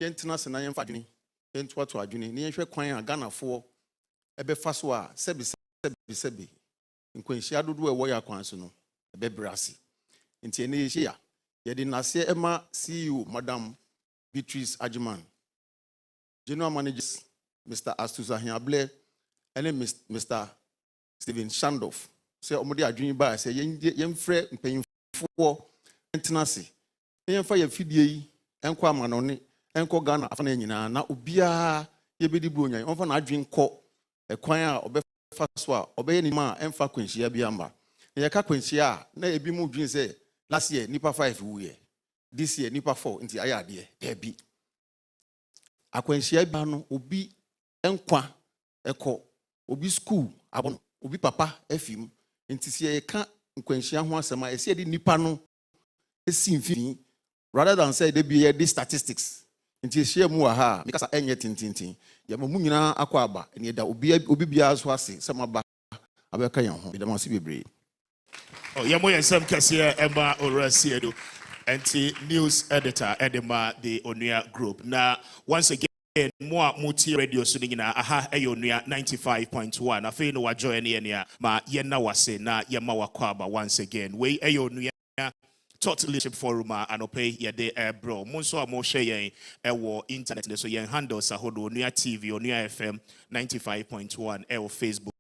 Yentina se na yemfa dwene yento ato adwene ne yenhwe kwan a Ghana fo ebefa so a sebi nkwanhyia dodo ewo ya kwan so no ebebrase nti ene ye hia ye de nase ema CEO Madam Beatrice Ajiman, General Managers Mr. Astusa Hiable and Mr. Stephen Shandoff. Say omodi adwene ba say yemfrɛ mpanyimfo entenase yemfa ye fidie yi enko amanone enko Ghana afa na nyina na obia yebedi bronyan onfa na adwen kɔ ekwan a obefa so a obeye ni ma emfa kwanhyia bi amba ye ka kwanhyia na ebi mu dwen say last year nipa 5 wuye this year nipa 4 nti ayade e bi akwanhyia bi no obi enkwa ekɔ obi school abon obi papa afim nti sie ye ka nkwanhyia ho asema ese de nipa no esi mfini rather than say they be the statistics nti ehia mu ha mikasa enye tintintin ye mo nyina akɔ aba ne da obi bia so ase sema ba abeka yan ho de ma se bebre oh ye mo yensam kase emba orasi edo anti news editor edema the Onua group na once again more multi radio so nyina aha eyo Onua 95.1 afei no wa join ene ma ye na wase na ye ma wakwa once again we eyo Onua Thought Leadership Forum anope ye de bro monso a mo share yen ewo internet so yen handles ahodo Onua TV Onua FM 95.1 ewo Facebook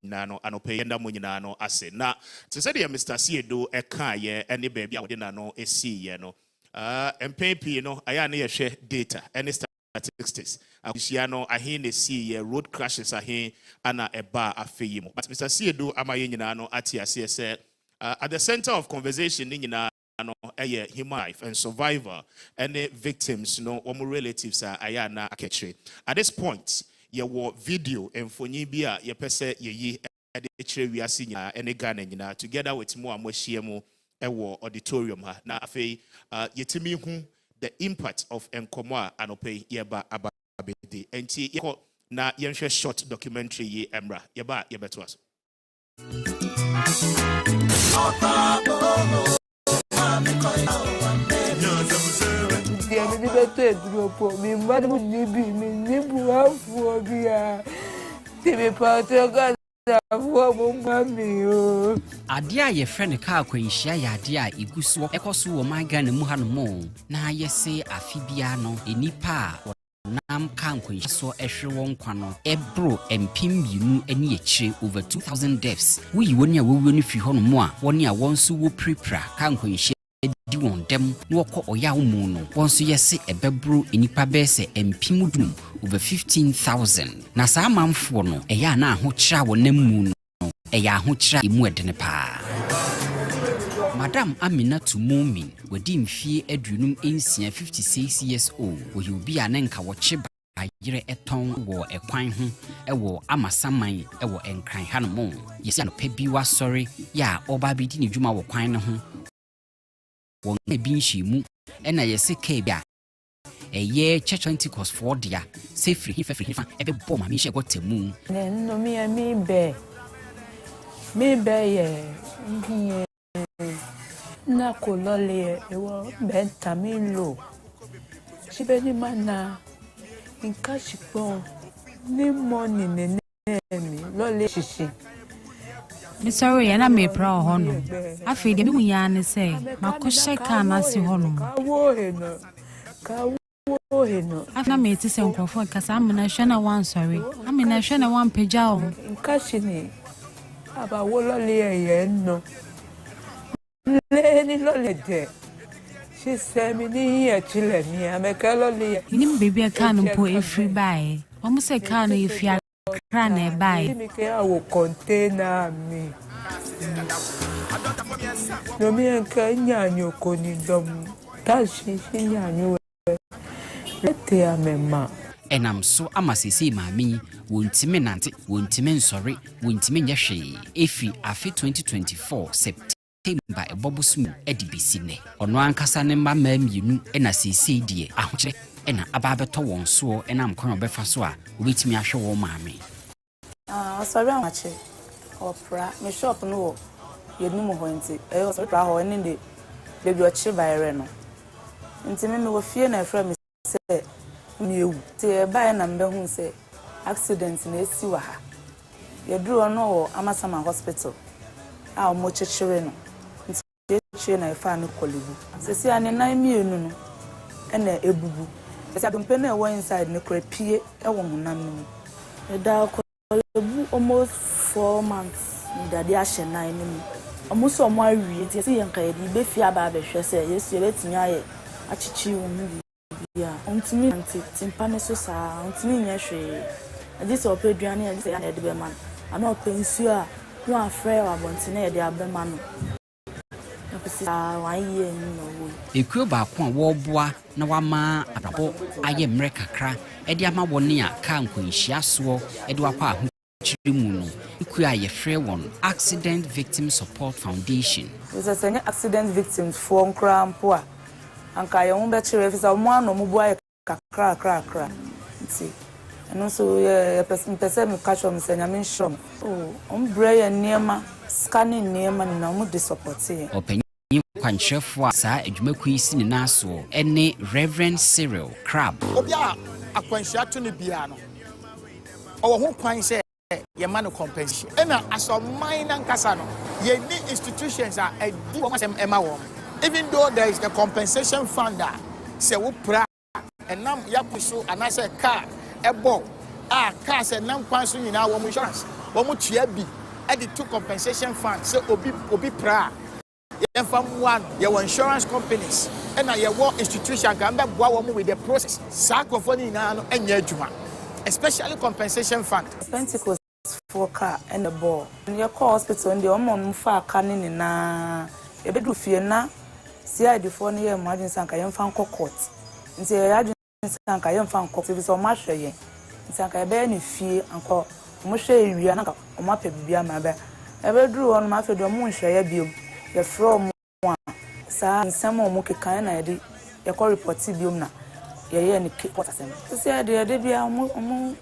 nano anope yenda mo nyina no ase na te say de Mr. Siedo eka ye ene ba bia wode na no esi ye no MPP no aya na ye hwe data ene statistics akusia no ahe na see ye road crashes ahe ana eba afeyi mo but Mr. Siedo amaye nyina no ati ase say at the center of conversation ni nyina no human life and survivor and victims no omo relatives aya na akechre at this point ye wo video emfonyi bi a ye pese ye yi ede kire wiase nyina ene Ghana nyina together with mo amohie mu ewo auditorium ha na afei yetimi hu the impact of enkomo a anope ye ba ababedi enti ye na ye nhwe short documentary ye emra ye ba ye beto aso Adia ye friend ka akwanhyia ya adia iguso ekoso wo man Ghana mu ha no mo na yese afibia no enipa nam kan kwanhyia so ehwe won kwa no ebro empim bienu ani ekire over 2000 deaths we woni a wewu no fi ho no mo a woni a won so wo prepra kan kwanhyia di won dem no wokọ oya umu no won so yese ebebro enipa bese empim dum over 15,000 na sa manfo no eya na ahokyra wonam mu no eya ahokyra emu edene pa Madam Amina Tumumin wadi mfie adunum ensia 56 years old wo obi a nenka wo cheba ayire eton wo ekwan ho ewo amasaman ewo enkran ha no mo yesi no pa bi wa sorry ya oba bi di ne dwuma wo kwan no ho won ebi nhyimu ena yesi ka bia eye church antiquos for dia say free hifa ebe bom ma mi hye gotemu no mi be ye na kolole ewo bentamilo sibeni mana inka shipon ni money nene mi lole shishi mi sorry ya na me pra hono afi de mi ya ne say makoshe ka na si hono kawo heno afna me ti se nkrofo kasa amena hwe na wan sorry amena hwe na wan peja o inka shini aba wo lole ye no Leni lolede. She said me ni ya chile mi ameka lole. Ni baby aka no po efri bae. Omo se ka no efia kra na bae. Mi ke awo container mi. No mi enka nyanyo ko ni dom. Tashi nyanyo. Lete amema. Enam so amasisi maami wontime nante wontime nsori wontime nyehwe efi afi 2024 September ba ebobusum edibisi ne ono ankasa ne mma mienu ena sisi die ahokyere ena aba beto won so ena mkon obefa so a obetimi ahwe wo maami sorry amache opra me shop no wo yenum ho nti sorry pra ho ene de baby ochi bayre no nti me wo fie na efra me se mewu te ba na mbehu say accident na esi wa ha ye duro no wo Amasama hospital a omo chechire no nti chechire na ifa no kolebu sesi ane nan mienu no na ebubu sesi adompe na wo inside ne krapie e wo honam no e da kolebu almost 4 months ndade ahye nan ni omo so omo awie nti sesi yanka ye di be fi aba be hwe se yesu ye tinya ye achichi wo mu bia ontimi anti timpane so sa ontimi nya hwe adi so opeduane adi se ya de be man ana opensu a no afre wa bontine ye de abema no Ekuo baako a wɔboa na wama abrabɔ ayɛ mmerɛ kakra ɛde ama wɔne a ka nkwanhyia soɔ ɛde wakɔ ahokyere mu no ekuo a yɛfrɛ wɔn Accident Victim Support Foundation. It's a accident victims for nkrampo a anka yɛ ho bɛkyerɛ fi sɛ mo ano mo boa yɛ kakra nti ɛno so yɛ pɛsɛ me catch on sɛ nyame nhyɛ ɔmbrɛ yɛ nneɛma scanning nneɛma na mo de support yɛ kwankyerɛfo a saa adwumakuo yi si ne naso ɛne Reverend Cyril Crab. Obi a akwanhyia to ne bia no ɔwɔ ho kwan sɛ yɛ ma no compensation ɛna asɔman na nkasa no yɛ ni institutions a ɛdi wɔn asɛm ɛma wɔn even though there is the compensation fund a sɛ wo pra ɛnam yapo so anasɛ car ɛbɔ a car sɛ nam kwan so nyinaa wɔn insurance wɔn tua bi ɛde to compensation fund sɛ obi pra one, your insurance companies, and your institution can be with the process. Sacrificing and your juma, especially compensation fund. Pentecost for car and the ball. In your hospital, and the omon far canning in a bit of fear now. See, I defone your margin sanka young fan court. And say, I didn't sanka young fan court if it's so much again. Sanka any fear and call Moshe Riana or my baby. I will drew on my field moon share bill. You're from one. Sa some more kind na yedi ye call report biom na ye ni report asem se ya de bia omo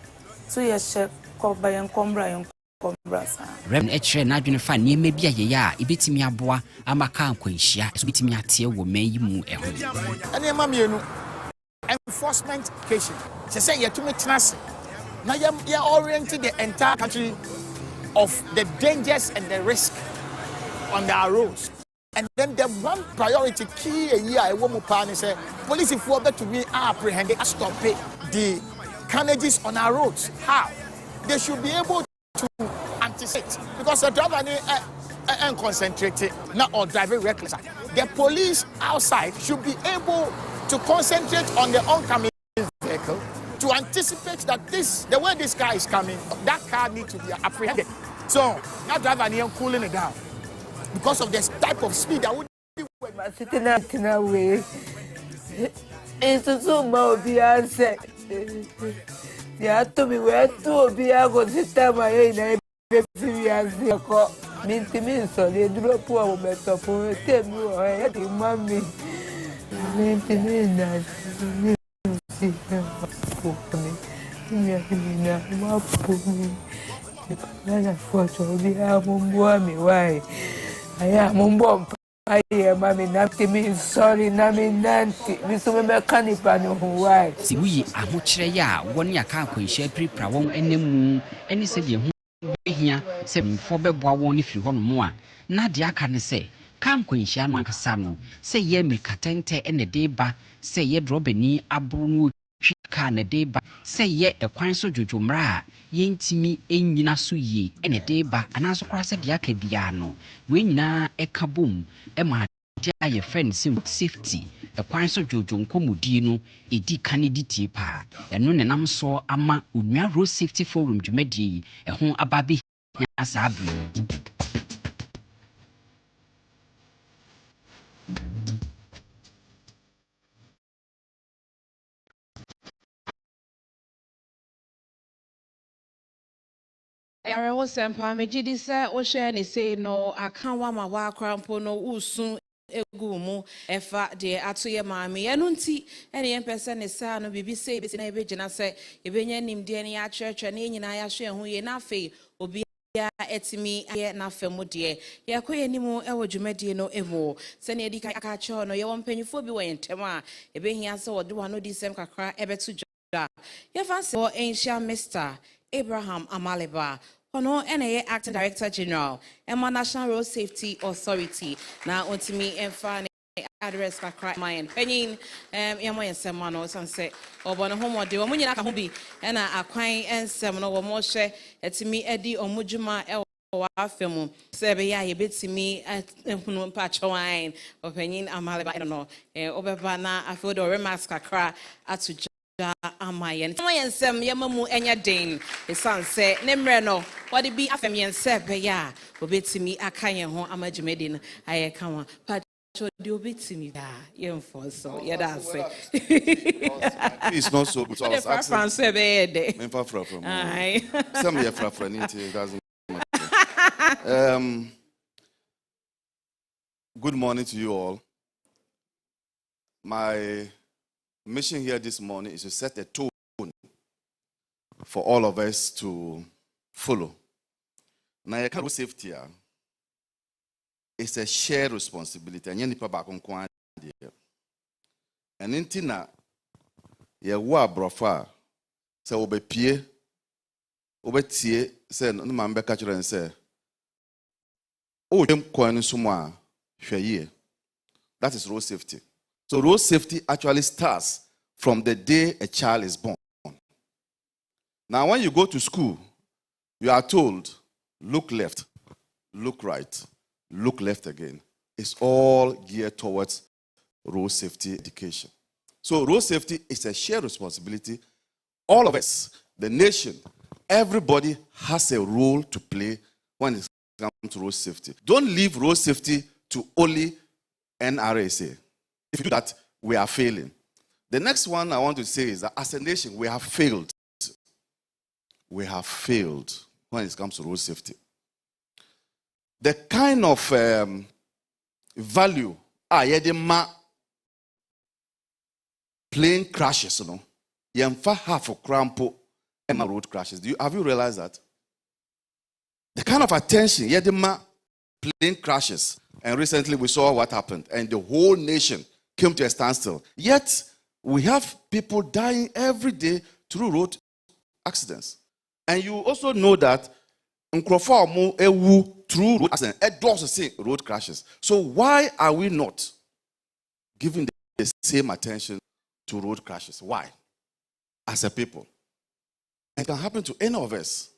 so ye she ko ba yen kombra sa rem echre na adwene fa ne bia ye ya ebetimi aboa amaka nkwanhyia so betimi atie wo man yi mu eho ene ma mienu enforcement case say ye to me tenase na ye oriented the entire country of the dangers and the risk on our roads. And then the one priority key a year I want to say police if we to be apprehended and stop the carnages on our roads. How? They should be able to anticipate because the driver and concentrated not or driving reckless. The police outside should be able to concentrate on the oncoming vehicle to anticipate that the way this car is coming, that car needs to be apprehended. So that driver cooling it down. Because of this type of speed that would be sitting out in a way. It's so much be answered. You have to be where to be able to tell my age. Mean so they drop poor better for tell me or I had him mommy. Why? I am on I am mammy, sorry, Nami Nanti, Mr. Mechanic, why? Si we amokyerɛ ya wɔn ya ka nkwanhyia pripra wɔn enemu ɛne sɛ deɛ ho behia sɛ mfo bɛboa wɔn ne firi hɔ no mo a na de aka ne sɛ ka nkwanhyia no akasa no sɛ yɛ mirikatɛntɛ ɛne de ba sɛ yɛ drɔbani aboro no twi ka ne de ba sɛ yɛ ɛkwan so dwodwomra a yɛntimi enyina so yie ɛne de ba anaso kora sɛ de aka bia no we nyina ɛka bom ɛma de ayɛ friend safety ɛkwan so dwodwo nkɔmudi no edi kane di tie pa ɛno ne nam so ama Onua road safety forum dwumadie ɛho ababe asa abu Yare wo sempa megidi se wo hwe ne sei no aka wa ma wa krampo no usu egu mu efa de atoye maame ye no nti ene ye pese ne sa no bibi sei bi na ebegina se ebenya nimde ne ya church na nyina ya hwe ho ye na afi obi ya etimi ye na femu de ye koye nimu ewo dwumadie no ewo se ne edika aka cho no ye wo mpanyifo bi wo yentem a ebehia se wo de wa no di sem kakra ebeto fancy for ancient Mr. Abraham Amaleba. Ono NA Acting Director General, Emma National Road Safety Authority. Now, on to me and find address for crime and penny, Yamo and Semano, sunset, or one home or do a munyak hobby, and a quine and Semano or more share at me Eddie or Mujuma El film. Serbia, you bit to me at patch wine or penny Amaleba, I don't know, Oberbana, I feel the remarks cry at to Amayan. Amayan Sam Yamamu and your Dane, his son said, Nemreno, what it be after me and Serbia, or bit to me, I can't home, I'm a Jimedin, I come. Do bit to me that you for so yeah that's it. It's not so good. So I was asking. From some year from it doesn't matter. Good morning to you all. My mission here this morning is to set a tone for all of us to follow. Now, you can't safety. It's a shared responsibility. And you back on Kwan. And in Tina, you wa brofa. So obe pie, obe tie. Say no man be catch and say, oh, them Kwan sumwa sheye. That is road safety. So road safety actually starts from the day a child is born. Now, when you go to school, you are told, look left, look right. Look left again. It's all geared towards road safety education. So road safety is a shared responsibility. All of us, the nation, everybody has a role to play when it comes to road safety. Don't leave road safety to only NRSA. If you do that, we are failing. The next one I want to say is that as a nation, we have failed. We have failed when it comes to road safety. The kind of value plane crashes, you know, yemfa half of crampo and road crashes. Have you realized that? The kind of attention yedema plane crashes, and recently we saw what happened, and the whole nation came to a standstill. Yet we have people dying every day through road accidents, and you also know that through road accidents, road crashes. So why are we not giving the same attention to road crashes? Why? As a people. It can happen to any of us.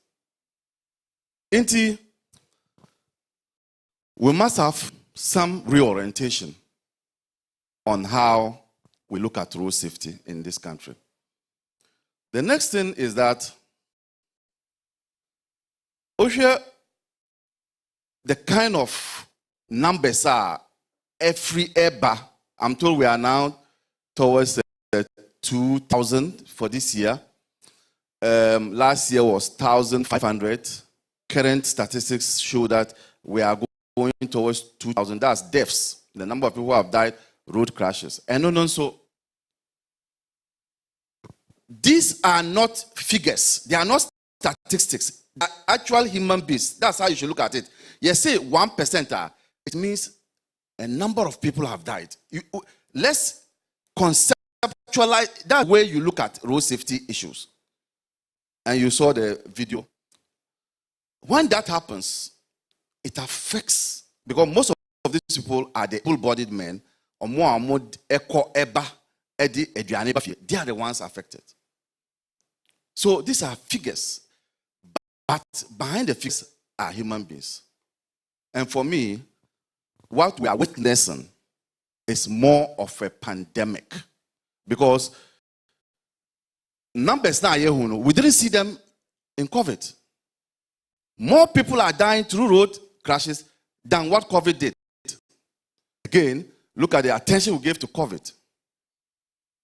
We must have some reorientation on how we look at road safety in this country. The next thing is that the kind of numbers are every ever. I'm told we are now towards 2,000 for this year. Last year was 1,500. Current statistics show that we are going towards 2,000. That's deaths. The number of people who have died, road crashes. And so these are not figures. They are not statistics. They are actual human beings. That's how you should look at it. You say 1%, it means a number of people have died. Let's conceptualize that way you look at road safety issues. And you saw the video. When that happens, it affects, because most of these people are the full-bodied men, they are the ones affected. So these are figures, but behind the figures are human beings. And for me, what we are witnessing is more of a pandemic. Because numbers now, we didn't see them in COVID. More people are dying through road crashes than what COVID did. Again, look at the attention we gave to COVID.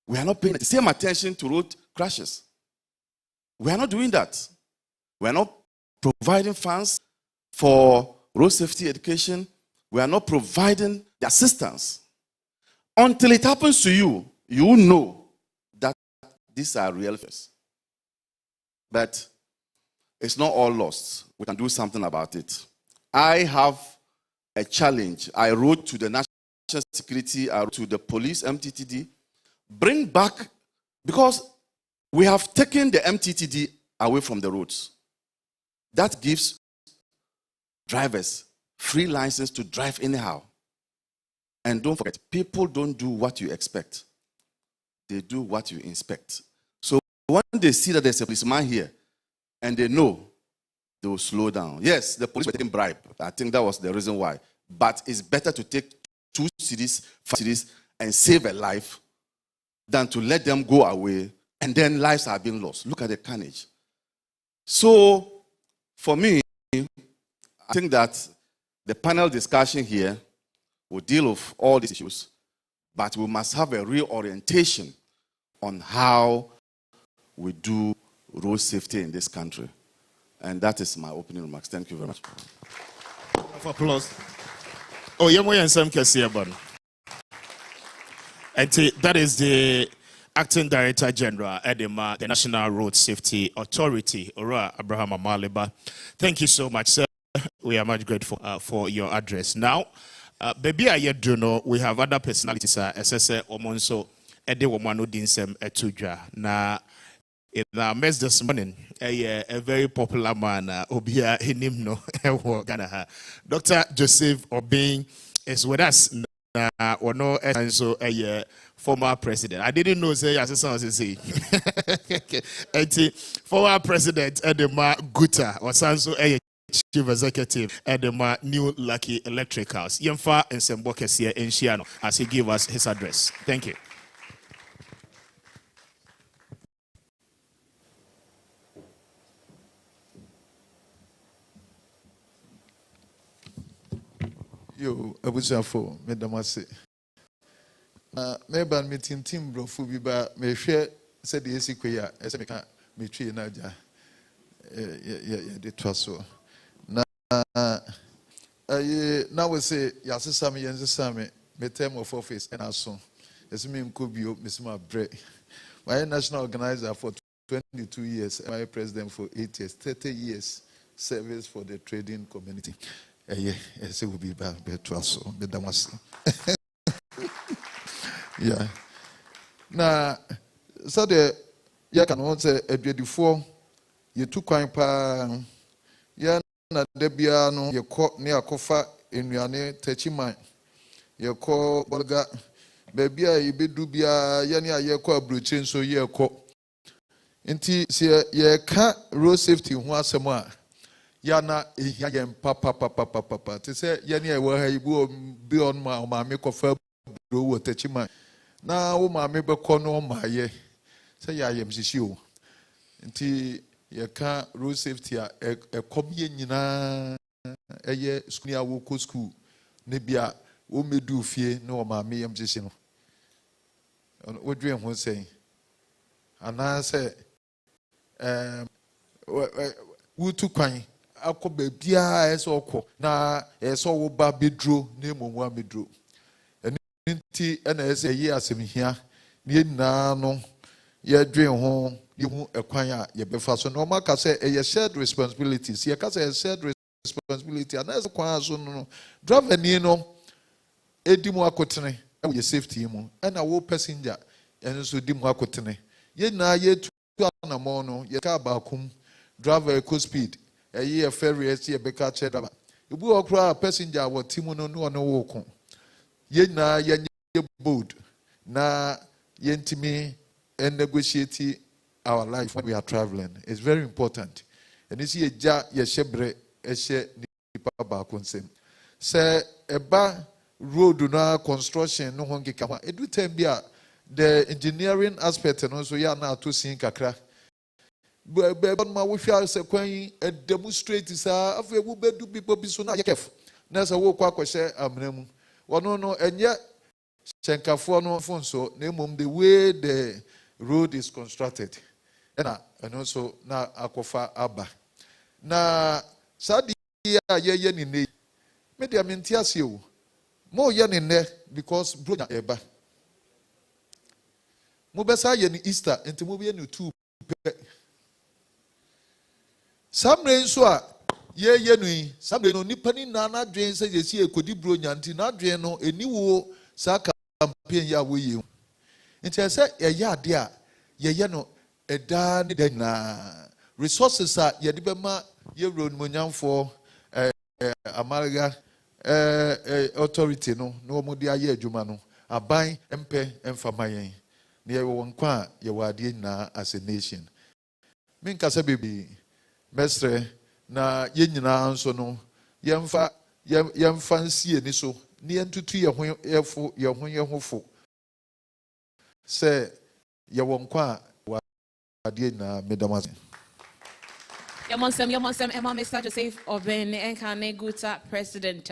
We are not paying the same attention to road crashes. We are not doing that. We are not providing funds for road safety education. We are not providing the assistance. Until it happens to you, you know that these are real things. But it's not all lost. We can do something about it. I have a challenge. I wrote to the National Security, I wrote to the police, MTTD, bring back, because We have taken the MTTD away from the roads. That gives drivers free license to drive anyhow. And don't forget, people don't do what you expect. They do what you inspect. So when they see that there's a policeman here and they know, they will slow down. Yes, the police were taking bribe. I think that was the reason why. But it's better to take 2 cities, 5 cities, and save a life than to let them go away and then lives are being lost. Look at the carnage. So, for me, I think that the panel discussion here will deal with all these issues, but we must have a real orientation on how we do road safety in this country. And that is my opening remarks. Thank you very much. Applause. Oh, and that is the Acting Director General, Edema, the National Road Safety Authority, Ora Abraham Amaliba. Thank you so much, sir. We are much grateful for your address. Now, baby, I do know we have other personalities, SSA Omonso, Ede Womano Dinsem Etuja. Now, in our mess this morning, a very popular man, Obia Hinimno, Dr. Joseph Obeng is with us. Or no, and so a former president. I didn't know say as say. Former president Edema Guta or Sanso a chief executive Edema New Lucky Electric House. Yemfa and Sembokes here in Shiano as he gave us his address. Thank you. Yo, Abusafo, Medamase. Maybe meeting team bro Fubiba, may share said the Esquia, as I can't me tree Naja. The Twasso. Now we say, Yasami and Sami, me term of office and our son. As me could be Miss Bre. My national organizer for 22 years, my president for 8 years, 30 years service for the trading community. Yes, it will be bad to us. Yeah. Now, so the you can also say a beautiful you took quite pa ya na debiano you caught near Kofa in Yane Techima. You call Bolga baby, you be dubia yani a call bruchin so ye call. Inti see ye can't road safety once a month. Yana yam papa. To say yani where he will be on my make of a blue techima. Now my maybe corner my ye. Say I am you. Until you can't road safety a communion a year schoonia woko school. Nebia wo me do fear no my me am just what dream was saying. And I say who took quine. Ako bebia eso ko na eso wo ba bedro na emomwa bedro enti na ese ye asemhia ne nyina no ye dwen ho ye hu ekwan a ye befa so no maka say ye shared responsibilities ye ka say shared responsibility and as kwan so no driver ni no edimu akotene e ye safety mu na wo passenger enso dimu akotene ye na ye tu anamo no ye ka ba kum driver eco speed a year ferry as a beca cheddar. You will cry passenger what Timono no one walk. Ye na ye boat na yentimi and negotiate our life when we are traveling. It's very important. And you see a ja ye shebre eshe nipa ba consent. Say a bar road na construction no hongi kama. Edu tembia the engineering aspect and also ya na to sing kakra. But my wife has a coin a demonstrate is a will do people be so not yet. Nasa walk quack share amnemu. One no, and yet Shanka for no phone so name the way the road is constructed. And also now Akofa Abba. Na Sadi yen in the media mintias you more yen in there because Bruja Eba Mubesa yen Easter and to move you two. Some rain so ye nui, some no nippani nana drain says you see a codi bronyanti, not drain no a new saka campaign ya with you. It has said a ya dear, ye no ɛdaa ne da nyinaa resources a yɛde bɛma yɛwuro nimonyamfoɔ amalga authority no na wɔn de ayɛ adwuma no aban mpɛ mfama yɛn na yɛwɔ wɔn kwan a yɛwɔ adeɛ nyinaa as a nation menkasa bebree mɛsrɛ na yɛn nyinaa nso no yɛmfa nsie ni so na yɛntutu yɛn ho fo sɛ yɛwɔ nkwa a wɔ adeɛ nyinaa medam ase. Yamonsem, Emma Mr. Joseph Oben, Enkane Guta, President,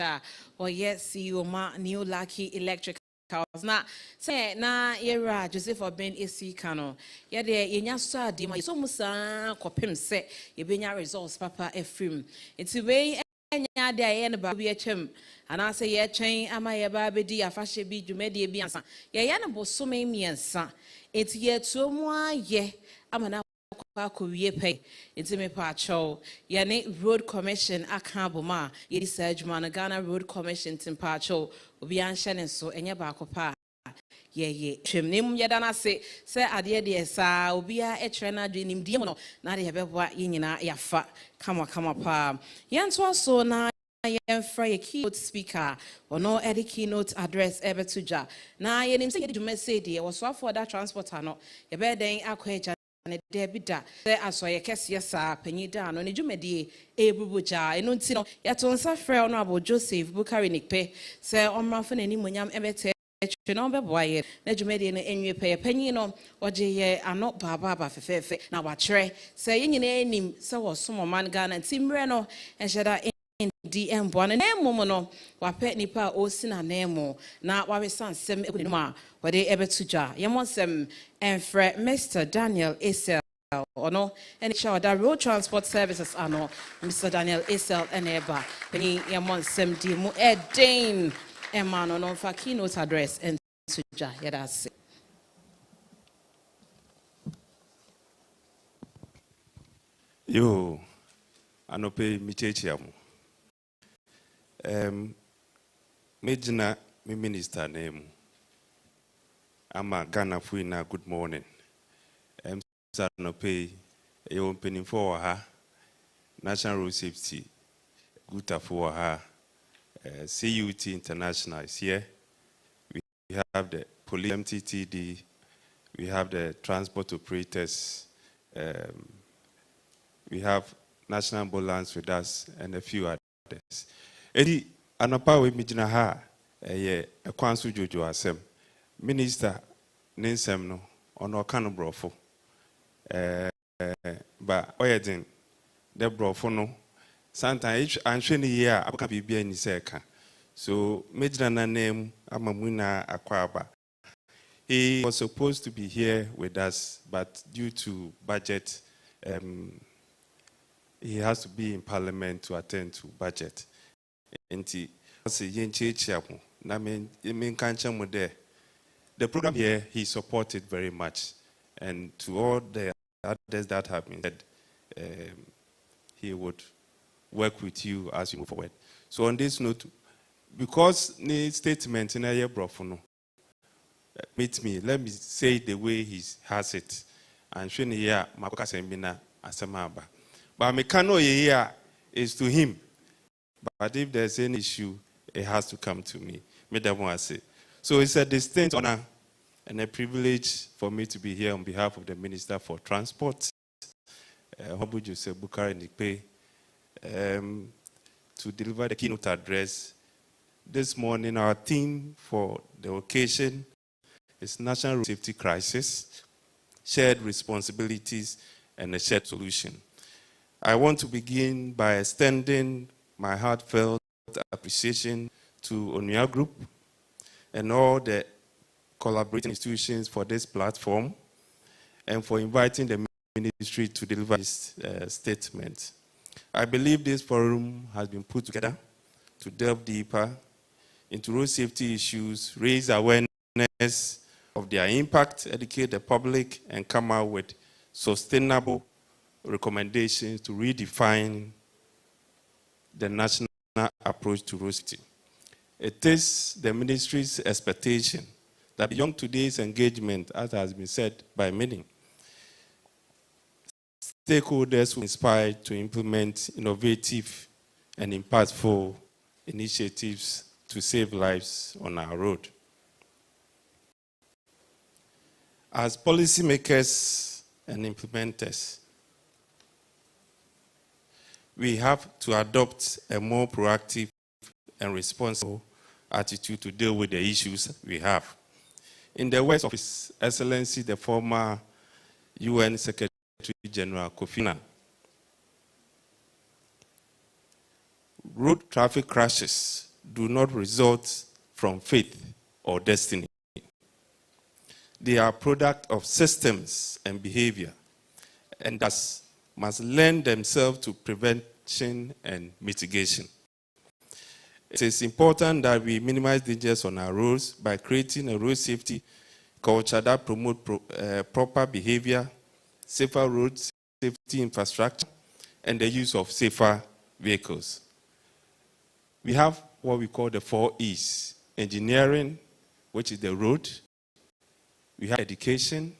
or yes, CEO Ma, New Lucky Electric House. Na, say, na, era, Joseph Oben, AC Cano. Yade, Yanyasa, Dima, so Musa, Copim, say, Yebenya results, Papa, Efrim. It's a way, and ya, there, and about BHM. And I say, yeah, chain, am I a baby, a fashion be, you may be a biansa. Yana Bosume, me and son. It's yet so more, ye, I'm an Korea pay into me pacho. Yane Road Commission Akabuma, Yedi Sergeman, Ghana Road Commission Timpacho, Ubian Shannon so, and Yabacopa. Ye, Trim Yadana say Adia de Sa, Ubia, a trainer dream demono, not have what yina yafa, come pa. Yanswa so na. I am a keynote speaker or no any keynote address ever to ja. Now, you didn't say to message, I was for that transport. No, you better than a and a debita. There I saw a case, yes, sir, penny down on a jumedi, a bubuja, and don't see no, yet on Safra Honorable Joseph Bukari Nipe, say on Muffin and Nimunyam Ebete. No boy, let you made in any pay a penny no, or jay are not baba fefe. Now what tray, say in your name, so was some man gun and Tim Reno, and shall I DM one and momono, wa pet nipa o sina nemo, na wa son sem ma, where they ever to jar. Yamonsem and Fred Mr. Daniel Isel, or no, and show that road transport services are no, Mr. Daniel Isel and Eba, penny Yamonsem Dimu Dane, and man on for keynote address and to jar. Yeah, that's it. Yo, anope michechiamu. Medina, my minister name. I'm a Ghana Fuina, good morning. Sanope, a opening for her, National Road Safety, good for her, CUT International is here. We have the police MTTD, we have the transport operators, we have National Ambulance with us, and a few others. Edi anapa we mijina ha a kwanso jojo asem minister ninsem no ono ka no brofo ba oyedin de brofo no sometimes anhwe ni ye a abaka bibia ni seka so mijina na name amamuna akwaba. He was supposed to be here with us, but due to budget he has to be in parliament to attend to budget. The program here, he supported very much. And to all the others that have been said, he would work with you as you move forward. So on this note, because the statement in a year meet me, let me say it the way he has it. And showing here, Makoka Sembina Asamaba. But Mekano here is to him. But if there's any issue, it has to come to me. So it's a distinct honor and a privilege for me to be here on behalf of the Minister for Transport, Honorable Joseph Bukari Nipe, to deliver the keynote address. This morning, our theme for the occasion is National Road Safety Crisis, Shared Responsibilities, and a Shared Solution. I want to begin by extending my heartfelt appreciation to Onua Group and all the collaborating institutions for this platform and for inviting the ministry to deliver this statement. I believe this forum has been put together to delve deeper into road safety issues, raise awareness of their impact, educate the public, and come out with sustainable recommendations to redefine the national approach to road safety. It is the ministry's expectation that beyond today's engagement, as has been said by many, stakeholders were inspired to implement innovative and impactful initiatives to save lives on our road. As policymakers and implementers, we have to adopt a more proactive and responsible attitude to deal with the issues we have. In the words of His Excellency, the former UN Secretary General Kofi Annan, road traffic crashes do not result from fate or destiny. They are a product of systems and behavior, and thus must lend themselves to prevention and mitigation. It is important that we minimize dangers on our roads by creating a road safety culture that promotes proper behavior, safer road safety infrastructure, and the use of safer vehicles. We have what we call the 4 E's: engineering, which is the road, we have education,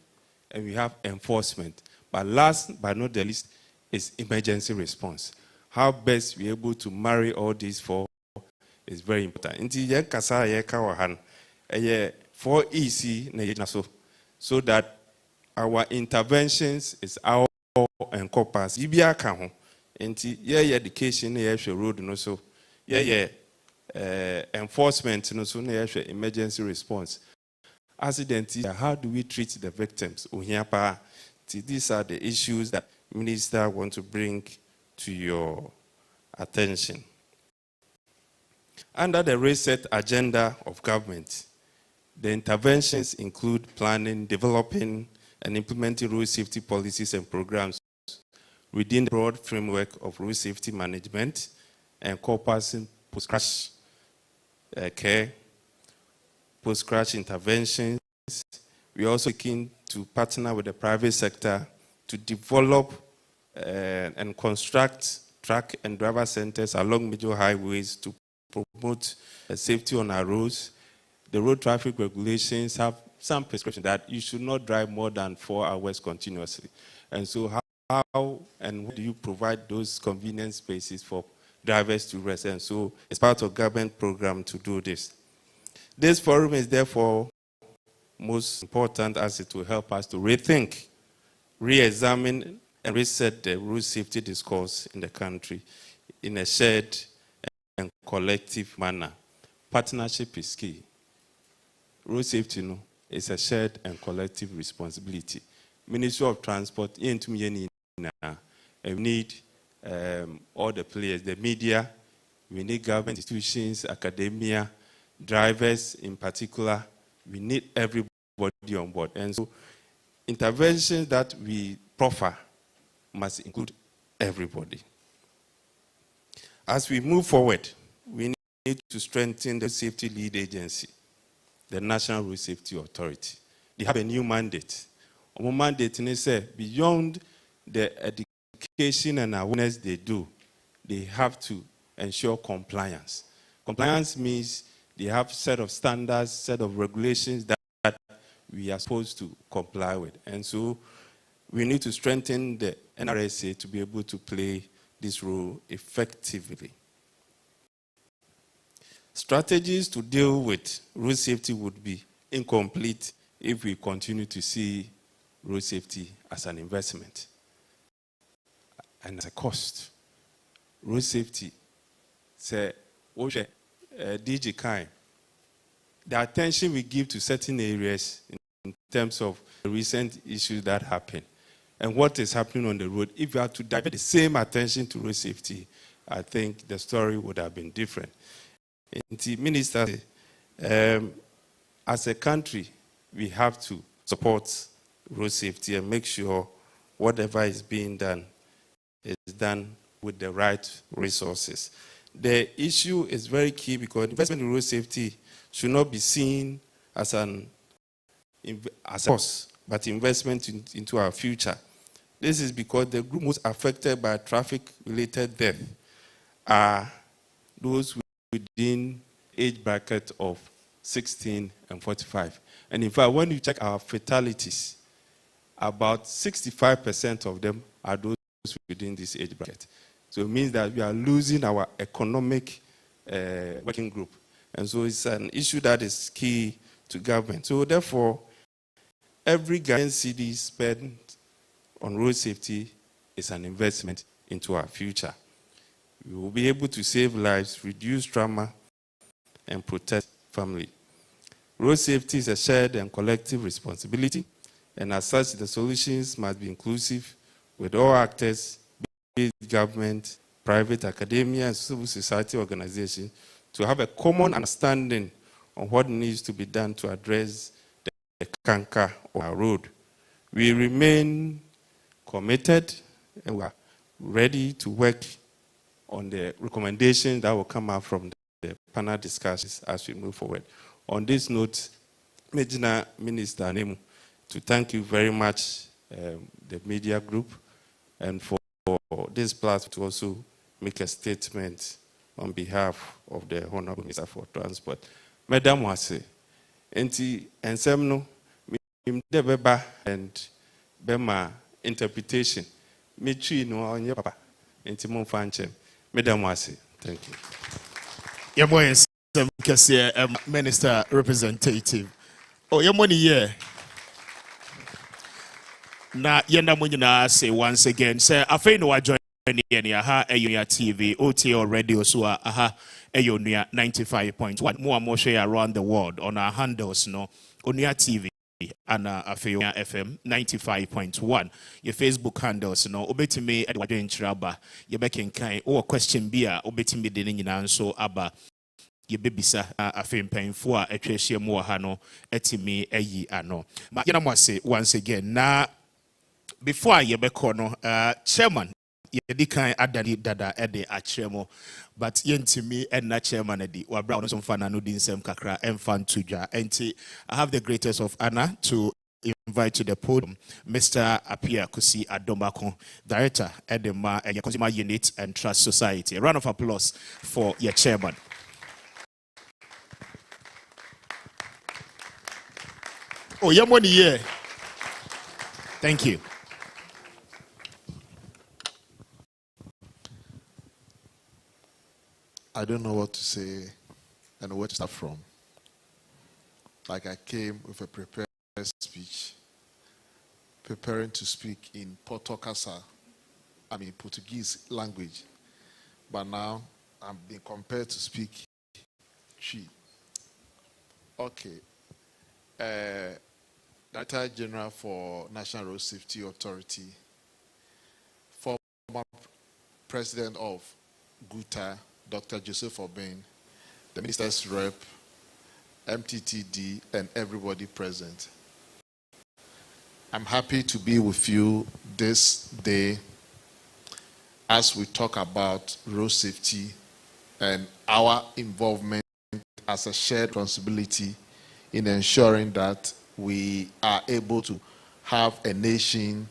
and we have enforcement. But last but not the least is emergency response. How best we are able to marry all these 4 is very important. Inti yen kasa ye ka wahan, 4 E's na yena so that our interventions is our encompass. Ibia ka ho. Inti ye education na ye road no so. Ye enforcement no so na ye emergency response. Accident, how do we treat the victims? These are the issues that Minister want to bring to your attention. Under the reset agenda of government, the interventions include planning, developing, and implementing road safety policies and programs within the broad framework of road safety management, encompassing post-crash care, post-crash interventions. We are also looking to partner with the private sector to develop and construct track and driver centers along major highways to promote safety on our roads. The road traffic regulations have some prescription that you should not drive more than 4 hours continuously. And so how and what do you provide those convenient spaces for drivers to rest? And so it's part of government program to do this. This forum is therefore most important as it will help us to rethink, re-examine, and reset the road safety discourse in the country in a shared and collective manner. Partnership is key. Road safety is a shared and collective responsibility. Ministry of Transport, and we need all the players, the media, we need government institutions, academia, drivers in particular. We need everybody on board. And so interventions that we proffer must include everybody. As we move forward, we need to strengthen the safety lead agency, the National Road Safety Authority. They have a new mandate. Our mandate is beyond the education and awareness they do, they have to ensure compliance. Compliance means they have a set of standards, set of regulations that we are supposed to comply with. And so we need to strengthen the NRSA to be able to play this role effectively. Strategies to deal with road safety would be incomplete if we continue to see road safety as an investment and as a cost. Road safety, say, DG Kai, the attention we give to certain areas in terms of the recent issues that happen and what is happening on the road, if you had to divert the same attention to road safety, I think the story would have been different. Minister, as a country, we have to support road safety and make sure whatever is being done is done with the right resources. The issue is very key because investment in road safety should not be seen as a cost, but investment into our future. This is because the group most affected by traffic-related death are those within age bracket of 16 and 45. And in fact, when you check our fatalities, about 65% of them are those within this age bracket. So it means that we are losing our economic working group. And so it's an issue that is key to government. So therefore, every Ghanaian cedi spent on road safety is an investment into our future. We will be able to save lives, reduce trauma, and protect family. Road safety is a shared and collective responsibility, and as such, the solutions must be inclusive with all actors, be it government, private academia, and civil society organizations, to have a common understanding on what needs to be done to address the canker of our road. We remain committed and we are ready to work on the recommendations that will come out from the panel discussions as we move forward. On this note, Medina Minister Nemu, to thank you very much, the media group, and for this platform to also make a statement on behalf of the Honorable Minister for Transport. Madam Wase, enti ensemno de beba and bema interpretation. Me chui no onye papa. Enti mon fanchem. Madam Wase, thank you. Yemo ensem Minister Representative. Oh, yemo ni ye. Na yenda mo nyina say once again, say afei no wa join ni aha Onua TV, OTO radio so aha Onua 95.1. More share around the world on our handles no Onua TV and afei Onua FM 95.1. Your Facebook handles no obetime Edward Nchiraba. Ye bekenkan o question bia obetime de nyina nso aba. Ye bebisa afei mpanfo a atwahye mu ha no etime ayi ano. Ma yena mo say once again na before ye beko no chairman yedi kan adani dada ede akyeremo but yentimi enna chairman edi wabra ono so mfana no di nsem kakra emfan tudwa enti I have the greatest of honor to invite to the podium Mr. Apia Kusi Adomako, Director Edema and Consumer Unit and Trust Society. A round of applause for your chairman. Oh, your money here. Thank you. I don't know what to say and where to start from. Like I came with a prepared speech, preparing to speak in Portuguese language. But now I'm being compelled to speak Chi. Okay. Director General for National Road Safety Authority, former President of GUTA, Dr. Joseph Obeng, the Minister's Rep, MTTD, and everybody present. I'm happy to be with you this day as we talk about road safety and our involvement as a shared responsibility in ensuring that we are able to have a nation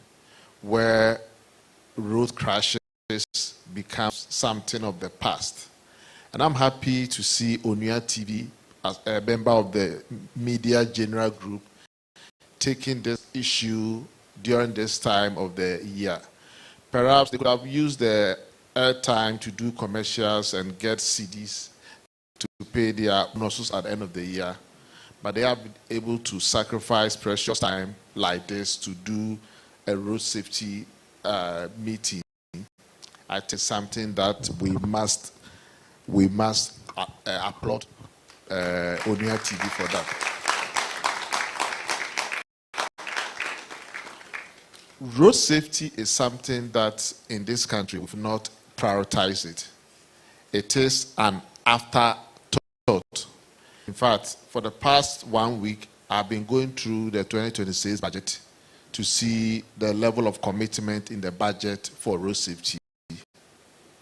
where road crashes become something of the past. And I'm happy to see Onua TV as a member of the media general group taking this issue during this time of the year. Perhaps they could have used the airtime to do commercials and get CDs to pay their bonuses at the end of the year. But they have been able to sacrifice precious time like this to do a road safety meeting. I think something that we must applaud Onua TV for that. Road safety is something that in this country we've not prioritized it. It is an afterthought. In fact, for the past 1 week, I've been going through the 2026 budget to see the level of commitment in the budget for road safety.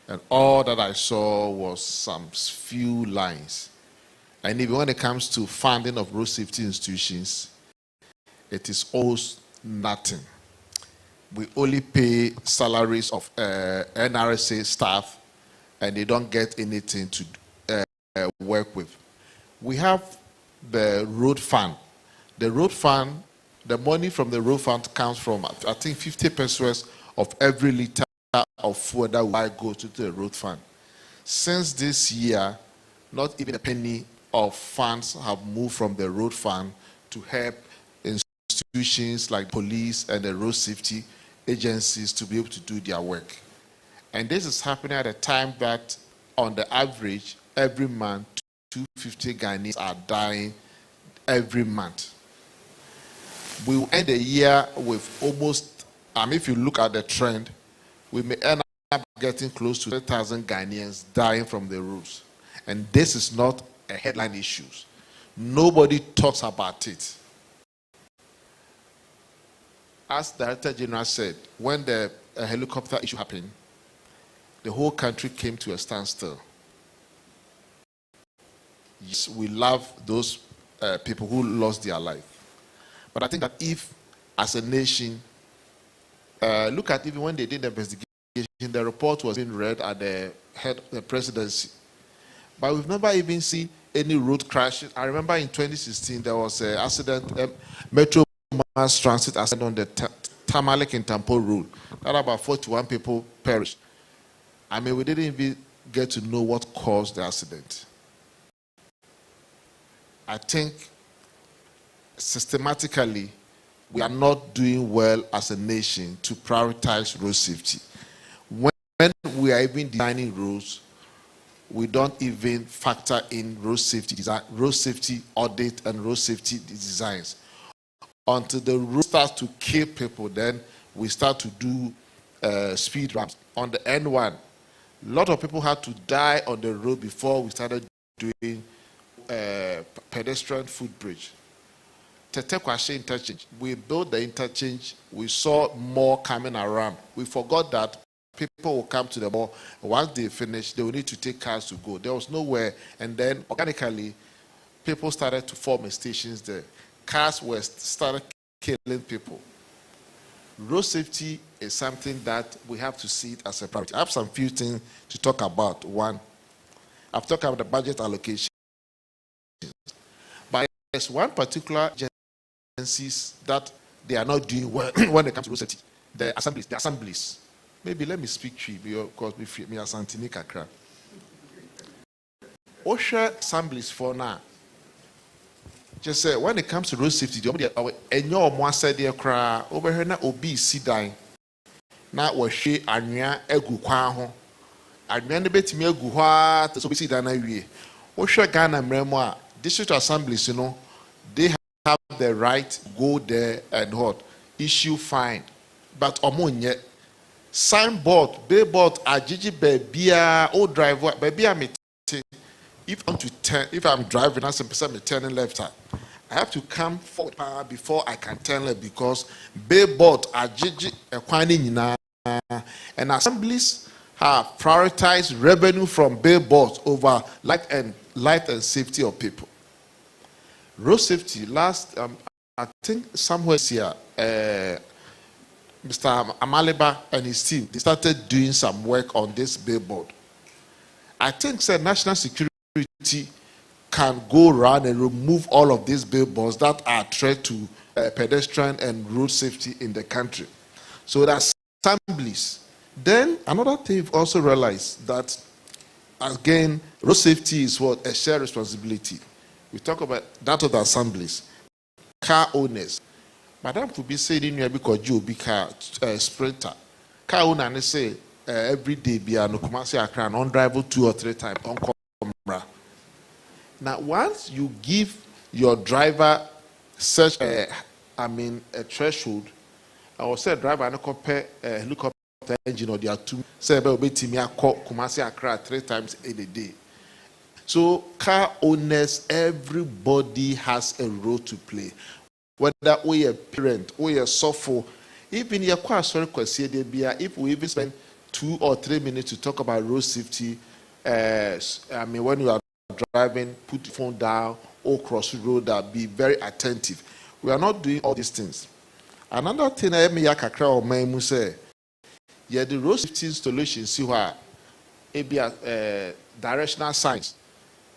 And all that I saw was some few lines. And even when it comes to funding of road safety institutions, it is almost nothing. We only pay salaries of NRSA staff, and they don't get anything to work with. We have the road fund. The road fund, the money from the road fund comes from, I think, 50 pesos of every liter of fuel that will go to the road fund. Since this year, not even a penny of funds have moved from the road fund to help institutions like police and the road safety agencies to be able to do their work. And this is happening at a time that, on the average, every month, 250 Ghanaians are dying every month. We will end the year with almost, if you look at the trend, we may end up getting close to 3,000 Ghanaians dying from the roads. And this is not a headline issue. Nobody talks about it. As Director General said, when the helicopter issue happened, the whole country came to a standstill. Yes, we love those people who lost their life. But I think that if, as a nation, look at even when they did the investigation, the report was being read at the head of the presidency. But we've never even seen any road crashes. I remember in 2016, there was an accident, Metro Mass Transit accident on the Tamale in Tampo Road. That about 41 people perished. I mean, we didn't even get to know what caused the accident. I think systematically, we are not doing well as a nation to prioritize road safety. When we are even designing roads, we don't even factor in road safety design, road safety audit and road safety designs. Until the road starts to kill people, then we start to do speed ramps. On the N1, a lot of people had to die on the road before we started doing pedestrian footbridge. Tetekwashe interchange, we built the interchange, we saw more coming around. We forgot that people will come to the mall. Once they finish, they will need to take cars to go. There was nowhere, and then organically, people started to form stations there. Cars started killing people. Road safety is something that we have to see it as a priority. I have some few things to talk about. One, I've talked about the budget allocation. But there's one particular agencies that they are not doing well when it comes to road safety. The assemblies. Maybe let me speak to you because me as Santini Kakra. OSHA assemblies for now. Just say when it comes to road safety, and your more said there cry over here na obi si dying. Na washe anwea egu kwa ho. Anwea ne betimi egu ho to so si dan na wie. OSHA Ghana mremo a district assemblies, they have the right to go there and what issue fine. But omonye signboard, billboard, ajiji bebia, old driver, bebia me. If I'm driving, as I'm turning left hand, I have to come forward before I can turn left because billboard, ajiji, and assemblies have prioritized revenue from billboards over light and safety of people. Road safety, I think somewhere here, Mr. Amaliba and his team, they started doing some work on this billboard. I think national security can go around and remove all of these billboards that are a threat to pedestrian and road safety in the country. So that's assemblies. Then another thing we've also realized that, again, road safety is what a shared responsibility. We talk about that of the assemblies, car owners. Madam could be saying in here because you be car sprinter. Car owner and they say every day be no commercial car on drive 2 or 3 times on camera. Now once you give your driver such a threshold, I will say driver no compare helicopter engine or the two say be timia call commercial car 3 times in a day. So car owners, everybody has a role to play. Whether we a parent, we a software, even your quite sorry question, if we even spend 2 or 3 minutes to talk about road safety, when you are driving, put the phone down, or cross the road, be very attentive. We are not doing all these things. Another thing I may kakra or may say, yeah, the road safety installation, see why it be a directional signs,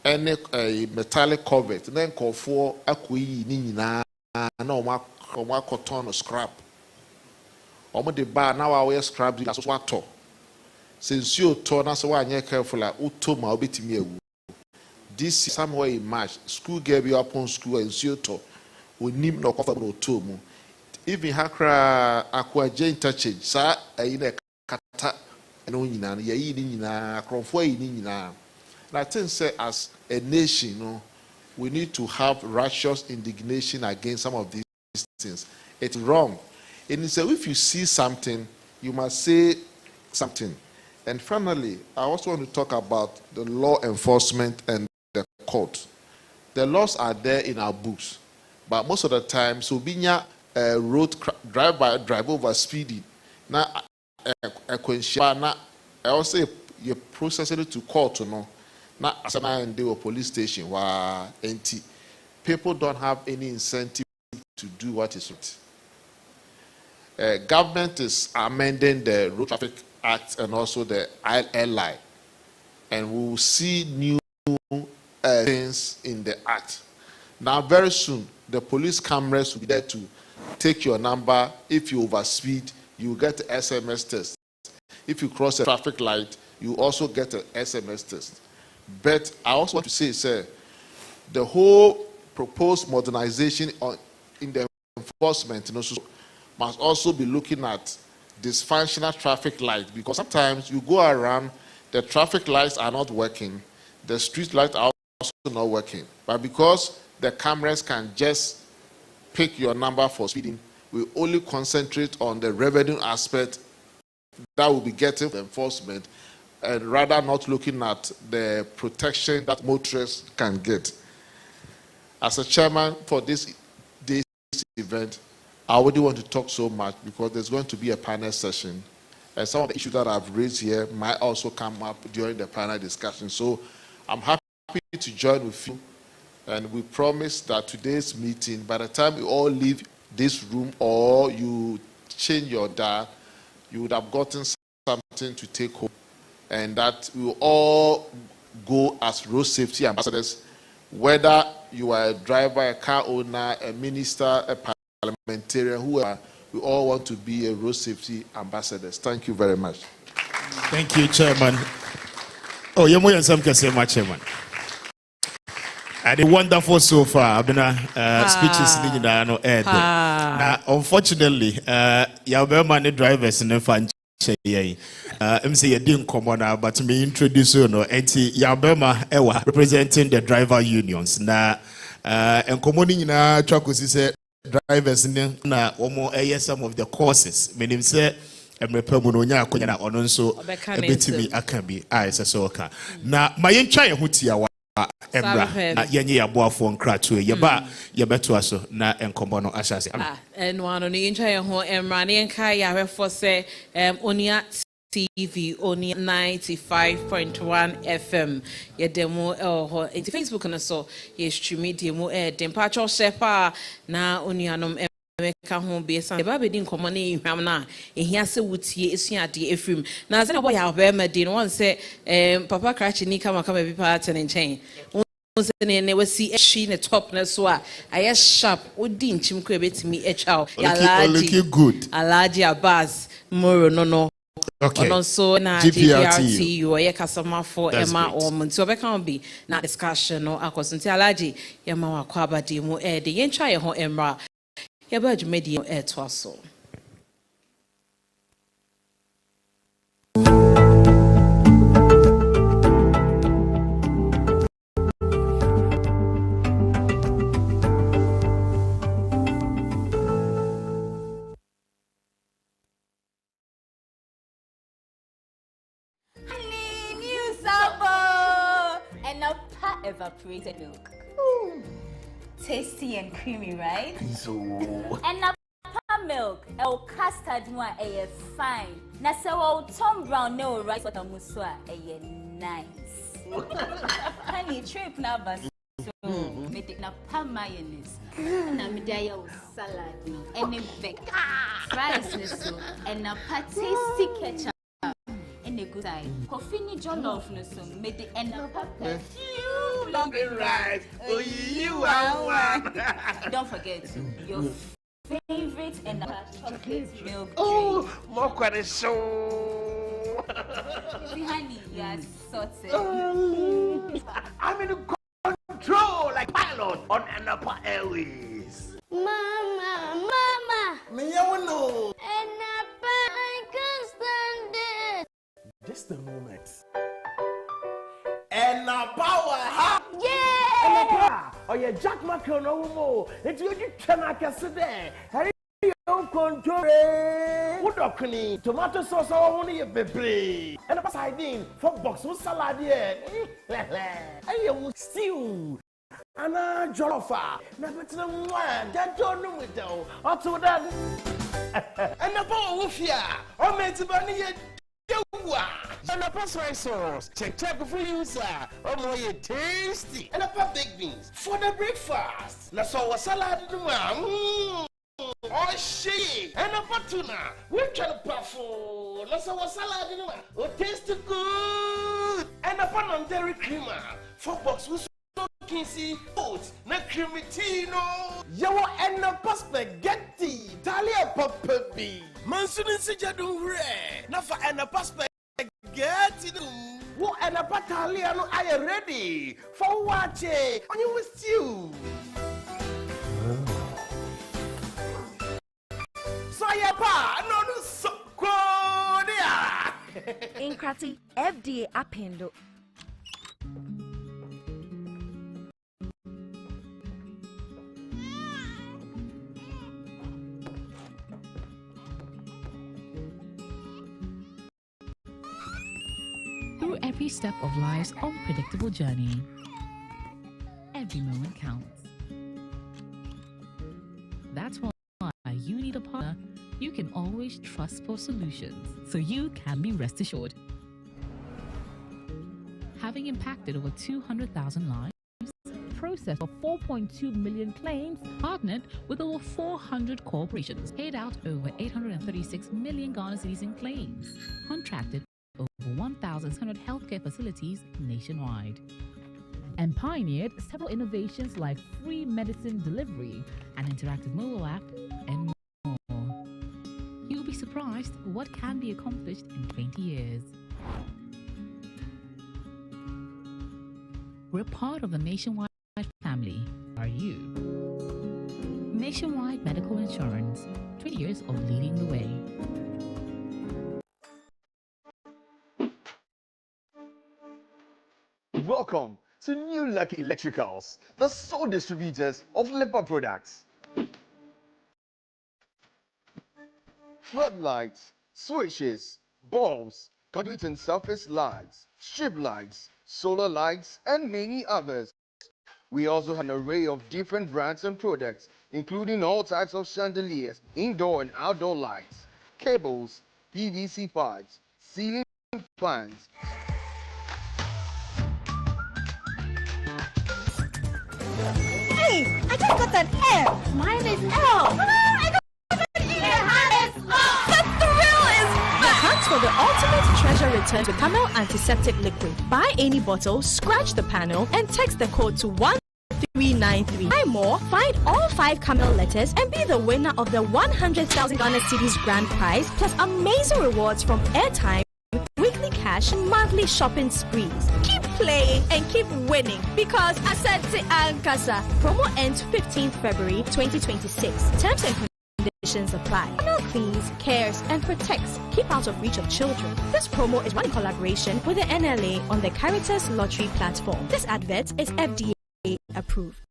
any metallic covet, then call for a queen no cotton or scrap. Omo de bar now our scrap that's what Since you told us why you're careful, like Utoma Obitimi. This somewhere in March, school gave you upon school and Sioto, we need no comfortable tomu. Even Hakra Aquaja interchange, sir, in a kata and Unina, Yayina, Cromfoy. I think, say, as a nation, you know, we need to have righteous indignation against some of these things. It's wrong. And so if you see something, you must say something. And finally, I also want to talk about the law enforcement and the court. The laws are there in our books, but most of the time, so being a road drive over speeding, now I also you process it to court, you know. Now, as I do a police station, where people don't have any incentive to do what is right. Government is amending the Road Traffic Act and also the ILI, and we will see new things in the act. Now, very soon, the police cameras will be there to take your number. If you overspeed, you get an SMS test. If you cross a traffic light, you also get an SMS test. But I also want to say, sir, the whole proposed modernization in the enforcement must also be looking at dysfunctional traffic lights, because sometimes you go around, the traffic lights are not working, the street lights are also not working. But because the cameras can just pick your number for speeding, we only concentrate on the revenue aspect that will be getting enforcement, and rather not looking at the protection that motorists can get. As a chairman for this day's event, I wouldn't want to talk so much because there's going to be a panel session. And some of the issues that I've raised here might also come up during the panel discussion. So I'm happy to join with you. And we promise that today's meeting, by the time you all leave this room or you change your dial, you would have gotten something to take home. And that we will all go as road safety ambassadors, whether you are a driver, a car owner, a minister, a parliamentarian, whoever, we all want to be a road safety ambassadors. Thank you very much. Thank you, Chairman. Oh, you're more than some can say, my Chairman. And the wonderful so far. I've been speeches in the air. Now, unfortunately, you have many drivers in the fan. I'm saying you didn't come on now, but me introduce you no. Enti Yabema Ewa representing the driver unions. Na and commanding na truckers say drivers na omo some of the courses. Meaning say emrepemunonya akonya na ono nso ebetimi akabi so na mayencha ye hutia wa Embra yenye ya boafo nkratu yeba yebeto aso na enkombo no ahyase no ni ncha ye ho Embra ne nka ya hwefo se Onua TV Onua 95.1 FM ye demo ho enti Facebook na so ye stream demo dempa cho shepa na Onua nom ka ho be san ba be din komo na ehwam na ehia se wutie esuade efrim na ze na boy aba ma din won se papa krachi ni kama bi pa tene nchen won se ne wasi eshi ne top na so a aye sharp odi nchim ko ebetimi echaw ya laji good alaji abas moro no okay so na GPRT you ye customer for Emma or Monti obeka be na discussion no akosunti alaji ye ma wa kwa abade mu de ye ntwa ye ho Emra Yaba jumedi to aso. Honey, new sabo and a pot evaporated milk. Ooh. Tasty and creamy, right? So and a palm milk, custard one, fine. Na so Tom Brown no rice water muswa, nice. Honey, trip na bas. Me take na palm mayonnaise. Na me dia salad no, and a veg. Fries so, and a tasty ketchup. And a good side. Coffee ni jollof no so, me the and a pepper. Long rice. Oh, you are one. Don't forget your favorite and chocolate milk drink. Oh, more so. See, honey, you are sorted. I'm in control like pilot on Enapa Airways. Mama. Me, you know. Enapa, I can't stand it. Just a moment. Enapa, ha? Yeah. Enapa. Oh yeah, Jack Macron, no more. It's you cannot get there. Harry, you control. What okuni? Tomato sauce, I want you baby. And a sardine, fork box with salad here. Hey, you stew. Ana jollofa. Na betina mwa. Jajo no widow. Oto that. And a bowl of ya. O meti bani ye. And a pass rice sauce. Check before you sir. Oh more tasty. And a pop baked beans for the breakfast. Na so salad no ma. Oh shit. And a patuna. We can puffo. Na so salad no ma. Oh taste good. And a pan on dairy creamer. 4 box with Kinsey oats, na cremitino. Yawa and a spaghetti. Talia papabi. Mansunin sijadu re. Nafa and a spaghetti. Wo and a pataliano I ready for watching. On you with you. So ya pa no so kodia. Inkrati FDA appendo. Through every step of life's unpredictable journey, every moment counts. That's why you need a partner you can always trust for solutions, so you can be rest assured. Having impacted over 200,000 lives, processed of 4.2 million claims, partnered with over 400 corporations, paid out over 836 million Ghana cedis in claims, contracted over 1,600 healthcare facilities nationwide, and pioneered several innovations like free medicine delivery, an interactive mobile app, and more. You'll be surprised what can be accomplished in 20 years. We're part of the Nationwide family. Are you? Nationwide Medical Insurance, 20 years of leading the way. Welcome to New Lucky Electricals, the sole distributors of Lipa products. Floodlights, switches, bulbs, conduit and surface lights, strip lights, solar lights, and many others. We also have an array of different brands and products, including all types of chandeliers, indoor and outdoor lights, cables, PVC pipes, ceiling fans. Hey, I just got an F. Mine is L. I got an E. The thrill is back. Hunt for the ultimate treasure return to Camel Antiseptic Liquid. Buy any bottle, scratch the panel, and text the code to 1393. Buy more, find all 5 Camel letters, and be the winner of the 100,000 Ghana cedis grand prize, plus amazing rewards from airtime, weekly cash, and monthly shopping sprees. Keep playing and keep winning, because Asante Ankasa promo ends 15th February 2026. Terms and conditions apply. Camel cleans, cares, and protects. Keep out of reach of children. This promo is run in collaboration with the NLA on the Caritas Lottery platform. This advert is FDA approved.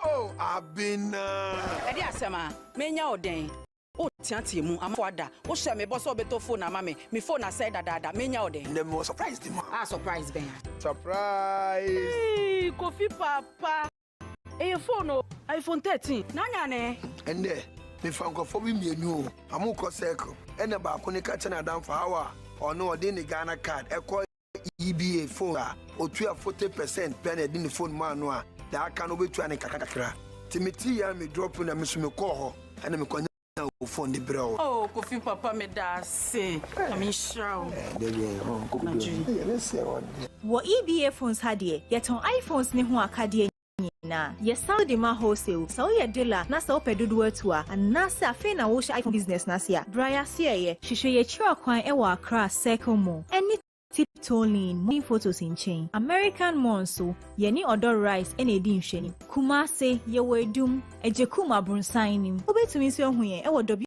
Oh, Abina. Edi asema, menya oden. O tianti mu amfada. O she me boss obeto phone na mame. Me phone na say dada. Menya oden. Dem was surprised him. Ah, surprise ben. Surprise. Hey, Kofi papa. Your phone iPhone 13. Nanya ne? And there, me franco me mienu. Amu ko circle. And ba ko ni ka chana dan for hour. Or no dey ni Ghana card. E call EBA phone. O 40% pen di ni phone man no a. That can be to an kakakra. Timothy ya me drop na me so me call ho. And me ko phone the bro. Oh, Kofi papa me da say. I'm sure. What EBA phones had ye, yet on iPhones ni ho akade na yɛsan de ma wholesale sɛ woyɛ dealer na sɛ wopɛ dodoɔ atu a anaasɛ afei na wohyɛ iPhone business na se a braya seɛyɛ hwehwɛ yɛkyerɛ kwan ɛwɔ Accra Circle Mall ɛne Tiptoeing morning photos in chain American Monso yɛne Odor Rice ɛna edi nhwɛni Kumase yɛwɔ Edum Ejekuma Brunsan nim wobɛtumi nso ahu yɛn ɛwɔ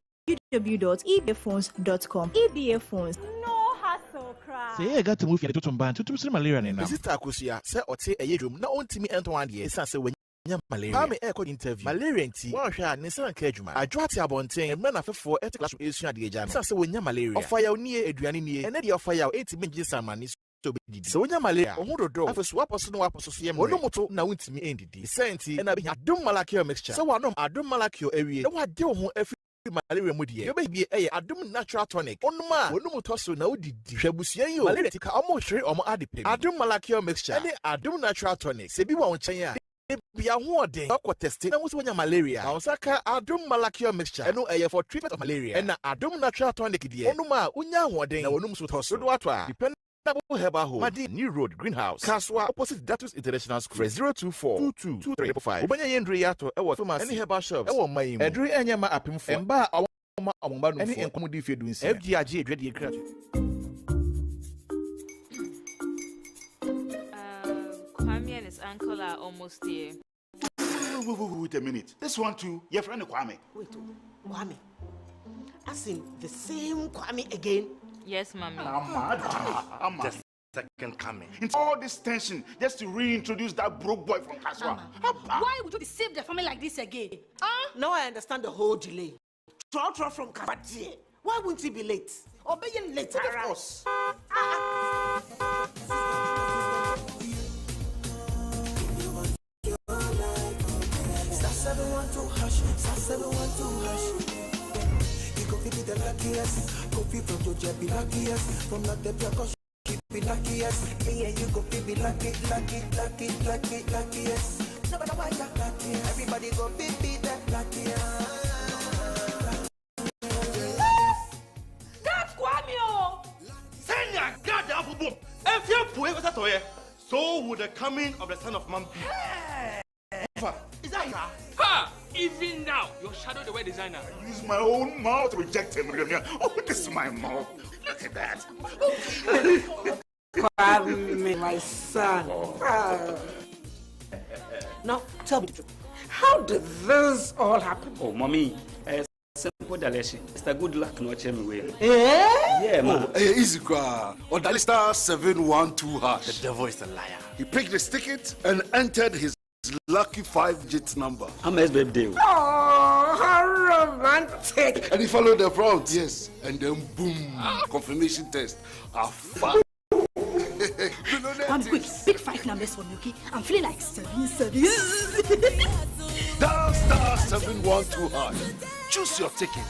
www.ebaphones.com EBA Phones no hassle cry. Say you got to move your to ban to malaria na. Sister Akosia say ote eyedrum na ontimi ento ade e say we nya malaria. Ha me e call interview. Malaria nti won hwe a ne san ka adwuma. Adwoate abonten emra na fefo e class esu ade eja no. Say we nya malaria. Ofaya onie aduane nie. Ene de ofaya o entimi ngi samani so be so wonya malaria ohu dodo afeso waposo no waposo so yem ono moto na wontimi endidi. Senti ena be adom malakio mixture. So wanom adom malakio awie. Na wade wo ho afi malaria mu die yobehie eye adom natural tonic onuma onum toso na odidi hwabusua yi o malaria tika omo hwere omo adepem adom malakio mixture ene adom natural tonic se bi wa wo nchen a bia ho oden akọ test na muso wonya malaria na osaka adom malakio mixture eno eye for treatment of malaria ena adom natural tonic die onuma unya ho oden na onum so toso do ato a Double Herbal Home, Madi New Road, Greenhouse, Kaswa, opposite Datus International School, 024-22-2345. Ubanya Yendri Yato, Ewa Thomas, any herbal shops, Ewa Mayim, Edri Enyama Apimfo, Emba Awama, any Encommodi Fedunsi, FGRG, Dready Crat. Kwame and his uncle are almost here. Wait a minute. This one too, your friend Kwame. Wait, Kwame. As in the same Kwame again? Yes, mommy. I'm mad. Just second coming. It's all this tension just to reintroduce that broke boy from Kaswa. Why would you deceive the family like this again? Now I understand the whole delay. Trot from Kabati. Why wouldn't he be late? Or be late, of course. The luckiest, coffee from Georgia be luckiest, from not the because she be luckiest. Me and you go be luckiest. No matter why you're lucky, everybody go be that luckiest. That's Kwame! Send your God the apple boom. If you're poor, what's that? So would the coming of the Son of Man be. Is that ya? Ha! Even now, your shadow the way designer. I use my own mouth to reject him. Oh, this is my mouth. Look at that. Kwame, my son. Now, tell me the truth. How did this all happen? Oh, mommy, simple direction. It's a good luck, no change way. Yeah, man. Easy, car. Or dial star 712 hash. The devil is a liar. He picked his ticket and entered his lucky 5-digit number. I'm his baby. Oh, how romantic. And he followed the prompts. Yes. And then boom. Confirmation test. I'm quick. Pick 5 numbers for me, okay? I'm feeling like 7. Dial star 712 hash. Choose your ticket.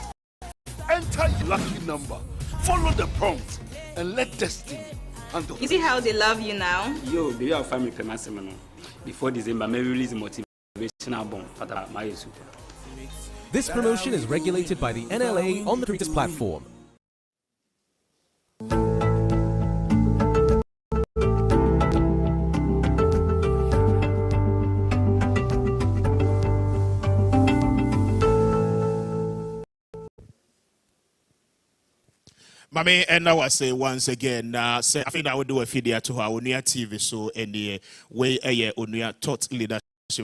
Enter your lucky number. Follow the prompt. And let destiny handle. You see how they love you now? Yo, do you have family payment? Before December, may release motivational album for my super. This promotion is regulated by the NLA on the Treatise platform. Mami, and now I say once again, say I think I will do a video to our Onua TV so any way a Onua Thought Leadership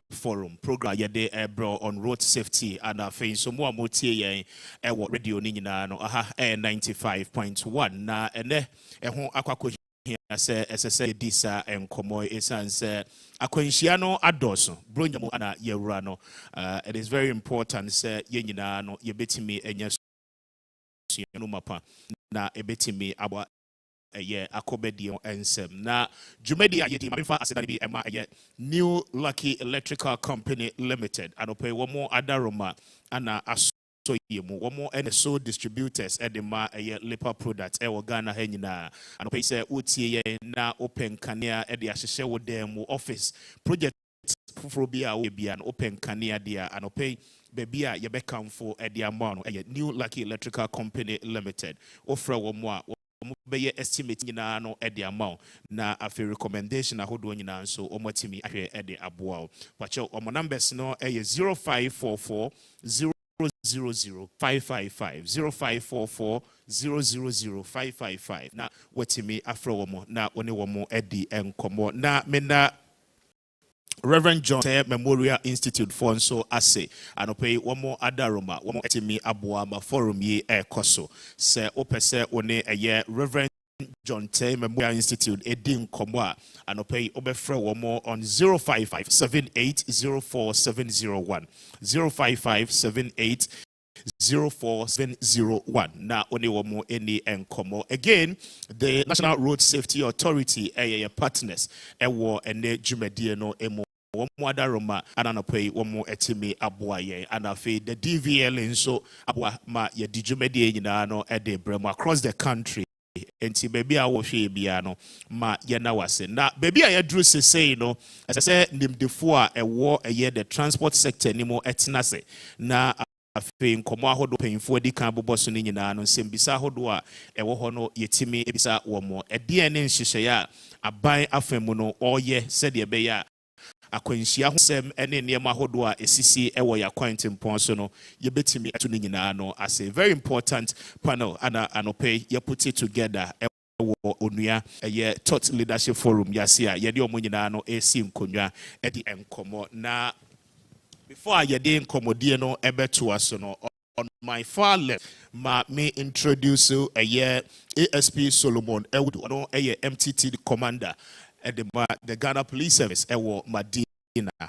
Forum program yede bro on road safety and I think so more motie radio ni nyina no 95.1 na ene ho akwakọ say SSA disa enkomo esanse akwanhia no adoso bro nyamu ana yewura no it is very important say ye nyina no ye betimi enya no mapa na ebetimi aba akobedi ensem na jumedi ayedi mabifa aseda bi ema New Lucky Electrical Company Limited anope womo adaroma ana aso yemu womo NSO distributors edema lipa products Ghana ha nyina anope se otie na open kanea ede ahyehye wo dem office project fufuro bia wo bia na open kanea dia anope baby a yebekamfo ede amano New Lucky Electrical Company Limited ofra womo a Be estimate nyina no e de amount na afi recommendation ahodo nyina nso omotimi ahwe e de aboa pacho omo numbers no e 0544 000-555 0544-000-555 na watimi afro womo na one womo edi enkomo na mena Reverend John Memorial Institute for nso ase anope womo adaroma womo etimi aboa ma forum yi ekoso se opese one eye Reverend John Tay Memorial Institute edi nkomo a anope obefre womo on 055-7804-701 055-7804-701 na one womo eni enkomo. Again, the National Road Safety Authority partners ewo ene jumedie no emo Wada Roma ananope womo etimi aboa yen anafe the DVL nso aboa ma ye dijumedie nyina no ede bremo across the country enti baby a wo hwe bia no ma ye na wase na baby a ye dru sesei no asese nimdefo a ewo eye the transport sector ni mo etena se na afe nkomo ahodo penfo adi kan boboso ni nyina no nsembisa ahodo a ewo ho no yetimi ebisa womo ede ne nhyehyɛ ya aban afemu no oye sede be ya akwanhyia ho sem ene nneɛma ahodo a esisi ɛwɔ ya kwantempɔn so no yebetimi ato ne nyinaa no as a very important panel ana anope ye put it together ɛwɔ Onua ɛyɛ Thought Leadership Forum yase a yɛde ɔmo nyinaa no esi nkonnwa ɛde enkomo na before I yɛde nkomodie no ɛbɛto aso no on my far left ma me introduce ɛyɛ ASP Solomon Ewudu no ɛyɛ MTT commander the Ghana Police Service ewo Madina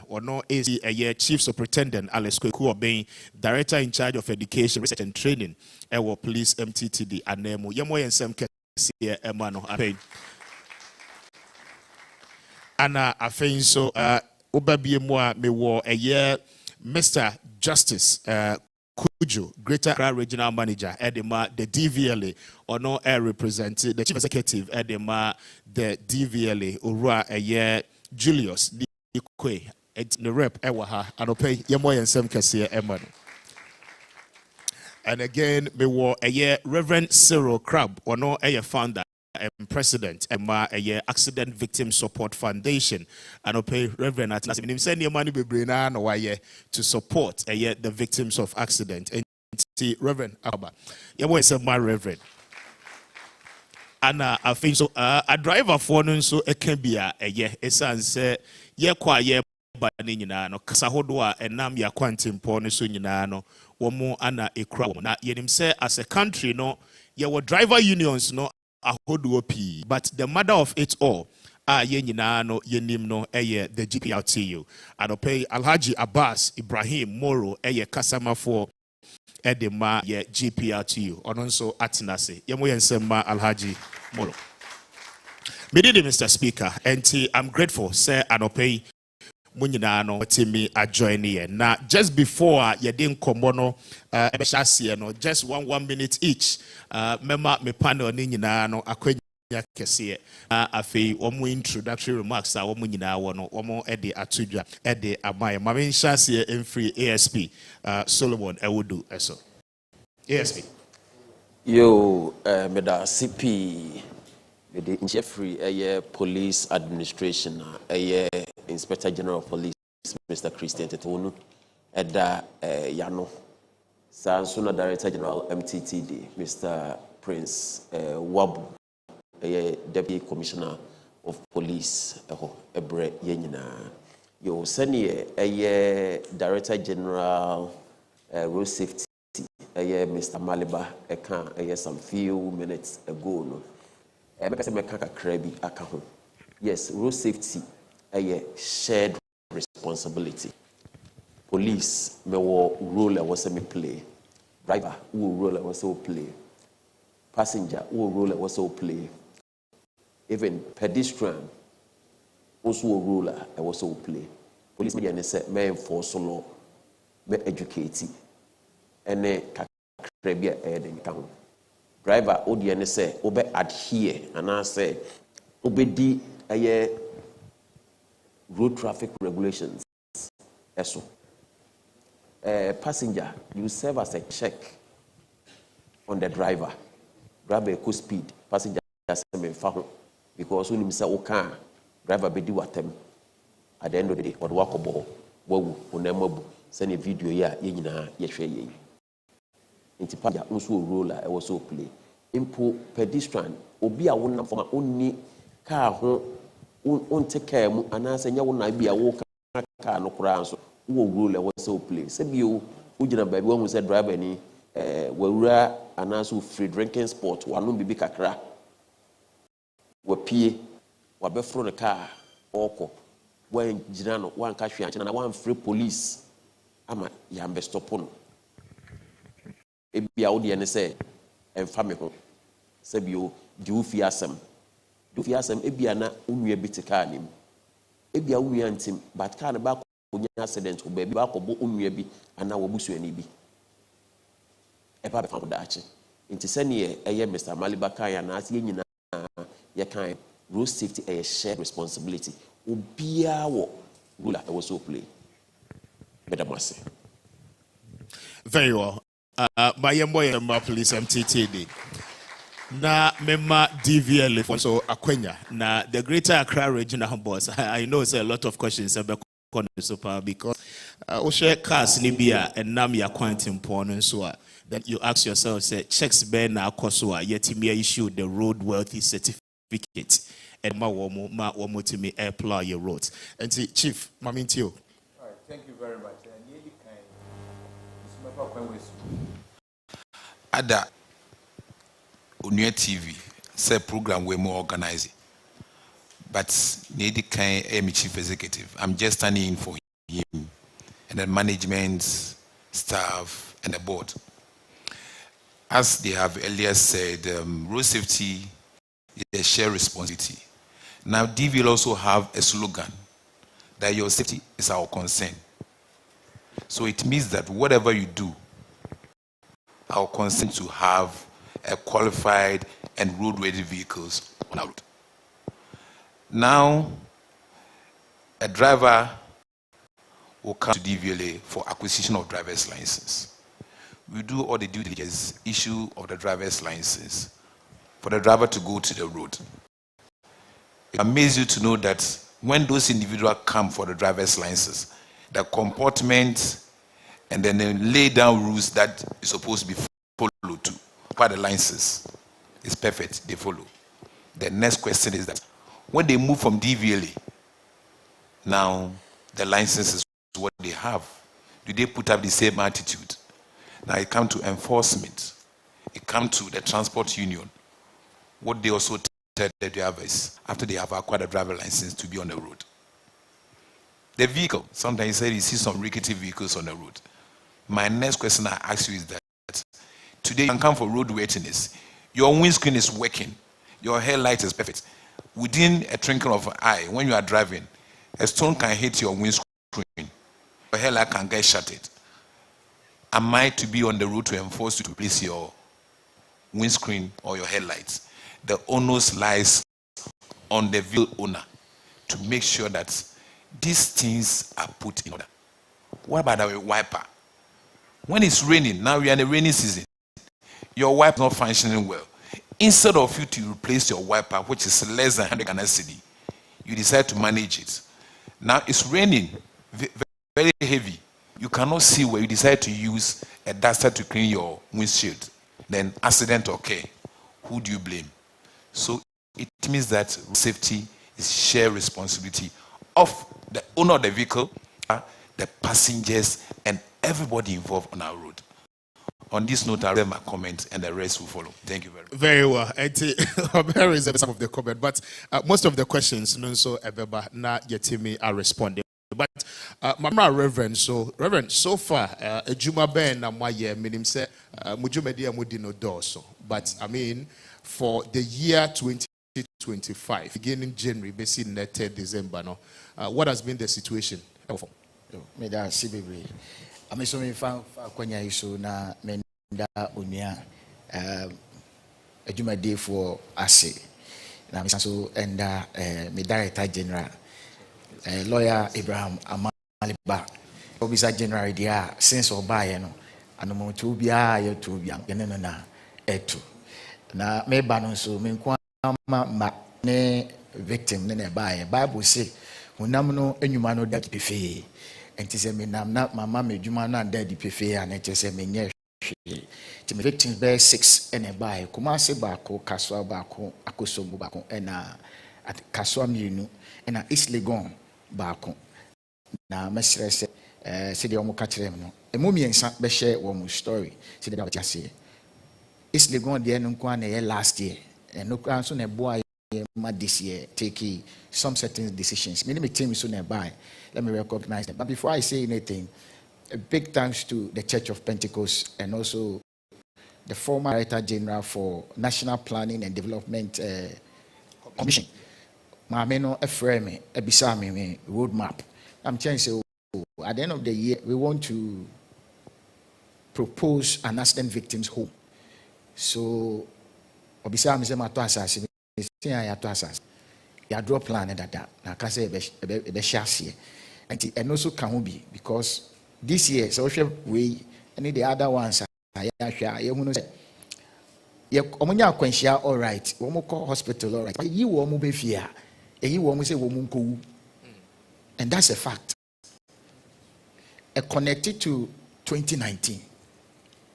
ono is a Chief Superintendent Alex Kweku Obeng, Director in charge of Education, Research and Training ewo Police MTTD anemo yemo yensem kesi emano apen ana afen so obabie mu a mewo eye Mr. Justice Kujo, Greater Accra Regional Manager, Edema, the DVLA, or no air representative, the Chief Executive, Edema, the DVLA, Urua, Julius, Nikwe, the rep, Ewaha, and Opay, Yamoy and Sam Cassia, Emman. And again, me were Reverend Cyril Crab, or no founder and president, Emma, Accident Victim Support Foundation, and Opay Reverend Atlas. I send your money to support the victims of accident. And see Reverend Abba, my Reverend. And I think so. A driver for so it can be a son say, quiet. But no kasahodwa enam ya kwantimpo ne so nyina no womo ana ekura na yenim say as a country no ye were driver unions no ahodo pi but the mother of it all ye nyina no yenim no the GPRTU anope Alhaji Abbas Ibrahim Moro kasama for edema ye GPRTU ononso atenase yemo yensema Alhaji Moro. Medidi Mr. Speaker, and I'm grateful say anope Munyina no timi adjoin here. Now just before yedin komono no just one minute each member me panel ni nyina no akwanya kese afi omo introductory remarks a omo nyina wono omo ede atudwa ede amai mame nhyase emfree ASP Solomon Ewudu eso ASP yo meda CP the Jeffrey police administration Inspector General of Police Mr. Christian Tetonu Eda Yano Sansuna Director General MTTD Mr. Prince Wabu Deputy Commissioner of Police Ebre Yenina Yo Senior Director General Road Safety Mr. Maliba Eka some few minutes ago no yes, road safety a shared responsibility. Police may role I was me play. Driver who role I was play. Passenger who role I was play. Even pedestrian also role I was play. Police may say may enforce law, may educate, and a crabia air in town. Driver odiane say obe adhere and I say obedi road traffic regulations eso passenger you serve as a check on the driver equal speed passenger asem mfa ho because unim say oka driver bedi watem at the end of the day what wakobo wawu onemabu send a video ya ye nyina ye hwe ye nti passenger nso roller e was so play impo pedestrian obi a wonam fama onni car ho on take care mu anase nya wona bia wo car no kura nso wo roller e was so play se bio ugina baabi wo say driver ni wawura anase free drinking sport wanu bibi kakra wapie wabefro ne car oko wan gina no wan ka hwe anche na wan free police ama yambe stop no ebia wo de ne say emfa me ho sebio di ufi asem ebia na onua bitika anim ebia onua ntim but car na ba ko nya accident o ba bi ba ko bo onua bi ana wo busu ani bi eba be fa da achi nti sene eye Mr. Maliba kan ya na ase nyina ye kan road safety a shared responsibility obia wo ruler e was so play bedamase very well. My boy police MTTD. Na mema DVL so Akwenya. Na the Greater Accra Regional Boss. I know it's a lot of questions about super because share cars Libya and nam ya quantum porn so then you ask yourself say checks ben na koswa yet me issue the road worthy certificate and ma womo to me apply your roads. And see Chief Mamintio. All right, thank you very much. Ada Onua TV say program we more organizing, but Nedi Kain am chief executive. I'm just standing in for him and the management, staff, and the board. As they have earlier said, road safety is a shared responsibility. Now, DV will also have a slogan that your safety is our concern. So it means that whatever you do, our concern to have a qualified and road-ready vehicles on our road. Now, a driver will come to DVLA for acquisition of driver's license. We do all the due diligence, issue of the driver's license for the driver to go to the road. It amazes you to know that when those individuals come for the driver's license, the comportment and then they lay down rules that is supposed to be followed to. Part of the license is perfect, they follow. The next question is that when they move from DVLA, now the license is what they have. Do they put up the same attitude? Now it comes to enforcement. It comes to the transport union. What they also tell the drivers after they have acquired a driver license to be on the road. The vehicle, sometimes you say you see some rickety vehicles on the road. My next question I ask you is that today you can come for roadworthiness. Your windscreen is working. Your headlight is perfect. Within a twinkle of an eye, when you are driving, a stone can hit your windscreen. Your headlight can get shattered. Am I to be on the road to enforce you to replace your windscreen or your headlights? The onus lies on the vehicle owner to make sure that these things are put in order. What about our wiper? When it's raining, now we are in the rainy season, your wiper is not functioning well. Instead of you to replace your wiper, which is less than 100 Ghana cedi, you decide to manage it. Now it's raining, very heavy. You cannot see where you decide to use a duster to clean your windshield. Then accident occur. Who do you blame? So it means that safety is shared responsibility of the owner of the vehicle, the passengers, and everybody involved on our road. On this note, I'll read my comment and the rest will follow. Thank you very much. Very well. Here is some of the comment, but most of the questions, so Ebeba, na Yetimi are responding. But Mama Reverend, so far, Juma Ben na Maye minim se Mujumedia Mudino Dorso. But I mean, for the year 2025, beginning January, basically 3rd December, no, what has been the situation? Me da sibibre. Ame so me fa kwanya iso na me da Onua adwumade for ase. Na me so enda me director general lawyer Abraham Amaliba. Obisa general dia since obaye no anomo to bia ye to bia na eto. na me ba no so me nko ma ne victim ne ba Bible say hunam no enwuma no da pefe enti se me nam na mama me dwuma no da di pefe a na che se me nye hwe ti me victims be 6 ene ba kuma se ba ko kaso ba ko akosombu ba ko ena kaso mienu ena East Legon ba ko na mesre se se de omo ka kire me no emu miensa be share wo mu story se de ba tia se East Legon de no kwa na ye last year no kwa so na boy ma this year take some certain decisions. Many team so nearby. Let me recognize them. But before I say anything, a big thanks to the Church of Pentecost and also the former Director General for National Planning and Development Commission. Mameno Efreme, Ebisami roadmap. I'm trying to say, at the end of the year, we want to propose an accident victims home. So, Obisami Zemato Assassin. Ya draw plan that na ka say be share and also can be because this year social way any the other ones ya hwa ya hunu say ya omunya akwanhia all right wo mo call hospital all right yi wo mo be fie a yi wo mo say wo mo nkowu and that's a fact connected to 2019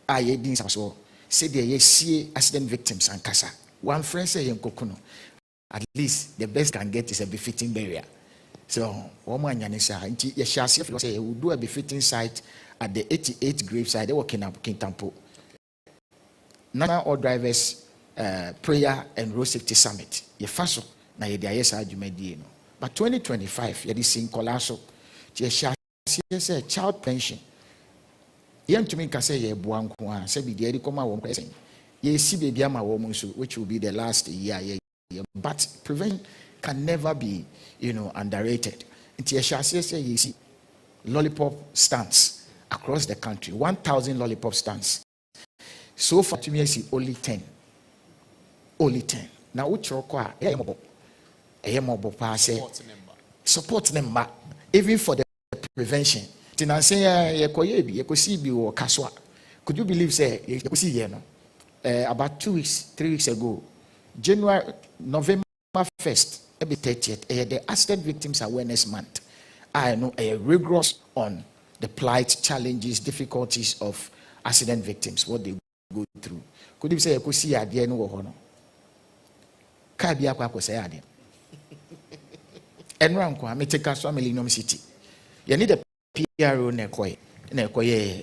aye din so say there ye see accident victims and kasa one friend say yenkokuno at least the best can get is a befitting burial. So woman yanisa nti ye shase say we do a befitting site at the 88th grave site they working up Kintampo. National All Drivers Prayer and Road Safety Summit. Ye faso na ye dia yesa adwumadi no. But 2025 ye di sin kolaso ye shase say child pension. Ye ntumi ka say ye boa nko a say bi dia di koma wo kwesen. Ye si baby ama wo so which will be the last year. But prevention can never be, underrated. Until you see lollipop stands across the country, 1,000 lollipop stands. So far to me, I see only 10. Only 10. Now, which are support number, even for the prevention. Could you believe, say, about 3 weeks ago, November 1st, every 30th, the Accident Victims Awareness Month. I know a rigorous on the plight, challenges, difficulties of accident victims, what they go through. Could you say, I could see a dear no honor? Kabia Quaco say, I did. And Ranko, I may take us from Millennium City. You need a PRO Nekoye,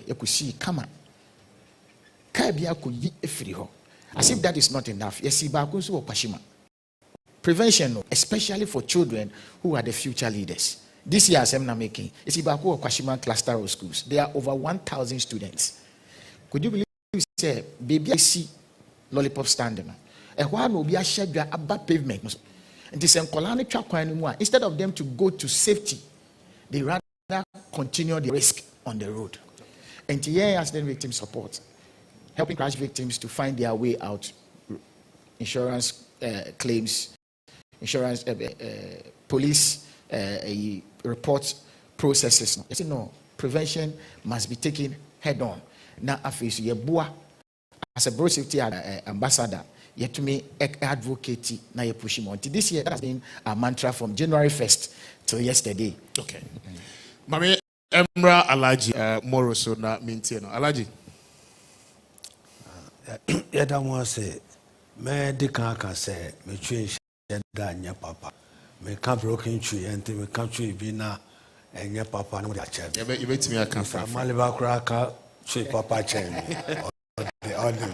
you could see, come on. Kabia could be a free home. As if that is not enough. Yes, prevention, especially for children who are the future leaders. This year, as I'm making, it's Ibaku Kwashima cluster of schools. There are over 1,000 students. Could you believe, say, baby, I see lollipop standing. And one will be a shed above pavement. And this Kolani track anymore. Instead of them to go to safety, they rather continue the risk on the road. And here, accident victim support, helping crash victims to find their way out, insurance claims, insurance, police report processes. Prevention must be taken head on. Now, as a road safety ambassador, you have to me advocate na you push him on. This year, that has been a mantra from January 1st till yesterday. Okay. Mami Emra Alaji Moroso na maintain Alaji. Yadamo say, me de can say, me change that nya papa. Me can't broken tree and me can't tree be na and nya papa no da check. You bet me I can't find. Maliba kraka tree papa check. The order.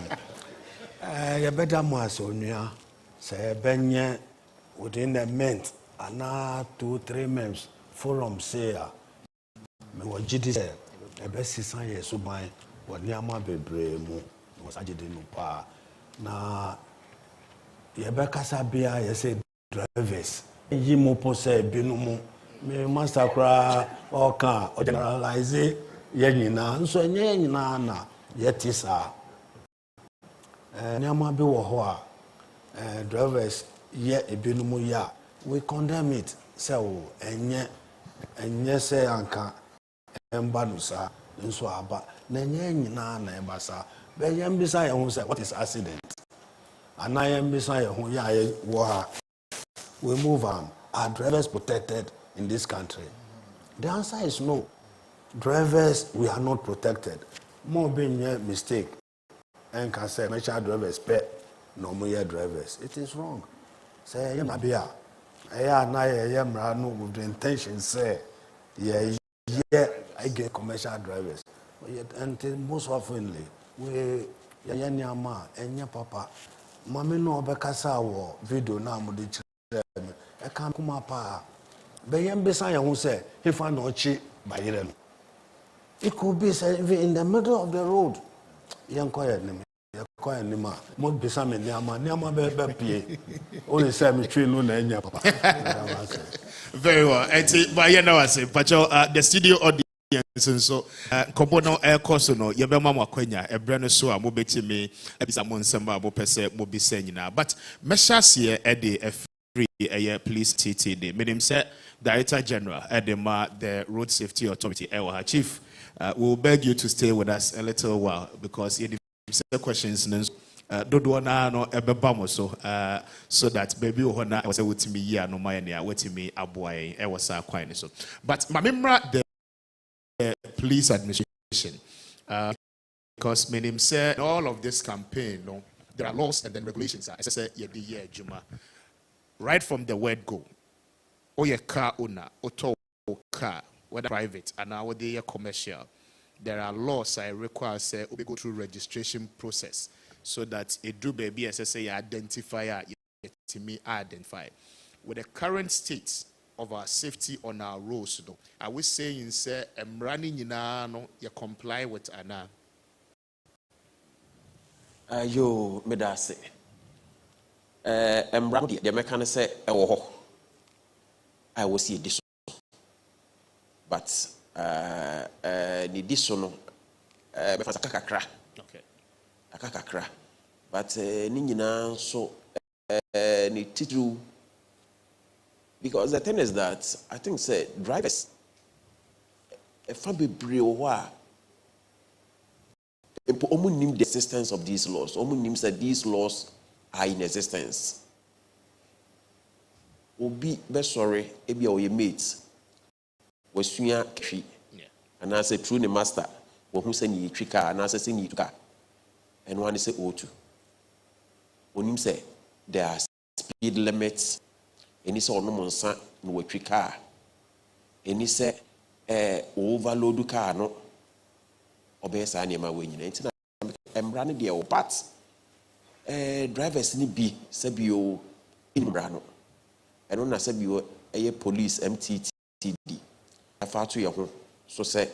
You better more so Onua. Say benye within the month and 2-3 months forum say me wa gidi say e be 600 years so ban wa ni ama bebre mu was agide no pa na ye be kasa bia ye say drivers yi mo po say binu mu me master kra o kan o generalize ye nyina nso nye nyina na ye tisa ni ama be wo ho a drivers ye ebinu mu ya we condemn it say o enye say anka emba no sa nso aba na nye nyina na ebasa be yam bisa ye hu say what is accident and I am beside who we move on. Are drivers protected in this country? The answer is no. Drivers, we are not protected. More being a mistake. And can say, make sure drivers pay no more drivers. It is wrong. Say, you might be a. I am with the intention, say, yeah, I get commercial drivers. And most oftenly, we, Yanyama, and your papa, Mammy no Becassa war, video now, Mudi. I can't come up. Bayam Besaya who say, if I know cheap by them. It could be in the middle of the road. Young quiet name. Quiet name. Must be some in Yama baby. Only say me tree no name. Very well. But you know, I say, but the studio audience. And so, Compono air course no, Yabama Quenya, a brand so a mobeti me, a Bizamon Samba, Bopese, Mobi Senina. But Meshas here at the F3 a year police TTD. Meaning, say, Director General at the Road Safety Authority, our chief. We'll beg you to stay with us a little while because you have questions. Dodwana no ebebamo so that baby ohona was with me ya no my near with me aboy e was quite so. But my member the police administration, because meaning say all of this campaign, no, there are laws and then regulations. As I said, Juma, right from the word go, or your car owner, auto car, whether private and now whether commercial, there are laws I require say we go through registration process so that it do baby as I say identifier to me identify with the current state of our safety on our roads. No, are we saying say I'm running in no you comply with ana? Yo medase. I'm running the mechanic say I will see this, but ni this no me fasa kakakra. Okay. Akakakra. But ni nyina so ni titru. Because the thing is that I think say drivers if I be briowa omu nim the existence of these laws. Omu nim that these laws are in existence. Obi be sorry ebi o ye mate wasua kwi and I say true the master wo hu say ni twi car and I say ni car and one say o2 onim say there are speed limits. Any so no monsa no watwi car any say overload car no obesa na ma we nyina ntina emra ne de o but drivers ni bi say bi o emra no eno na say bi o police MTTD afa to ye ho so say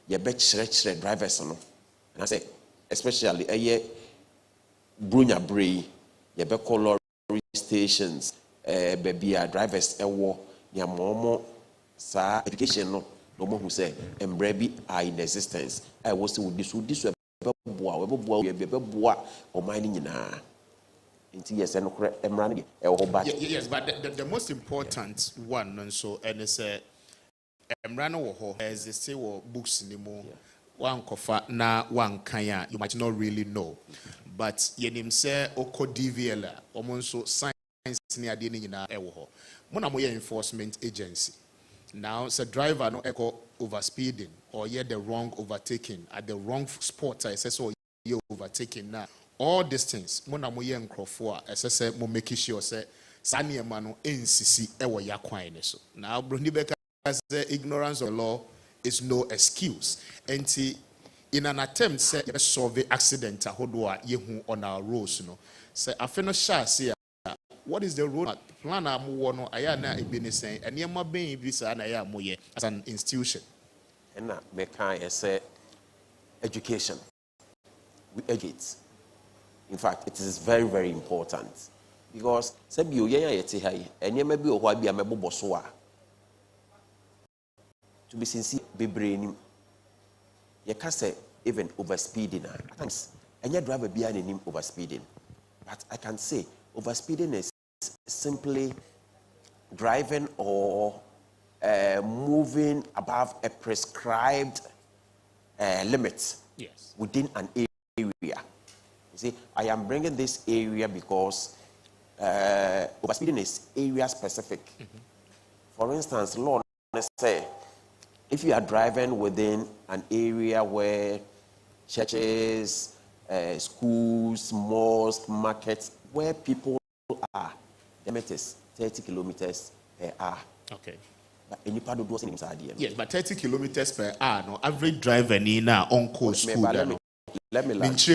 ye be kire drivers no and I say especially brunya brei ye be call stations baby drivers ewo ya momo sa education no mo hu say embrabi are in existence I was with this beboa we beboa o man nyina nti yes no kre emra ne but yes but the most important one and so and say emra no wo ho as they say wo books ni mo one kofa na one kan you might not really know but yenim say oko DVL omonso near the enforcement agency. Now, the driver no echo overspeeding or yet the wrong overtaking at the wrong spot. I say so you overtaking now. All these things, mona moye nkrofo as I say mo make sure say sani emano NCC ewo yakwan so. Now, Brunibeka say ignorance of the law is no excuse. And in an attempt say solve the accident ahodo a yehu on our roads no. Say afeno sha say what is the road plan no ayana ebini say eniema ben bi sa na ya moye as an institution and na me can say education we educate. In fact, it is very, very important because say bi oyen ayete hai eniema bi ohwa bi amebobo so a to be sincere bebre nim ye ka say even overspeeding at times enya driver bi anim overspeeding, but I can say overspeeding is simply driving or moving above a prescribed limit within an area. See, I am bringing this area because overspeeding is area specific. For instance, law say if you are driving within an area where churches, schools, mosques, markets, where people are, the limit is 30 kilometers per hour. Okay. But any part of those things are there. Yes, but 30 kilometers per hour, no average driver in on course school. Let me land.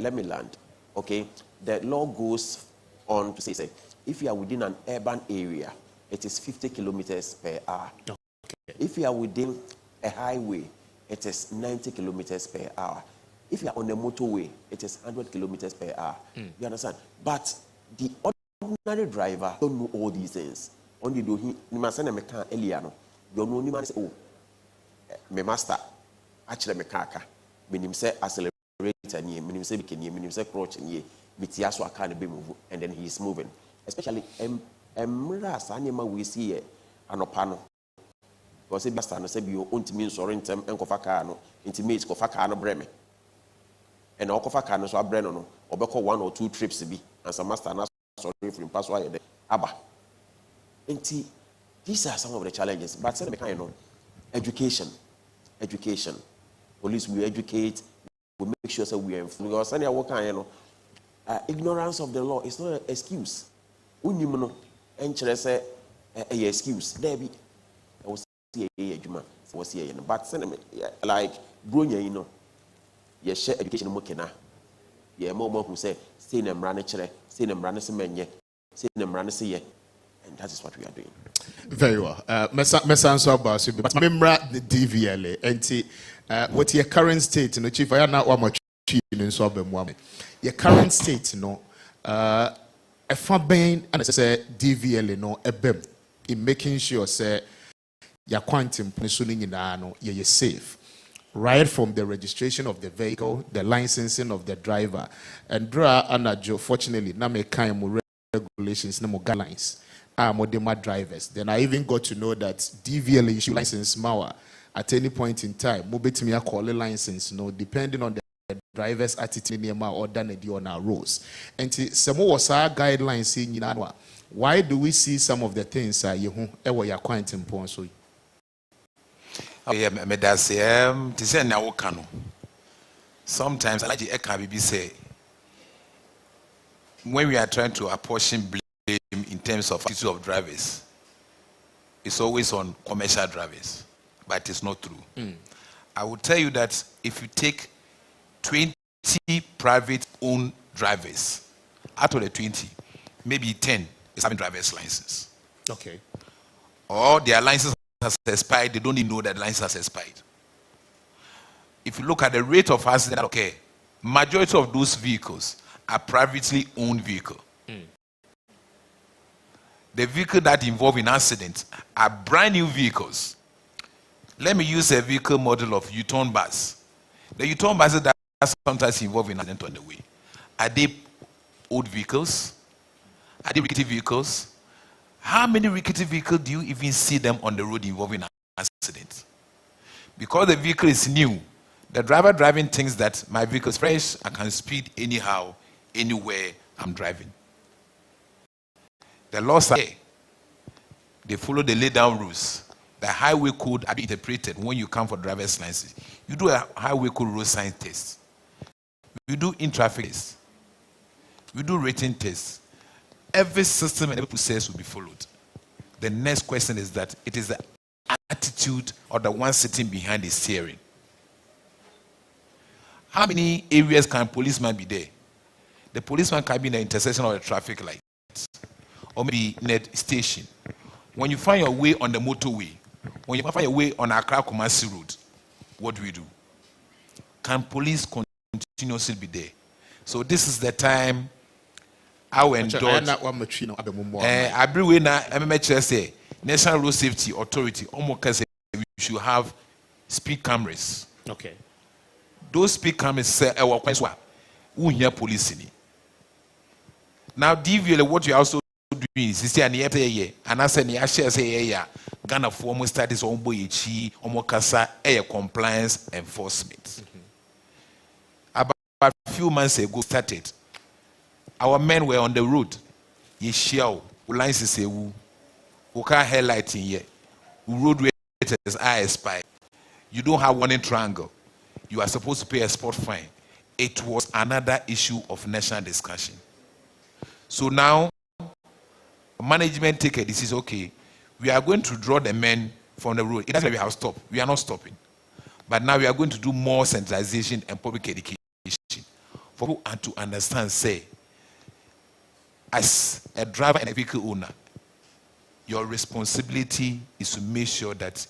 Let me land. Okay. The law goes on to say, if you are within an urban area, it is 50 kilometers per hour. Okay. If you are within a highway, it is 90 kilometers per hour. If you are on a motorway, it is 100 kilometers per hour. You understand? But the ordinary driver don't know all these things. Only do he must send a mechanic Eliano. You know, you say, oh, my master, actually, my car, meaning say accelerate and ye, meaning say can ye, meaning say crouch and ye, mitiaso can't be moved, and then he is moving. Especially Ras anima we see an opano. Because it basta no say you own means or in term and cofacano, intimates cofacano breme. And all cofacano so a breno, or beko 1 or 2 trips to be, and some master not sorry from password. Abba. These are some of the challenges. But say you know, education. Police we educate, we make sure that we are influenced. Ignorance of the law is not an excuse. Unimono, and say a excuse. There be I was here, but like growing, you know, you share education mokena. Yeah, more who say, stay them run stay them run semenye, stay them run say. And that is what we are doing. Very well. Mesanso about you, but remember the DVLA and what your current state, no chief. I am not one much in so your current state, no. A far being and say DVLA no a bem in making sure say your quantum pensioning in no you're safe. Right from the registration of the vehicle, the licensing of the driver, and draw anajo. Fortunately, na me kind regulations, no more guidelines. Modema drivers. Then I even got to know that DVLA issue license mawa at any point in time. Mobile me call a license, no, depending on the driver's attitude or done on our roads. And some was our guidelines in Onua. Why do we see some of the things you ever quite important? So sometimes I like to say when we are trying to apportion blame in terms of attitude of drivers, it's always on commercial drivers, but it's not true. I will tell you that if you take 20 private owned drivers, out of the 20, maybe 10 is having driver's license. Okay. Or their license has expired, they don't even know that license has expired. If you look at the rate of accident, okay, majority of those vehicles are privately owned vehicles. The vehicles that involve in accidents are brand new vehicles. Let me use a vehicle model of U-turn bus. The U-turn buses that sometimes involve in accident on the way. Are they old vehicles? Are they rickety vehicles? How many rickety vehicles do you even see them on the road involving accidents? Because the vehicle is new, the driver driving thinks that my vehicle is fresh, I can speed anyhow, anywhere I'm driving. The laws are there. They follow the laid down rules. The highway code are interpreted when you come for driver's license. You do a highway code road sign test. You do in-traffic tests. We do rating tests. Every system and every process will be followed. The next question is that it is the attitude of the one sitting behind the steering. How many areas can a policeman be there? The policeman can be in the intersection of the traffic light, or maybe net station. When you find your way on the motorway, when you find your way on Accra Kumasi Road, what do we do? Can police continuously be there? So this is the time I will endorse. I believe na MMHS say National Road Safety Authority almost we should have speed cameras. Okay. Those speed cameras say we hear police in it. Now DVL, what you also doing is an year and I said yeah Ghana for almost studies on boy almost air compliance enforcement. a few months ago started. Our men were on the road. Yeshiao, lines is a woo. We can't highlight in here. Road rates I spy. You don't have warning triangle. You are supposed to pay a sport fine. It was another issue of national discussion. So now, management take a decision. Okay, we are going to draw the men from the road. It doesn't mean we have stopped. We are not stopping. But now we are going to do more centralization and public education for people to understand. Say, as a driver and a vehicle owner, your responsibility is to make sure that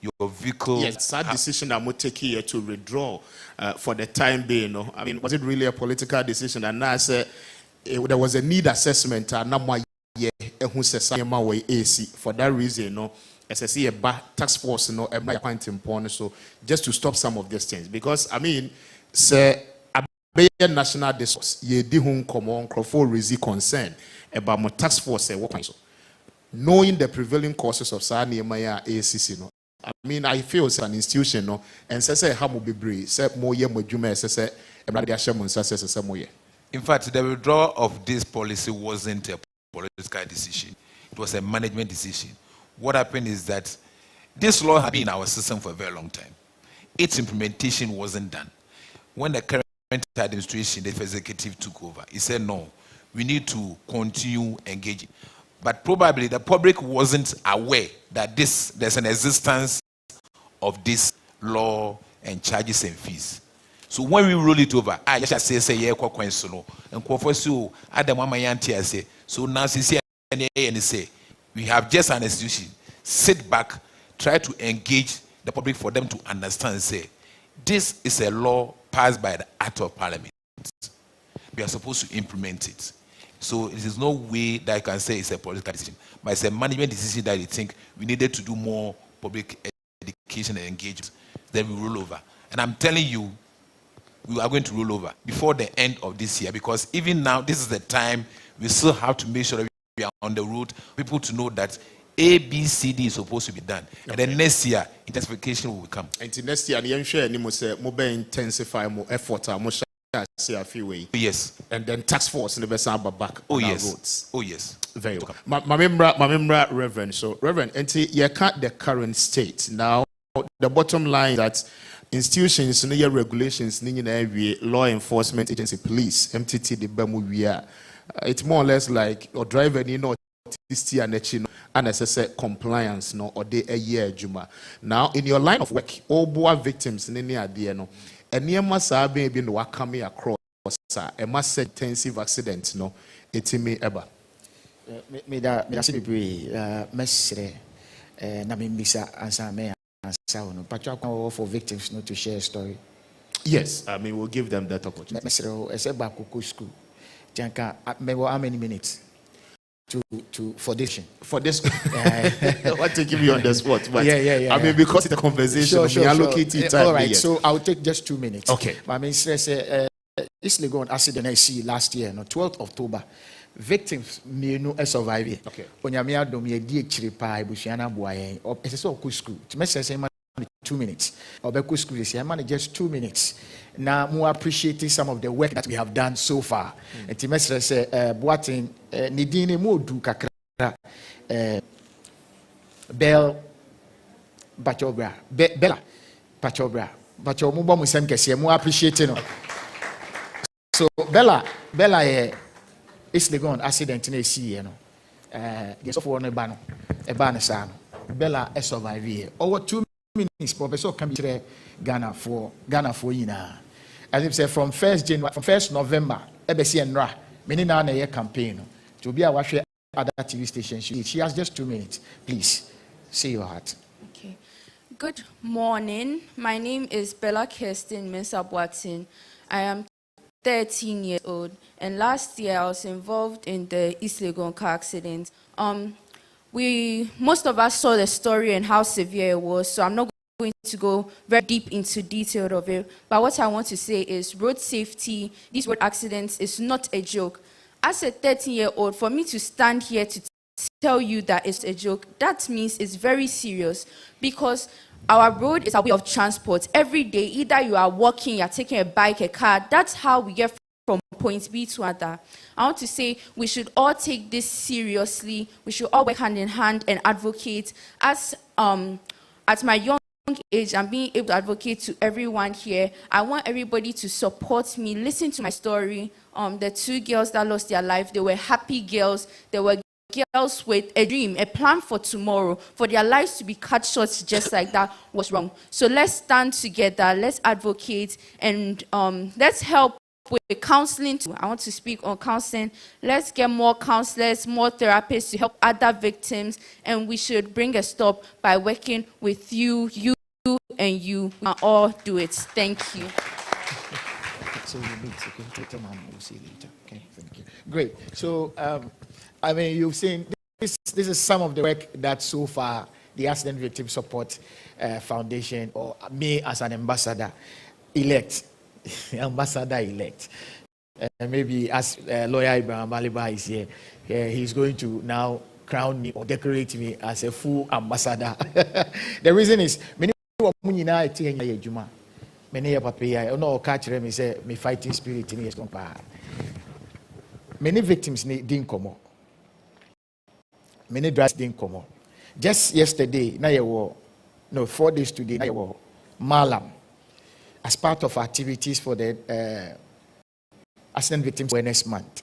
your vehicle. Yes, that decision I'm taking here to withdraw for the time being. No? I mean, was it really a political decision? And now I say there was a need assessment. For that reason, no, as I see a task force, no, so just to stop some of these things. Because I mean, say a national discourse, ye di hun common for raise concern about my task force. Knowing the prevailing causes of Sani Maya ACC, no. I mean, I feel it's an institution, no, and say how be brave, say more ye mojume, say in fact, the withdrawal of this policy wasn't a political decision; it was a management decision. What happened is that this law had been in our system for a very long time. Its implementation wasn't done. When the current administration, the executive, took over, he said, "No, we need to continue engaging." But probably the public wasn't aware that there's an existence of this law and charges and fees. So when we roll it over, I just say yeah, and Adam say so now say we have just an institution. Sit back, try to engage the public for them to understand. Say this is a law passed by the Act of Parliament. We are supposed to implement it. So it is no way that I can say it's a political decision, but it's a management decision that I think we needed to do more public education and engagement. Then we roll over. And I'm telling you, we are going to roll over before the end of this year, because even now, this is the time we still have to make sure that we are on the road, people to know that A, B, C, D is supposed to be done. Okay. And then next year, intensification will come. And next year, the share more intensify more effort, more yes, and then task force in the best back. Oh yes, roads. Oh yes, very well. My member, Reverend. So Reverend, and you can't the current state now. The bottom line that institutions, no regulations, law enforcement agency, police, MTT, the BEMU, it's more or less like or driver, unnecessary compliance, no, or day a year, Juma. Now, in your line of work, all boy victims in any idea, no. And near must have been coming across a mass intensive accident, no, it's me ever. Me Mestre, Namimisa, answer me, answer, Patrick for victims not to share a story. Yes, I mean, we'll give them that opportunity. Mestre, I said back to school. Janka, how many minutes for this? For this, what to give you on the spot? But yeah. I mean, because it's a conversation, sure. Allocate time. All right, so I'll take just 2 minutes. Okay. I mean, this legal accident I see last year, no, 12th October. Victims may know a survivor. Okay. Onyamia domi edi chiripa ibusiana buaye. It's so school. To me say 2 minutes. Or school is just 2 minutes. Now, more appreciating some of the work that we have done so far. And to me say Boating Nidini mo do kakra Bell Bachobra Bella Bachobra Bachomuba Musem Kessie more appreciating. So Bella it's the gone accident in a sea, you know. Guess for one a ban san. Bella a survive here. Over 2 minutes, Professor can be Ghana for Yina. As if say from 1st January, from 1st November, EBC and Ra, meaning now a year campaign to be a watch other TV station. She has just 2 minutes. Please, say your heart. Okay. Good morning. My name is Bella Kirsten Mensah Watson. I am 13 years old, and last year I was involved in the East Legon car accident. Most of us saw the story and how severe it was, so I'm not going to go very deep into detail of it. But what I want to say is road safety, these road accidents is not a joke. As a 13-year-old, for me to stand here to tell you that it's a joke, that means it's very serious, because our road is our way of transport. Every day, either you are walking, you are taking a bike, a car. That's how we get from point B to other. I want to say we should all take this seriously. We should all work hand in hand and advocate. As at my young age, I'm being able to advocate to everyone here. I want everybody to support me, listen to my story. The 2 girls that lost their life, they were happy girls. They were girls with a dream, a plan for tomorrow. For their lives to be cut short just like that was wrong. So let's stand together, let's advocate, and let's help with counseling. I want to speak on counseling. Let's get more counselors, more therapists to help other victims, and we should bring a stop by working with you, and you. We can all do it. Thank you. So you need to go to Mom. We'll see you later. Okay, thank you. Great. So, I mean, you've seen this is some of the work that so far the Accident Victim Support Foundation, or me as an ambassador elect, maybe as lawyer Ibrahim Maliba is here, he's going to now crown me or decorate me as a full ambassador. The reason is many me say me fighting spirit in many victims didn't come up. Many drugs didn't come up. Just yesterday, 4 days today, Malam, as part of activities for the Accident Victims Awareness Month.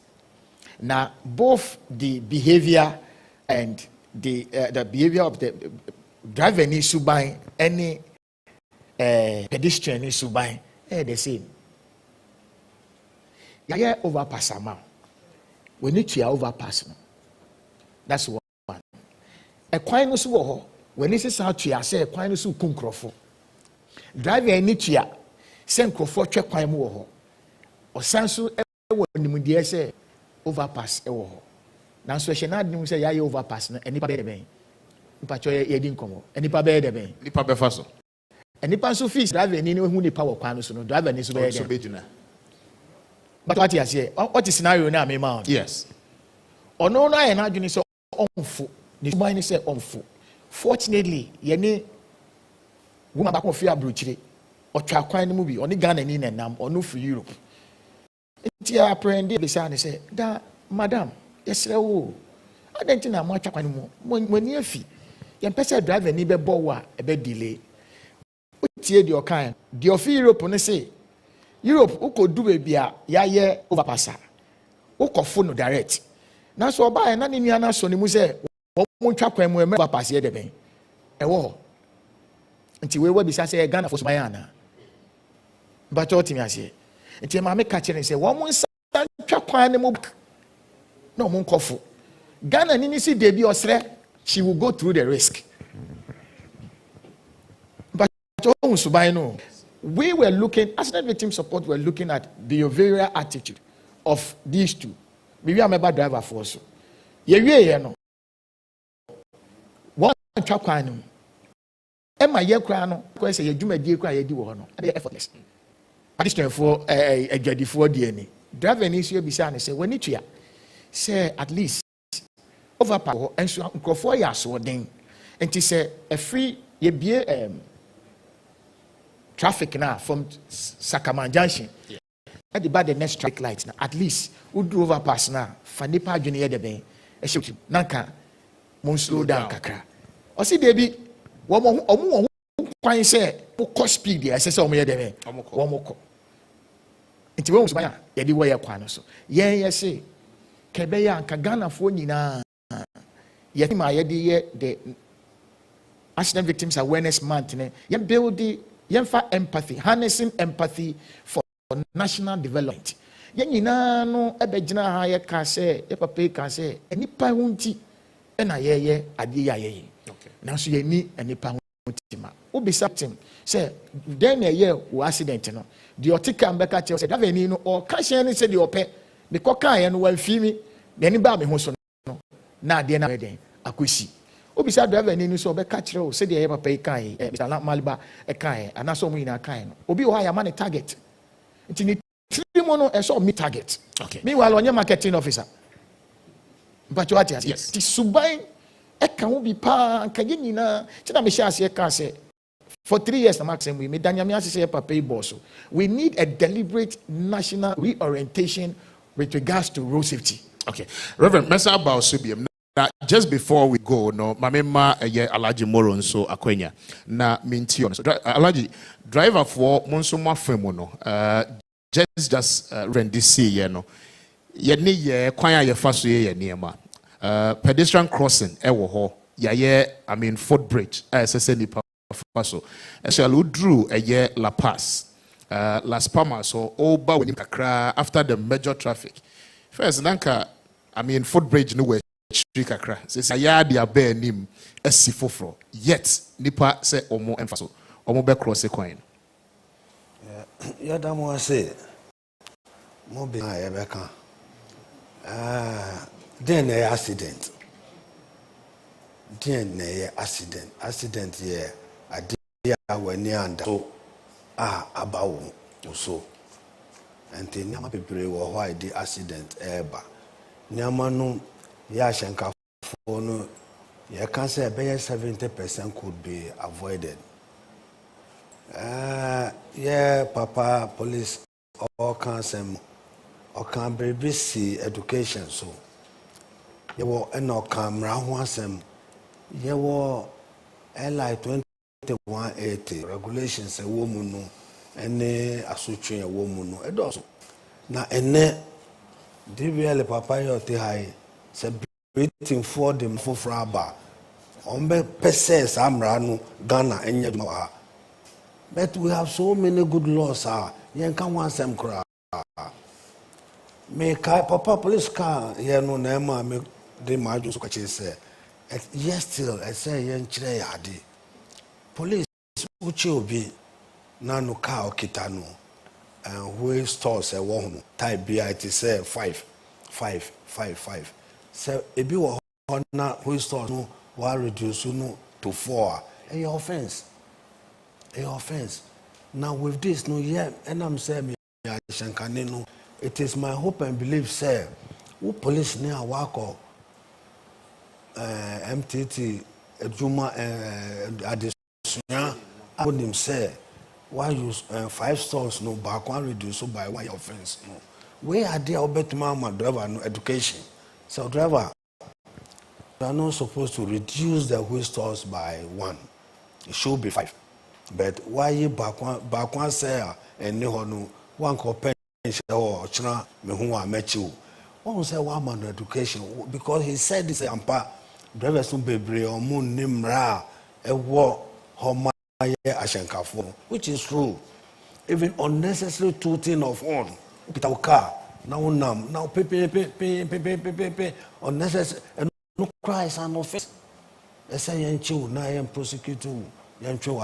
Now, both the behavior and the behavior of the driver needs to buy any pedestrian needs to buy the same. Yeah, overpass amount. We need to overpass. That's one. A quine was war. When this is how to say a quine was kunkrofo. Driver any chia, send crofo check quine war. Or sansu when the say overpass a war. Now, so she not say ya overpass any pabe ben. Pacho ye didn't come. Any pabe de ben. Ni pabe faso. Any panso fees driver any who the power quine so no driver needs to be. But what you say? What is scenario now, me man? Yes. Or no, I and I so on foot. This mind is on foot. Fortunately, ye woman back on fear bruchiri or trakwan movie on the Ghana and Nam or no for Europe. It's your apprehend the son say that madam, yes, oh, I don't think I'm much anymore. When you fee, your person driver need a bowa a bed delay. What's your kind? The of Europe on say Europe, who could do a beer, ya overpasser. Who could phone direct. Now, so by an Indiana Sonny Muse, won't trap when we overpass the bay. A war. Until we will be say a gun for Mayana. But what I say, until my catcher and say, one more son trap animal. No more coffee. Ghana Ninisi debut or sre, she will go through the risk. But no. We were looking, Accident Victim Support were looking at the behavioral attitude of these two. Maybe I'm about driver for us. No. One trap crime. Emma ye crano, because you do my dear cry, you do or no. They effortless. At this time for a jadi for DNA. Driver needs you beside and say, when it's here, say at least overpower and so on for years or then. And to say a free ye be traffic now from Sakaman Junction. At the bad the next traffic light now. At least we do overpass now. Fanipa Junior the bay. A shoot Nanka mon slow down kakra. Or see baby, one more quite say cost speed. I say so me the bay. One more. Into one was by the way a so. Yeah, say Kebeya and Kagana for Nina. Yet my idea the Accident Victims Awareness Month. You build the empathy, harnessing empathy for national development. Yenina no ebejina ha ye ka se e papa ka se enipa hunti e na ye ade ye. Okay. Now so ye ni enipa hunti ma. Obisa tim say den na ye wo accident no. The otika mbeka che say that veni no o ka hye ni say the ope. Me ko kan ye no wan fi mi. Na ni ba me ho so no. Na ade na den akosi. Obisa driver ni so be catch o say the papa kai Mr. Maliba kai and so mu ina kai no obi o ha ya man target ntini trimono e so me target. Okay. Meanwhile on your marketing officer but what yes ti suban e kan wo bi pa kan nyina ti na me sha ase ka say For 3 years, we made Papa boss. We need a deliberate national reorientation with regards to road safety. Okay, Reverend Mesa about Subium. Now, just before we go, no, Mamema Alaji Moron so Akwenya. Na Mintion. So Alaji driver for Monsoma Femono. Just rent this year, no. Yeni ye kwanya ye faso ye niema. Pedestrian crossing ewo ho. I mean footbridge. SSN nipa faso. Especially drew a year La Paz. Las Palmas so oba when kakra after the major traffic. First nanka I mean footbridge no way kakra. Say ya dia bear nim esi foforo. Yet nipa say omo emfaso. Omo be cross e coin. Yadamo say mo be na ebeka. Then a accident. Accident here. I did when near and so about so. And then Nama people were why the accident eba. Nyamanu Yashanka for no. You can say about 70% could be avoided. Yeah, Papa, police, all kinds or can be see education so. You were no camera once you were LI 2180 regulations a woman no any association a woman no. It also now ene DVL Papa yo te high waiting for them for fraba. Ombe pese samra no Ghana enye no. But we have so many good laws yen can want some cry. Me kai Papa police car here no na ma me de ma ju so kwache say yes still I say yen kire yade police uche obi na no car okita no and we stores e wo no type bit say 5 say e bi wo na we stores no wa reduce no to 4 e offense now with this no yeah and I'm saying me shankane no. It is my hope and belief, sir. Who police near Wako MTT Juma Adisunya I would him say why use 5 stores no back one reduce by 1 offense no. Where are they about my driver no education? So driver you are not supposed to reduce the wheel stores by 1. It should be 5. But why you back one say and no one compare or China me who are met you. One say one man education because he said this ampa drivers soon be or moon nimra a war homa ashanka for which is true. Even unnecessary tooting of horn with car now pay unnecessary and no cries and no face. I say yen chill na yen prosecute yen chill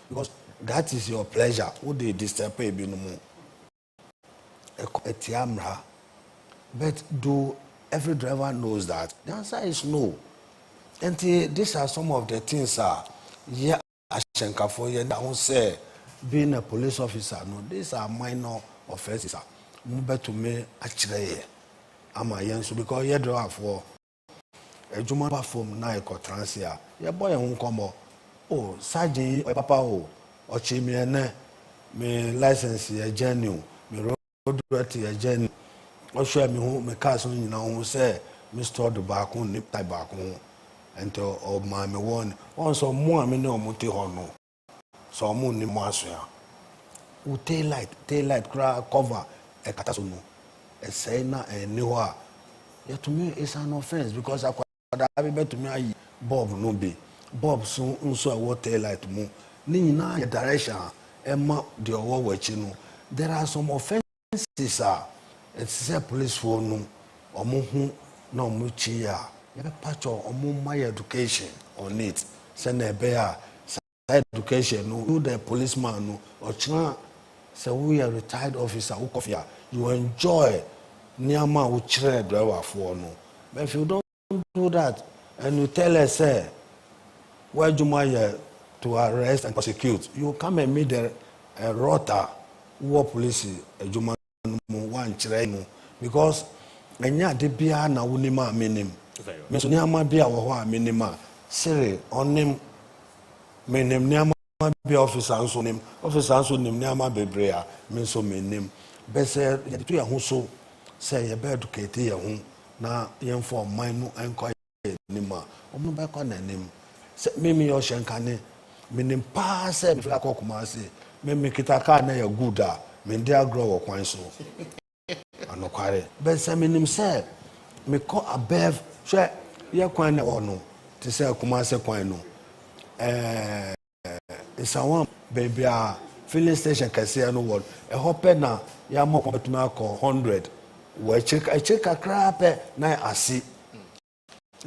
because that is your pleasure. Who they disturb pay no more. But do every driver knows that? The answer is no. And these are some of the things yeah, Ashenka for you don't say being a police officer. No, these are minor offenses. Move to me actually. I'm a young so because you drive for a Juma perform na eko transia. Your boy won't come. Oh, Saji, Papa, or Chimiane, me license a genuine. A journey. Or share me home, my cousin, you know, who say, Mr. the back on nip tie back home until old mammy one. Also, more, I mean, no muti hono. So, moon in Marcia. Who taillight, cry, cover, a catasuno. A sayna and newa. Yet to me, it's an offense because I could to me, Bob no be. Bob soon so what taillight mo. Nina, a direction, Emma, the over watching. There are some offenses. It's a police for no or no muchia. You have a patch or my education on it. Send a bear education, no, the policeman no or China. So we are retired officer who coffee. You enjoy near my chair driver for no. But if you don't do that and you tell us, say, where you might to arrest and prosecute, you come and meet the rota who police a Juma. One chireno because enya de bia na wonima menim me so niama bia wo ho a menima sire onim menim niama be officer and so name Nama Bebrea, mean so many name. Besser, you are so say a bear to Katie, young now young for mine and quiet Nima. Omo back on name. Mimi Oshankane, meaning pass and Flacokumasi, Mimi Kitaka na ya gooda, Mendia grow or quine so. I no quarry. Besser meaning said, me call a bev, share your quine or no, to say Kumasa quino. It's a one baby filling station can say no word. A hopper now, ya more to mark 100. We check a crap now I see.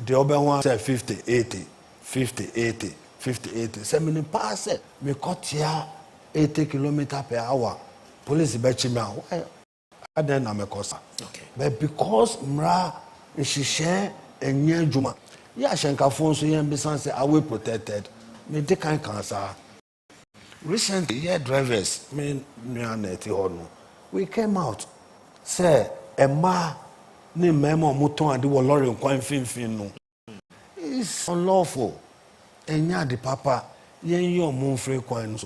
The other one said 50, 80, 50, 80, 50, 80. 7 pass it. Me cut here 80 kilometers per hour. Police betching me. Why? I then am a cosa. Okay. But because Mra she share and near Juma. Yeah, Shanka phone so you say I will protected. Me they can't cancer. Recently, yeah, drivers, we came out. Say, a ma ni memo muton and the lorry quite fin. It's unlawful. And ya the papa, yen your moon free coins.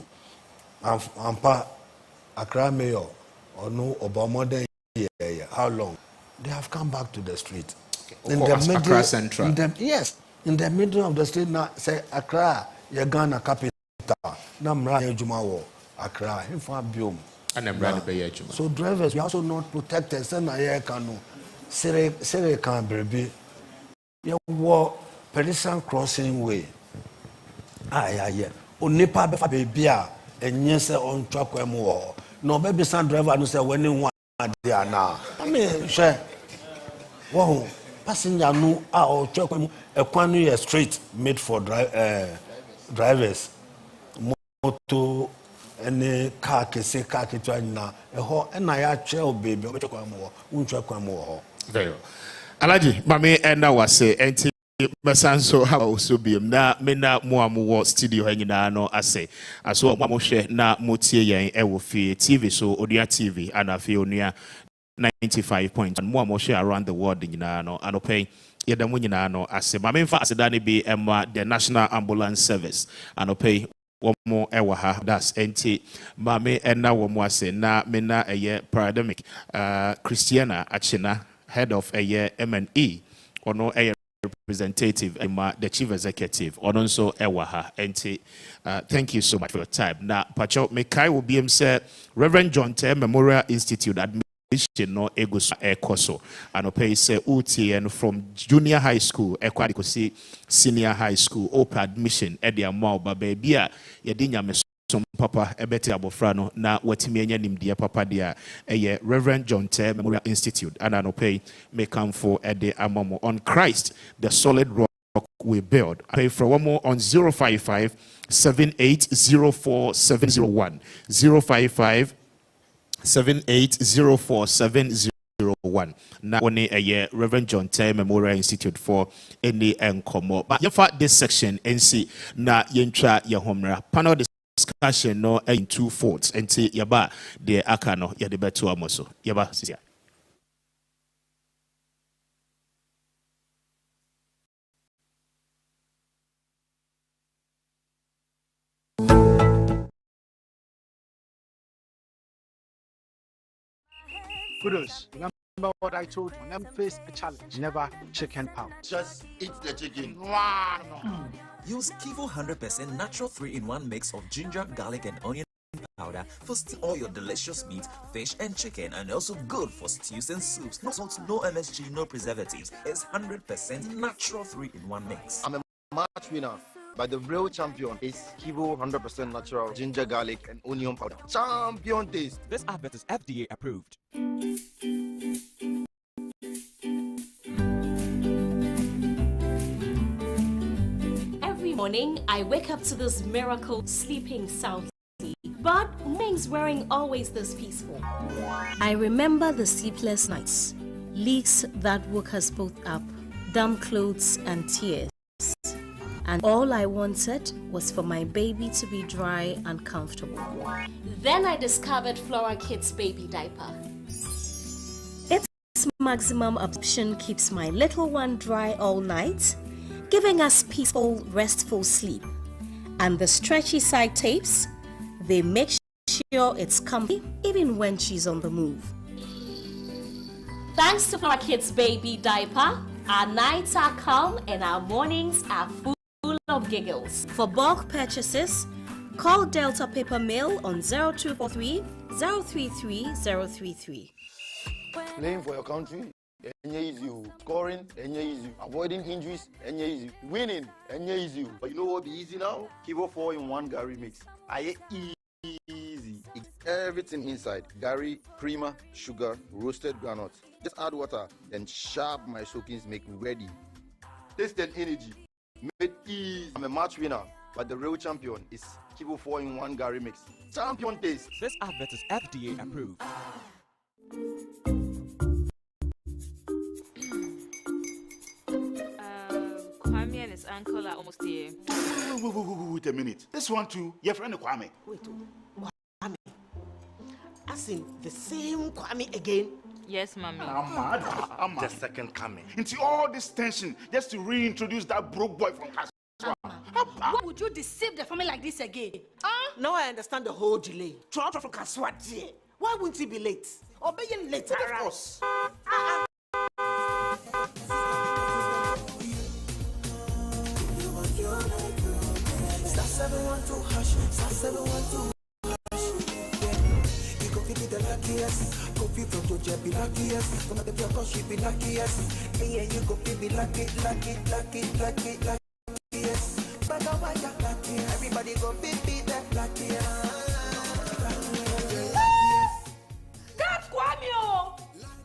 Ampa, Accra mayor, or no Obama day. How long? They have come back to the street. In the middle, Accra Central. Yes, in the middle of the street now, say Accra, you're gonna capital. Namra Jumawo, Accra, him for Biom. So drivers, we also not protected. Send a year canoe. Sere can baby. You walk pedestrian crossing way. Yeah. Onipa befa baby and yes on track more. No baby son driver no say when you want there now. I mean, share. Wow, passenger no or track a quantity street made for drivers. Moto any car can say car can na a ho and I chair baby or very well. Alaji, mame and I was say anti Masanso how also be na me na mo studio hangina no ase aso mo hwe na motie yen e wo fie TV so Onua TV and afi Onua 95.1 mo hwe around the world nyina no anopay yeda mo nyina no ase mame mfa ase da ne bi emma the National Ambulance Service anopay womo ewa ha das enti mame enna womo ase na me na eye Paradigmic Christiana Achina head of eye M&E ono eye representative and the chief executive on so ewaha enti thank you so much for your time. Now pacho mekai will be said Reverend John T. Memorial Institute admission no egoso ekoso and pay say UTN from junior high school ekwadikosi senior high school open admission e dia ma ba baby a ye dinya me some papa ebete abofra no na watimi anya nimdia papa dia eye Reverend John T. Memorial Institute and an pay may come for a day amamo on Christ the solid rock we build. Pay for one more on 055 7804 701 055 7804 701. Now only a year Reverend John T. Memorial Institute for any encomo. But you find this section and see na yentra ya homra panel discussion no in two folds and see yaba de akano ya de betu amoso yaba sisia. Kudos. Remember what I told you. Never face a challenge. Never chicken pound. Just eat the chicken. Use Kivo 100% natural 3-in-1 mix of ginger, garlic, and onion powder for all your delicious meat, fish, and chicken, and also good for stews and soups. No salt, no MSG, no preservatives. It's 100% natural 3-in-1 mix. I'm a match winner. But the real champion is Kivo 100% natural ginger, garlic, and onion powder. Champion taste. This advert is FDA approved. Every morning, I wake up to this miracle sleeping soundly. But mornings weren't always this peaceful. I remember the sleepless nights, leaks that woke us both up, damp clothes and tears. And all I wanted was for my baby to be dry and comfortable. Then I discovered Flora Kids baby diaper. Its maximum absorption keeps my little one dry all night, giving us peaceful, restful sleep. And the stretchy side tapes, they make sure it's comfy even when she's on the move. Thanks to our kids' baby diaper, our nights are calm and our mornings are full of giggles. For bulk purchases, call Delta Paper Mail on 0243 033 033. Playing for your country, easy. Scoring, easy. Avoiding injuries, easy. Winning, easy. But you know what be easy now? Kivo 4-in-1 Gary mix. Easy. It's everything inside. Gary, creamer, sugar, roasted granules. Just add water, then sharp my soakings make ready. Taste and energy. Made easy. I'm a match winner, but the real champion is Kivo 4-in-1 Gary mix. Champion taste. This advert is FDA approved. Kwame and his uncle are almost here. Wait a minute. This one too, your friend Kwame. Wait, Kwame. As in the same Kwame again? Yes, mommy. I'm the second coming. Into all this tension, just to reintroduce that broke boy from Kaswa. Why would you deceive the family like this again? Now I understand the whole delay. Trot from Kaswa. Why wouldn't he be late? Or being late? Of course. Star 712 hash, star 712 hash. You go be the luckiest. Go be from Georgia, be luckiest. From the block, she be luckiest. Yeah, you go be luckiest. But why you lucky? Everybody go be that luckiest. That's Kwame!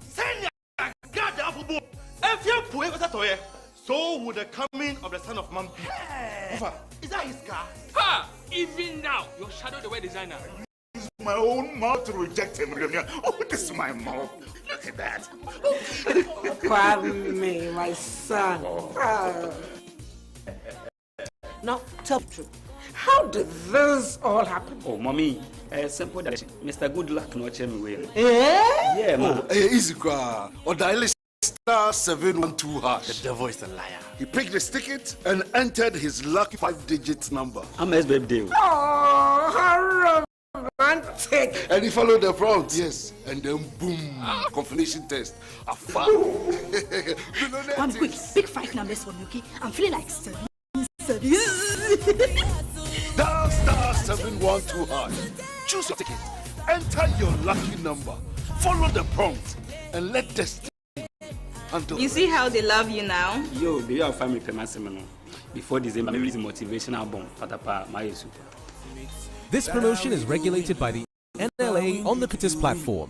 Send God the apple boom. If you put it at so would the coming of the Son of Man be. Is that his car? Ha! Even now, your shadow the way designer. Use my own mouth to reject him. Oh, this is my mouth. Look at that. Kwame, my son. Now, tell the truth. How did this all happen? Oh, mommy, simple that Mr. Good Luck no check me well. Eh? Yeah, mom. Easy car. Or dial star 712 hash. The devil is a liar. He picked his ticket and entered his lucky 5-digit number. I'm his baby. Oh, how romantic. And he followed the prompt, yes. And then boom, confirmation test. One quick, pick 5 numbers for me, okay? I'm feeling like 7. Dial star 712 hash. Choose your ticket. Enter your lucky number. Follow the prompt and let destiny handle. You see how they love you now? Yo, do you have family payment seminar? Before December, maybe it's a motivational album. Patapa, my super. This promotion is regulated by the NLA on the Critis platform.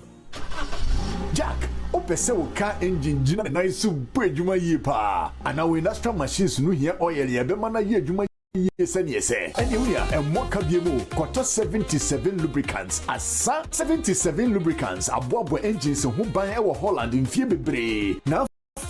Jack, opese wo ka engine gina na isu bu adwuma yi pa. Ana we industrial machines no here oil ye be mana ye adwuma yi sene se. Ene we a emmo ka biemu kwato 77 lubricants. Asa 77 lubricants aboabo engines ho ban e wo Holland mfie bebre. Na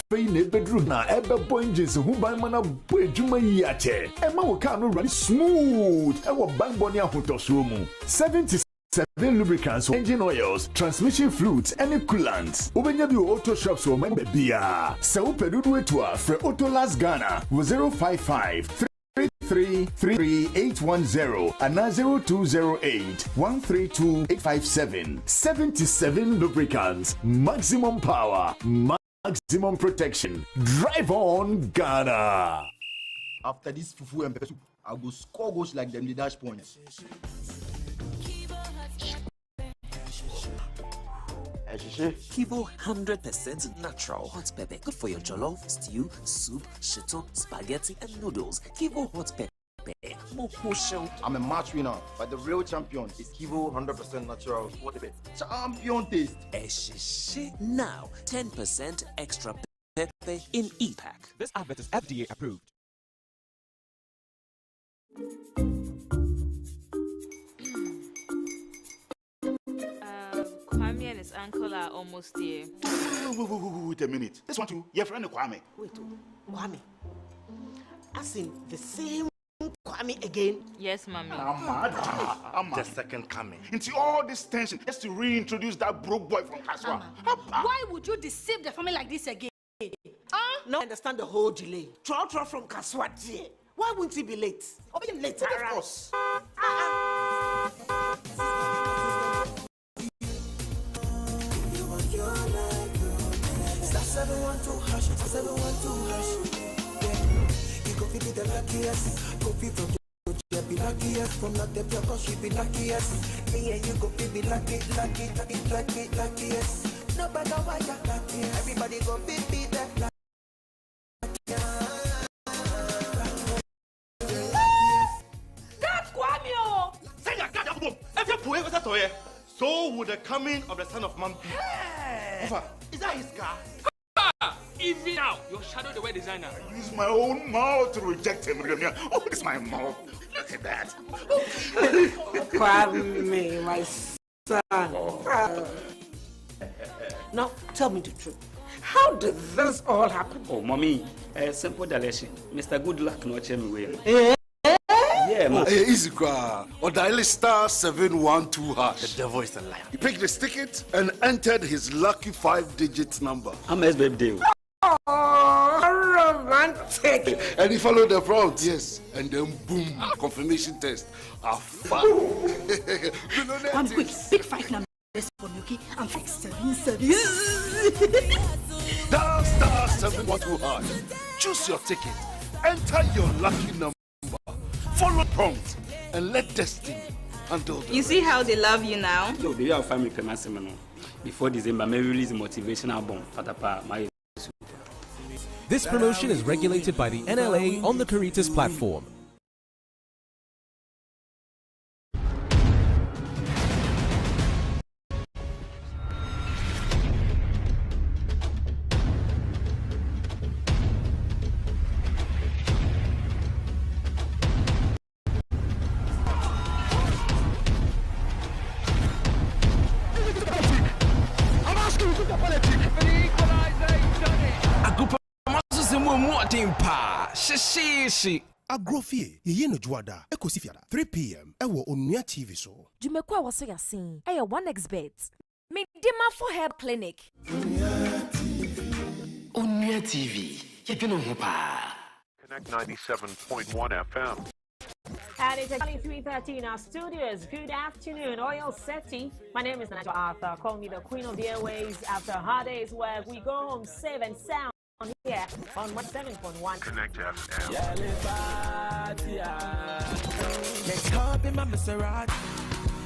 fei ne bedroom na ebebo engines ho ban mana bu adwuma yi ache. Emma wo ka no run smooth e wo ban boni ahotoso mu. 77 lubricants, engine oils, transmission fluids, and coolants. Ubenya bi auto shops or member bia. Se upedudu etua fre Autolas Ghana 055 3333810 and 0208 132857. 77 lubricants, maximum power, maximum protection. Drive on Ghana. After this fufu and pepper soup, I go score goals like them the dash points. Kivo 100% natural hot pepper. Good for your jollof, stew, soup, shito, spaghetti, and noodles. Kivo hot pepper. I'm a match winner, but the real champion is Kivo 100% natural. What a bit. Champion taste. Now, 10% extra pepper in e-pack. This advert is FDA approved. Kwame and his uncle are almost here. Wait a minute. This one too, your friend Kwame. Wait, Kwame. As in the same Kwame again? Yes, mommy. I'm the second coming. Into all this tension, just to reintroduce that broke boy from Kaswa. Why would you deceive the family like this again? Now I understand the whole delay. Trot from Kaswa. Why won't he be late? Or be late, of course. Star 712 hash, star 712 hash. Yeah, you go be the luckiest. Go be from your be luckiest. From not the cause you be luckiest. Me and you go be luckiest. No matter why you're lucky. Everybody go be the luckiest. That's Kwame! Say your God, Abu. If you put it away, so would the coming of the Son of Man be. Hey. Is that his car? Even now, your shadow the way designer. I use my own mouth to reject him. Oh, it's my mouth. Look at that. Kwame, my son. Now, tell me the truth. How did this all happen? Oh, mommy, simple direction. Mr. Good Luck no change me way. Yeah, man. Hey, easy, or dial star 712 hash. The devil is a liar. He picked his ticket and entered his lucky 5-digit number. I'm a baby. Oh, romantic. And he followed the prompt, yes. And then boom, confirmation test. One quick, pick 5 numbers for me, okay? I'm fix 7. Dial star 712 hash. Choose your ticket. Enter your lucky number. Follow prompt and let destiny handle the You see how they love you now? Yo, the way I'll find me Pemasimono. Before December, may release a motivational album. Patapa, my. This promotion is regulated by the NLA on the Caritas platform. Agrofie, ye no juada, ekosifiada, 3 p.m. Ewo Onua TV so. Jumekwa waso yasin, eye 1xbet. Me dema for hair clinic. Onua TV, yedino hopa. Connect 97.1 FM. And it's exactly 3:13 in our studios. Good afternoon, Oil City. My name is Nigel Arthur. Call me the Queen of the Airways. After a hard day's work, we go home safe and sound here on 107.1. Connect FM. Let's hop in my Maserati.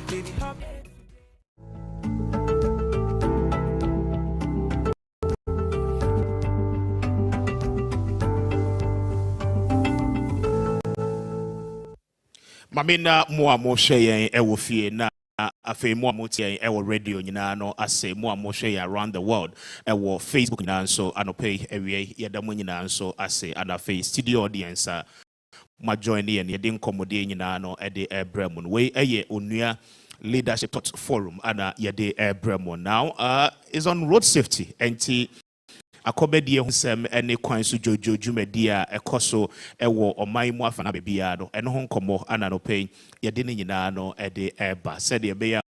Baby, hop. Mamina moa mo hwe ewo fie na afei moa mo tie ewo radio nyina no ase moa mo hwe around the world ewo Facebook nyina nso anope ewie yeda mo nyina nso ase and afei studio audience ma join ye ne de nkomode nyina no e de ebrem no we eye Onua Leadership Thought Forum ana ye de ebrem now is on road safety enti akobedie husem ene kwan so jojo dwumadi a ekoso ewo oman mu afana bebia no eno ho nkomo ana no pay yede ne nyina no ede eba said ye be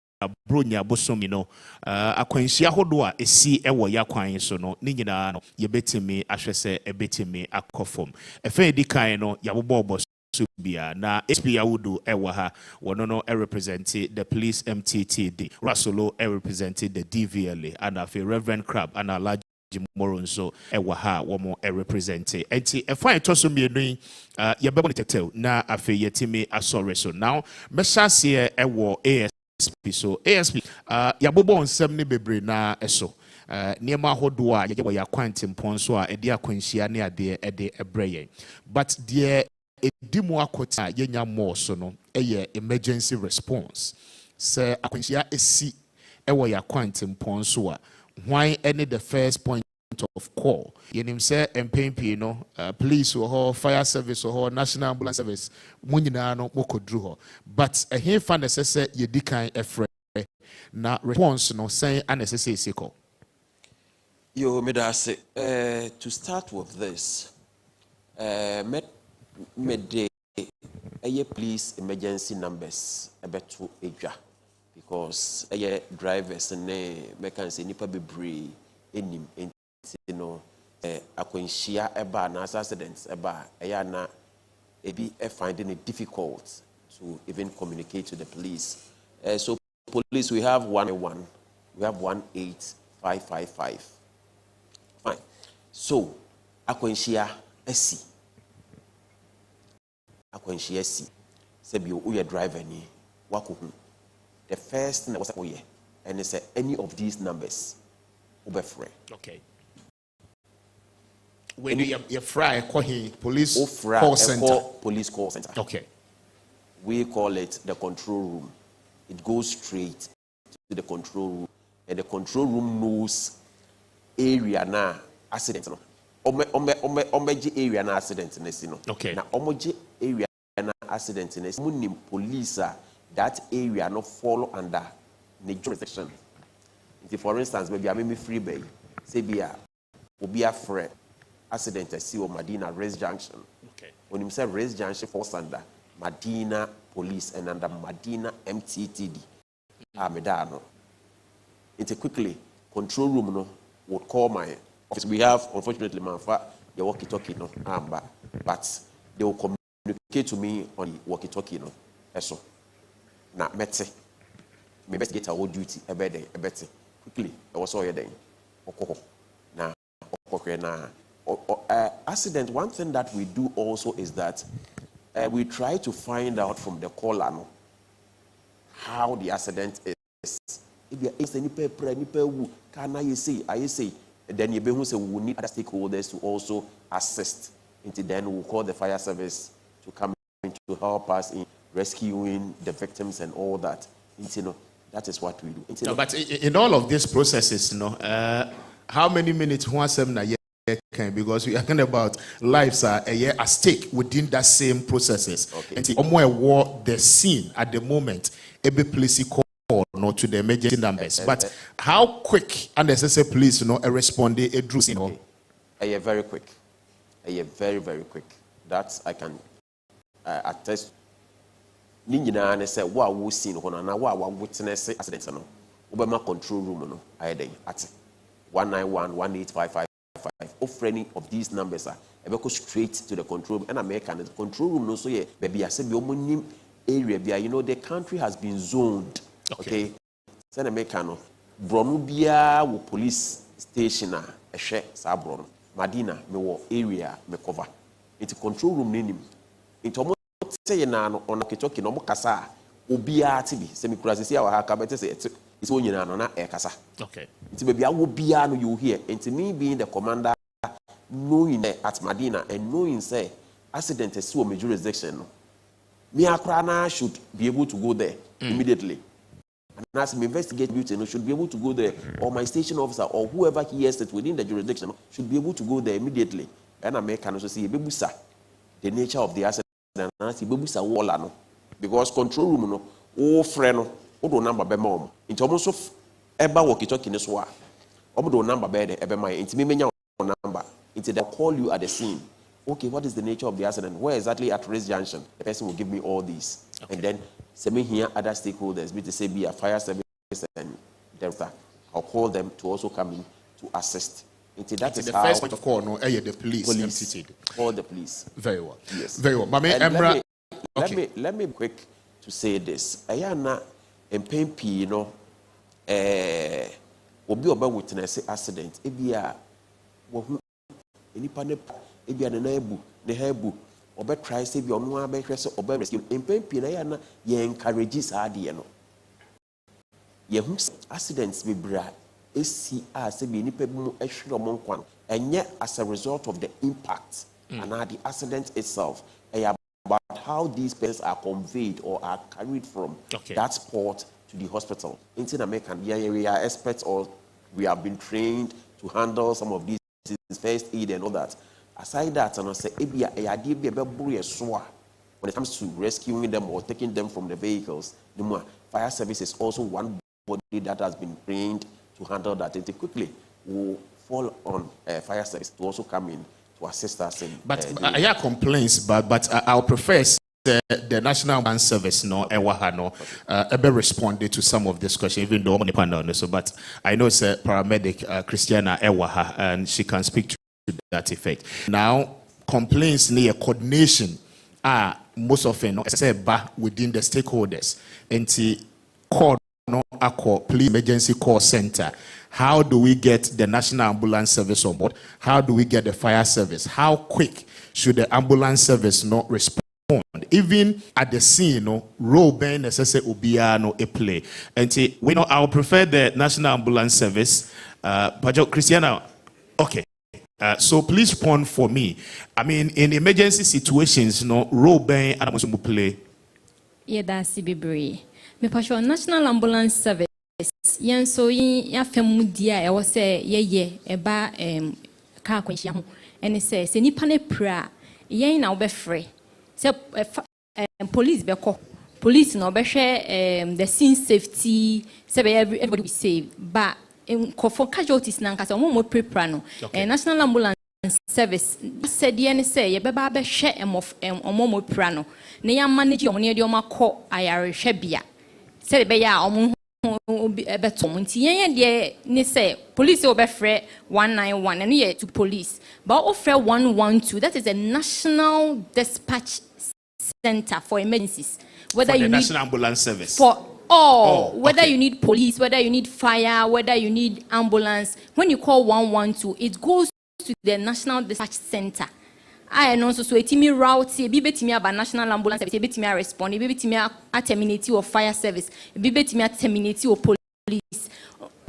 bronya bosomi no akwanhia hodo a esi ewo yakwan so no ne nyina no ye betimi ahwese ebetimi akofom efe edikan no yabobo subia na SP Awudu ewa ha wono no represent the police MTTD Rasolo represent the DVLA and afi Reverend Crab and a Moron so ewa ha womo represent enti efa etoso mienu yebebo ni tetel na afi yetimi asore so now mesase ewo ASP so ASP yabobo nsem ne bebre na eso niema hodo a ye ya kwante mpon so a ede akwanhia ne ade ede ebreye but the edimu akota yenya mo so no eye emergency response se akwanhia esi ewo ya kwante mpon so a why any the first point of call yenim say MPP no police or fire service or national ambulance service munyina no mokodru ho but a here fan say ye dikan efre na response no say unnecessary siko yo medase to start with this me de police emergency numbers ebeto edwa because drivers ne mechanics nipa bebre enim enti no akwanhia eba na accidents eba na maybe finding it difficult to even communicate to the police. So police, we have 111, we have 18555. Fine. So, akwenshia esi. Akwenshia esi. Sebi uye driver ni wakuhu. The first thing was uye, and they said any of these numbers, ubefre. Okay. When you fry police call center. Police call center. Okay. We call it the control room. It goes straight to the control room, and the control room knows area na accident no. Omeji area na accident nesi no. Okay. Na omeji area na accident nesi. Munim police that area no follow under the jurisdiction. For instance, maybe I me free bay. Say be a obi a free accident see o Medina Race Junction. Okay. When you say Race Junction falls under Medina Police and under Medina MTTD. Medano. It's quickly control room no would call my office. We have unfortunately manfa the walkie-talkie no but they will communicate to me on the walkie-talkie no. Eso. Na mete. Me best get our duty ebede quickly. I was all then. Okoko. Na okoko na accident. One thing that we do also is that we try to find out from the caller no, how the accident is. If you are any paper, can I say, then you say we will need other stakeholders to also assist. Until then, we'll call the fire service to come in to help us in rescuing the victims and all that. Until that is what we do. No, but in all of these processes, how many minutes once because we are talking about lives are at stake within that same processes. Okay. And the scene at the moment, every police call not to the emergency numbers. But how quick and necessary police respond a drew scene? Very quick. Very, very quick. That I can attest. Ninja and say what we seen on na what witness accident no. Obama control room no. I dey at 191 18555. Of any of these numbers are go straight to the control room. And American the control room no so yeah baby I said the area the country has been zoned. Okay. Send American Bronu bia wo police station a ehwe sa Bronu Madina me wo area me cover. Into control room nim. Into mo say na no on ketoki no mo kasa obia ti bi se me kura sisi a wa ka bete say it's only na e kasa. Okay. It's maybe I will be you hear. And to me being the commander, knowing at Medina and knowing say accident is so major jurisdiction, me Akrana should be able to go there immediately. And as me investigate beauty, should be able to go there, or my station officer or whoever hears it within the jurisdiction should be able to go there immediately. And I make also see bebusa the nature of the accident and see bebusa wala no because control room no oh friend no number be mom into almost of eba walkie-talkie ne so a obodo number be there ebe my intimi menya number into they call you at the scene. Okay, what is the nature of the accident? Where exactly at Race Junction? The person will give me all these. Okay. And then send me here other stakeholders, be to say be a fire service and Delta. I'll call them to also come in to assist. Into that is the how first point of call the police. Call the police. Very well. Yes. Very well. Let me be quick to say this. Ayana MPP, obi oba witness accident. Ebia wo enipa ne ebia ne ebu ne hebu oba try say bi Onua be hwese oba rescue. MPP na yana ye encourage sa de no. Ye hu accidents be bra esi a say bi enipa bi mu ehwere mo nkwan. Enye as a result of the impact and the accident itself. About how these persons are conveyed or are carried from that spot to the hospital. In America, we are experts or we have been trained to handle some of these first aid and all that. Aside that, and I say, when it comes to rescuing them or taking them from the vehicles, the more fire service is also one body that has been trained to handle that. And quickly will fall on fire service to also come in to assist us in. But I hear complaints, but I'll prefer the National Ban Service ever responded to some of this question, even though but I know it's a paramedic Christiana Ewaha, and she can speak to that effect. Now, complaints near coordination are most often no say ba within the stakeholders and call no acco police emergency call center. How do we get the National Ambulance Service on board? How do we get the fire service? How quick should the ambulance service not respond? Even at the scene, role being necessary ubia no a play. And we know I'll prefer the National Ambulance Service. But Christiana, okay. So please respond for me. I mean, in emergency situations, role being and play. Yeah, that's the me passion National Ambulance Service. Yen so ya femudia e wo say ye eba car kwanhia ho ene say se nipa ne pra yen na obefre se police be call police na obehwe the scene safety say everybody be safe but for casualties na nkasa mo prepare no National Ambulance Service said yen say ye beba behwe mo pra no na ya manage omo ne de omo akọ ayare hwe bia say be ya omo police will be 191 and yet to police but offer 112. That is a national dispatch center for emergencies. Whether for you the need National Ambulance Service for all, whether you need police, whether you need fire, whether you need ambulance. When you call 112, it goes to the National Dispatch Center. I know so it me route be betimi about National Ambulance Service, be betimi respond, be betimi terminate or fire service, be betimi terminate or police.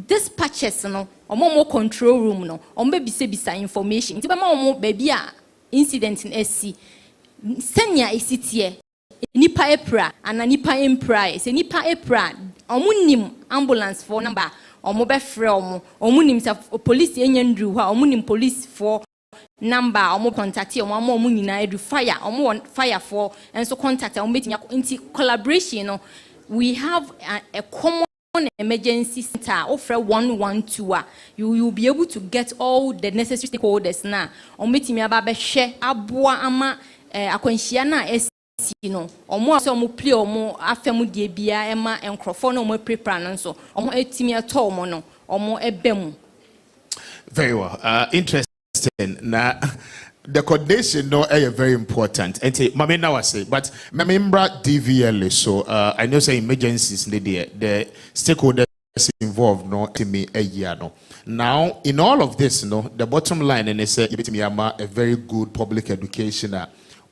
Dispatches no, more control room no, be bisa information. Ti ba mo baby a incident in SC. Senya isitie. Nipa epra and nipa empra. Se nipa epra, nim ambulance for number, be free nim police enyendu ha, nim police for number omo contact omo nyina edu fire omo fire for and so contact omo betimi into collaboration no we have a common emergency center offer 112 you will be able to get all the necessary stakeholders na omo betimi aba be hwe aboa ama akwanhia na no omo so omo play omo afemu die bia ema enkrofo na omo prepare no so omo etimi ato omo no omo ebem. Very well. Interesting. Now, the coordination is very important. And Mami now I say, but remember DVLA. So I know say emergencies the stakeholders involved to me a year no. Now in all of this, the bottom line and they say a very good public education.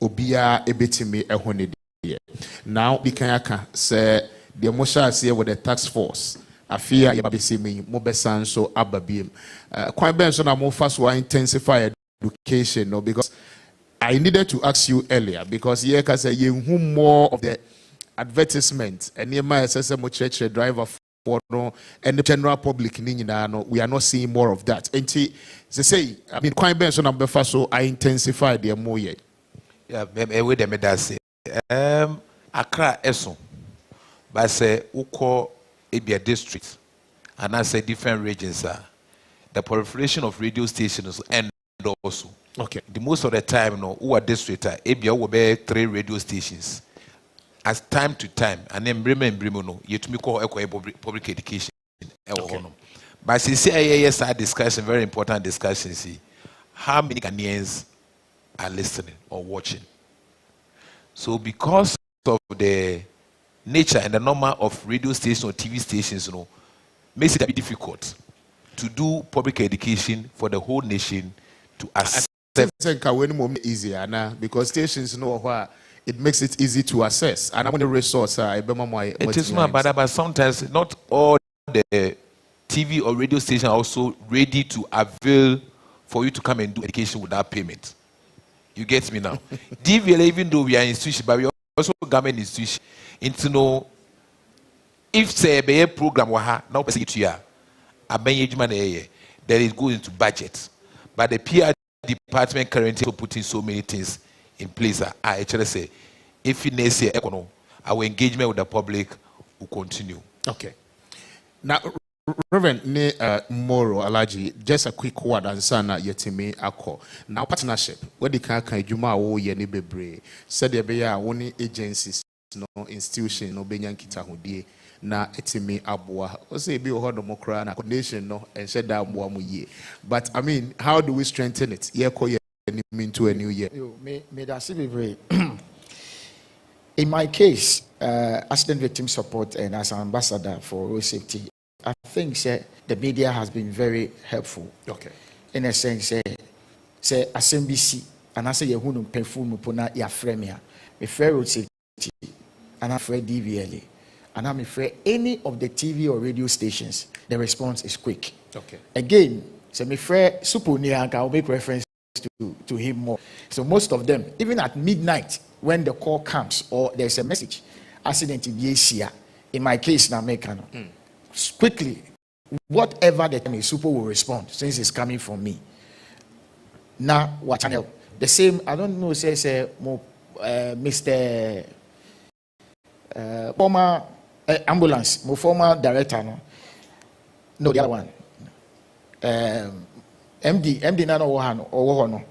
Obia ebetimi ehone de. Now Bikayaka say the emotion say with the task force. Afia yababisi me mobesan so ababiem. Quite benson na mo fast wa intensify education no because I needed to ask you earlier because here can say you more of the advertisement and near my SSM church driver for no and the general public no we are not seeing more of that. And they say I mean quite benson na fast so I intensify the more yet. Yeah, we dem da say Accra Eson but say uko Ebia district and I say different regions are the proliferation of radio stations and also okay the most of the time who are district Ebia will be 3 radio stations as time to time and then Brimo no you to me call public education okay. But see yes I discussing very important discussion see how many Ghanaians are listening or watching. So because of the nature and the number of radio stations or TV stations, makes it a bit difficult to do public education for the whole nation to accept. Easier now because stations it makes it easy to access and I'm going to resource. It is not bad, but sometimes not all the TV or radio stations are also ready to avail for you to come and do education without payment. You get me now? DVL, even though we are institution, but we are also government institution. Into if say a program waha now person to ya, then it goes into budget. But the PR department currently putting so many things in place. I actually say, if you say our engagement with the public will continue. Okay. Now. Reverend ne Moro Alaji, just a quick word and sana yetimi ako. Now partnership, where the can juma wo ye ni bebre. Said there be only agencies, no institution, no benyan kita hodie na etimi abwa. Ose be oho democrat na coordination no and said that abwa mu ye. But I mean, how do we strengthen it? Ye ko ye into a new year. Yo, me that see bebre. In my case, accident victim support and as an ambassador for road safety, I think the media has been very helpful. Okay. In a sense, say SMBC and I say you who painful mupona ya fremia, me fair road safety and I afraid DVLA, and I'm afraid any of the TV or radio stations, the response is quick. Okay. Again, so me fair Suponianka, I'll make reference to him more. So most of them, even at midnight, when the call comes or there's a message, accident in my case now, quickly, whatever the time is, Super will respond since it's coming from me. Now, what channel? The same, I don't know, says Mr. Former ambulance, my former director, no, the other one. MD Nano Wahano or Wohono.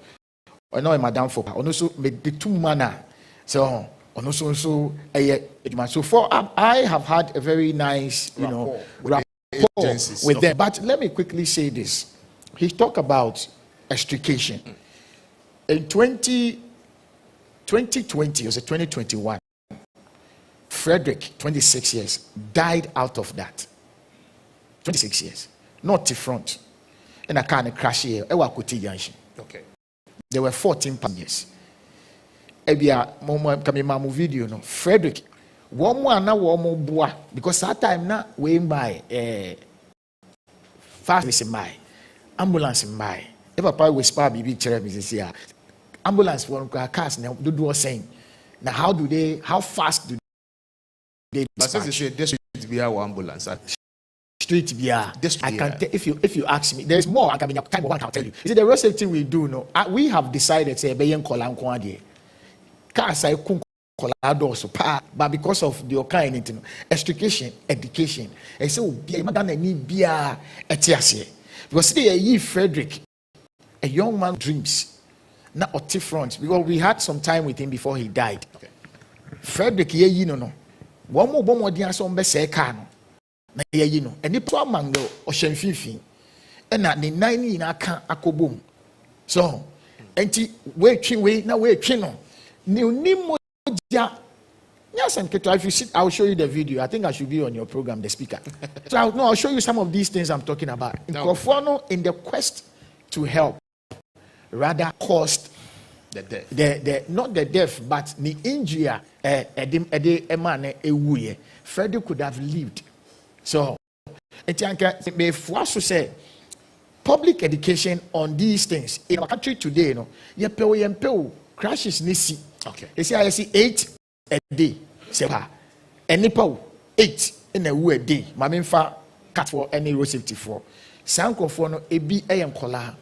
I know Madame Foka. Also, made the two manner. So, also, so far, I have had a very nice, rapport with them. But let me quickly say this. He talked about extrication. In 2020, or 2021, Frederick, 26 years, died out of that. 26 years. Not to front. And I can't crash here. Okay. There were 14 passengers. Ebia, mama video no. Frederick, one more na one more boa because that time na we buy fast is my ambulance in my. If papa whisper bibi chere me say ambulance for cars na do saying. Now how fast do they dispatch? But say this should be our ambulance. Street beer. I can tell if you ask me, there's more. I can time one. I'll tell you. Is it the road safety we do? No, we have decided say beyen kola nkwadi. Cars I kun kola also but because of the kind anything, extrication, education. I say be madam any beer etiase because today ye Frederick, a young man dreams, not a front because we had some time with him before he died. Okay. Frederick ye no. One more dia so mbese car no. Na ye no eni pro mango o hwemfifin na ne nan ni na aka akobom so enti we twi no ni onimo dia yes and if you sit I'll show you the video. I think I should be on your program, the speaker. So I'll show you some of these things I'm talking about. In the quest to help rather caused the death. The not the death but the injury Freddie could have lived. So, may force to say public education on these things in our country today. No, crashes nisi. Okay. They say I see 8 a day. Say any power 8 in a day. Maminfa cut for any road safety for. Sanko for no ebi kola.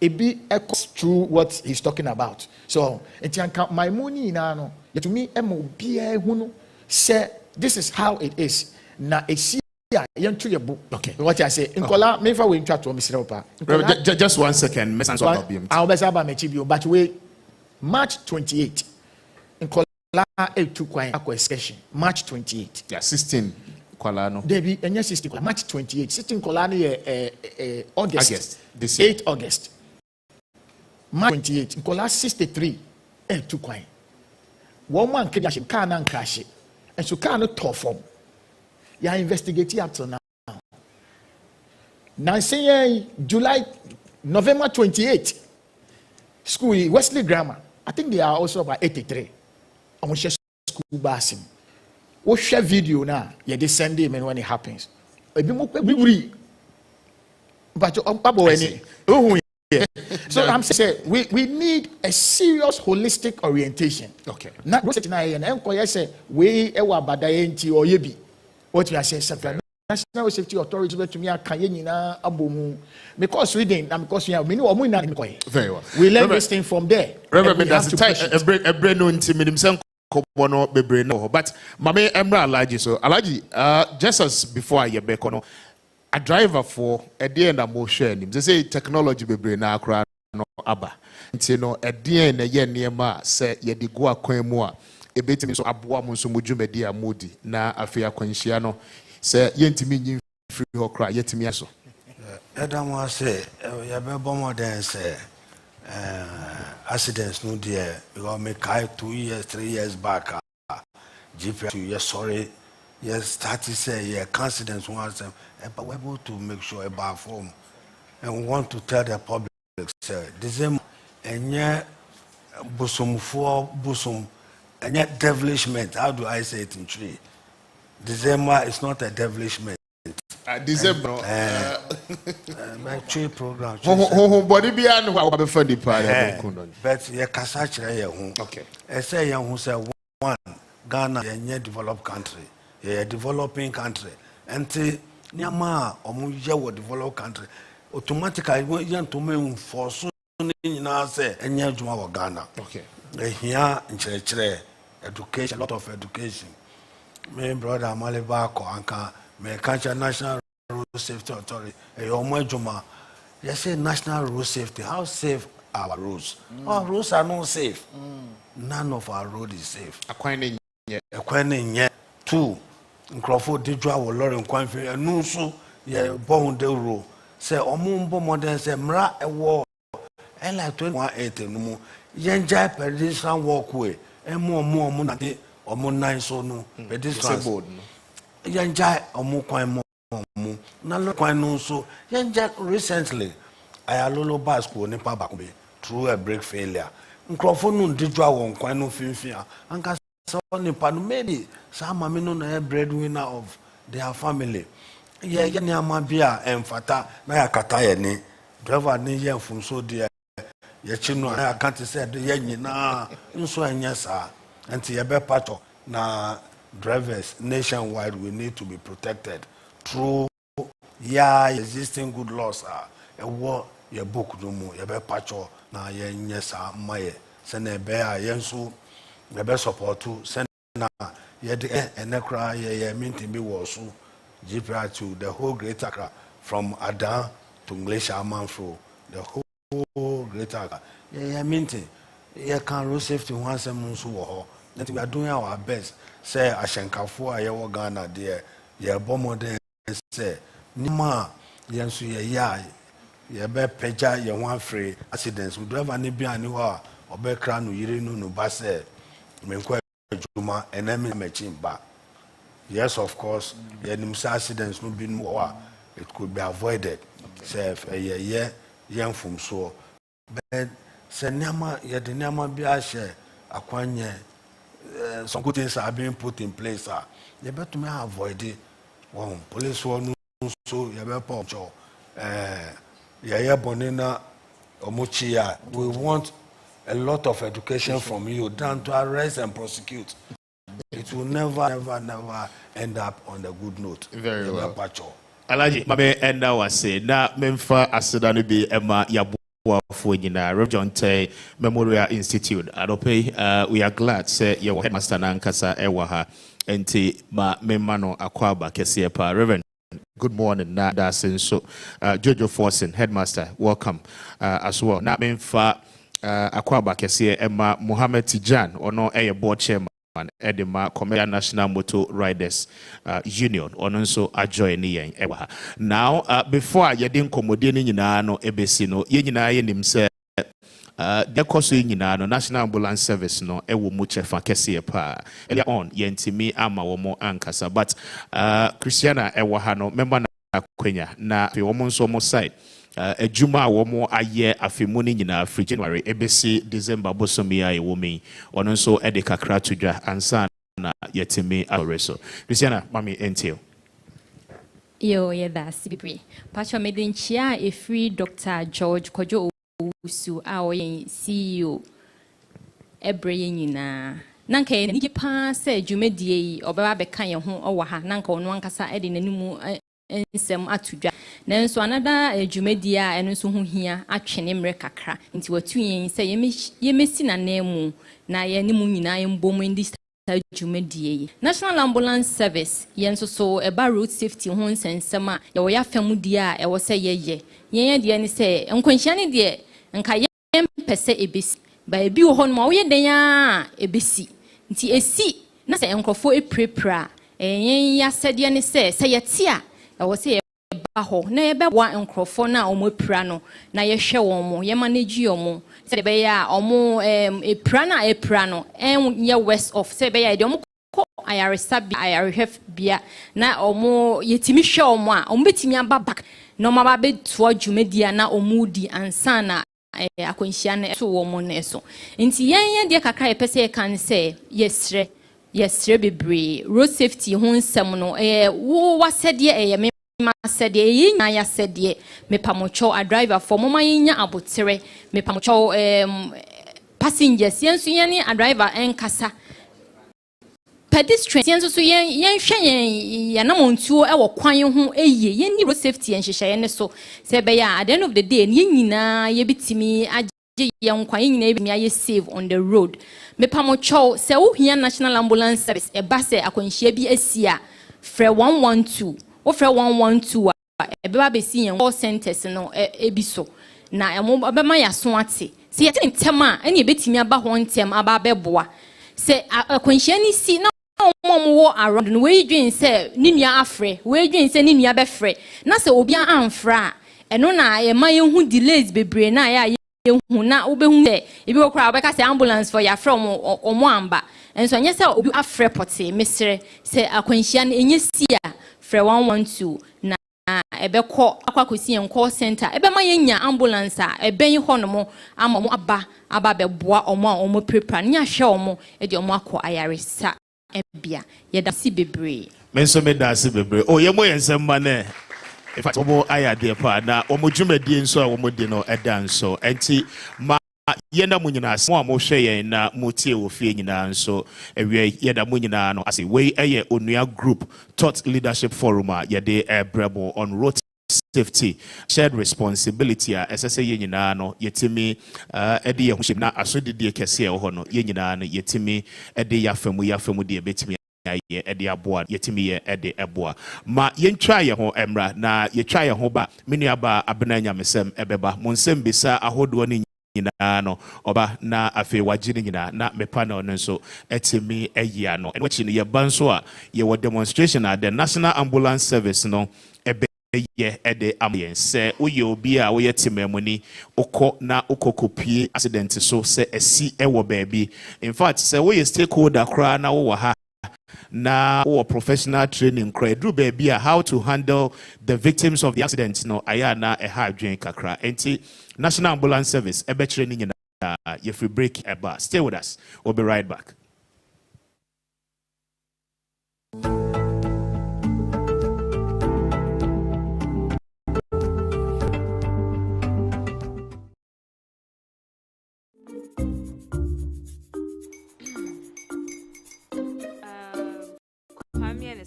Ebi echoes through what he's talking about. So, my money no. To me, mo say this is how it is. Na esi okay. What I say, Nkola, me for we intro to Mr. Opa. Just 1 second. I'll be able to but we March 28. Nkola to excursion. March 28. Yeah, 16. Nkola no. Debi enya 16. March 28. 16 Nkola no August. This year. 8 August. March 28. Nkola 63. To kwai. One man kidnap car na crash. And so car no tough form. You are investigating up to now. Now, say November 28, school Wesley Grammar. I think they are also about 83. I want to share school basim. We share video now. Yeah, they send them when it happens. But so I'm saying we need a serious holistic orientation. Okay. Not say we or yebi. What we are saying, National Safety Authority to me abomu because reading and because we have many very well. We learn this thing from there. Reverend, that's the time a brand new intimidation kobono bebre no. But mame emra alaji so alaji just as before I get back on a driver for a day and a more sharing. They say technology bebre na akra no aba. Nti no a day and a year near ma say ye di go akwan mu a ebetimi so aboa mo so modwumadi a modi na afia kwanhia no se yentimi nyi free ho kra yetimi aso Adam was say ya be bomb den say accidents no there because me kai 2 years 3 years back GP, yes, sorry, yes, started say, yeah, confidence once, but we're able to make sure about form. And we want to tell the public, say, December, and yeah, bosom for bosom, and yet devilishment. How do I say it in tree? December is not a devilishment. December. My tree program. Body be an what for the part. But ye kasachre. Okay. I say young who say one Ghana a developed country, a developing country. And Nyama or Muja developed country. Automatically want to mean for soon in say and Yajuma Ghana. Okay. Here in Chile, education, a lot of education. My brother Malibako Anka, my country National Road Safety Authority, a Omejuma. You say National Road Safety. How safe are our roads? Our roads are not safe. None of our roads is safe. Acquiring yet. Two, Crawford did draw a lot in Quanfi and Nusu, ye born the rule. Say Omumbo modern say Mra a war. And like 2180 no more. Yenja pedestrian walkway. And more money. Or more nice or no, but this board. Yanja or more quite more. Not quite no so. Yanja recently, I alolo basco nipa backbe through a brake failure. Microphone did draw one quite no fear. Anka saw nipa maybe some amino na breadwinner of their family. Yeah, Yama beer and fata na kataya ni driver ni yen from so dear. Yachino, I can't say the yen na so and yes, until you be part of na drivers nationwide, we need to be protected through existing good laws. A war your book no more, you be part of na yes, my send a bear yensu, the best support to send na yet and necra ye mean to be was GPR to the whole greater from Adan to Glacier Manfro, the whole greater ye mean to ye can road safety once a month. That we are doing our best. Say Ashankafo ayewo Ghana there. Ye bomo de say nima yensu ye be peja ye wan free accidents. We drive ani bi ani wa obe kra no yire no ba say menko adwuma enemi machine ba. Yes, of course, ye nimsa accidents no bi no it could be avoided. Say ye fum so. But say nyama ye de nyama bi a share akwanye. Some good things are being put in place. You better me avoid it. One police one so you better punch. Bonina Omuchia. We want a lot of education from you than to arrest and prosecute. It will never end up on the good note. Very well. Alaji, mabe enda wase na memfa asedano bi ema yabu. Rev. John Tay Memorial Institute. We are glad say your headmaster Nankasa Ewaha enti ma memano akwaba kesiepa. Reverend, good morning. Na dasin so Jojo Forsen, headmaster, welcome as well. Na memfa akwaba kesie Emma Mohammed Tijan ono board chairman Edema Commercial National Motor Riders Union ononso ajoin yen ewa. Now before you didn't commodine nyina no ebesi no ye nyina ye nim se de koso nyina no National Ambulance Service no ewo mu chefa kese pa earlier on yentimi ama wo mo ankasa but Christiana ewa ha no member na kwenya na pe wo mo nso mo side Juma womo aye afimuni nyina free January ebesi December bosomi ya ewomi ono nso ede kakra tudwa ansa na yetimi areso. Christiana mami entio yo yeda sibibre pacho medinchia e free Dr. George Kojo Usu a oyen CEO ebreye nyina nanka ye nige pa se dwumadie yi obeba beka ye ho owa ha nanka ono ankasa ede nanimu ensem atudwa nanso anada dwumadi a eno so ho hia atwene mre kakra nti watu yen se yemesi na nemu na ye nimu nyina yembom ndi dwumadi National Ambulance Service yenso so eba road safety ho nsensem a ye wo ya famudi a e wo se yeye yen de ne se enkwanhia ne de nka yem pese ebesi ba ebi wo ho no ma wo ye den a ebesi nti esi na se enkrofo eprepra yen ya sede ne se yete a e wo se ho na ebe wa enkrofo na omopra no na ye hwe won ye manage omo se be ya omo epra no ye west of se be ya de omo ayaresabi ayarehwef bia na omo yetimi hwe omo a omo betimi aba back na omo aba beto adwumadia na omo di ansana akwanhia na to wo mo na so nti yen de kakra ye pese ye kan say yesre bebre road safety ho nsem no wo wasede me masede yinya ya sede me pamocho a driver for moma yinya abotere me pamocho passengers yenso yene a driver enkasa pedestrians yenso so yen hwe yen na montuo e wo kwan ho eye yen ni road safety yen hyehyɛ ne so se be ya at the end of the day yen nyina ye bitimi agye yen kwan nyina e bi aye save on the road me pamocho se wo hia national ambulance service e ba se akwanhia bi asia frɛ 112 wo frɛ 112 a be ba be si yen call centers no e bi so na emo be ma ya so ate se yete ntem a ene e betimi aba ho ntem aba beboa se akwanhia ni si na wo around no we dwen se ninua afre we dwen se ninua be frɛ na se obi amfra eno na ye ma ye hu delays bebre na ya ye hu na wo be hu se ebi wo kra wo be ka se ambulance for ya from omo amba enso anya se obi afre pote mesre se akwanhia na enye si a frɛ 112 na ebekɔ akwakosi en call center ebe ma yenya ambulance a eben ho no mo ama mo aba beboa omo a omo prepare nya hwɛ omo e de omo akɔ ayaresa ebia yeda si bebre menso me da si bebre o ye mo yensem ma na in fact omo ayade pa na omo dwumadie nso a omo di no eda nso enti ma yenda mo nyina mo a mo hwɛ yen na mo tie wo fie nyina nso ewie yeda mo nyina no ase we eye Onua group thought leadership forum a yede brebo on road safety shared responsibility a esese ye nyina no yetimi ede ye hwem na asodidie kese e ho no ye nyina no yetimi ede yafamu de betimi ye ede aboa yetimi ye ede eboa ma yentwa ye ho emra na yetwa ye ho ba menuaba abena nyamesem ebeba mo nsem bisa ahodo ni nyina no oba na afi wagini nyina na mepa na ono nso etimi eyia no enwachi no ye banso a ye wo demonstration at the National Ambulance Service no ebe ye ede amyen se uye obi a wo ye timamuni okọ na okokopie accident so se esi ewo baabi in fact se wo ye stakeholder kra na wo ha na or professional training credit baby how to handle the victims of the accident no ayana a hard drink kakra enti National Ambulance Service ebe training in if we break a bar. Stay with us, we'll be right back.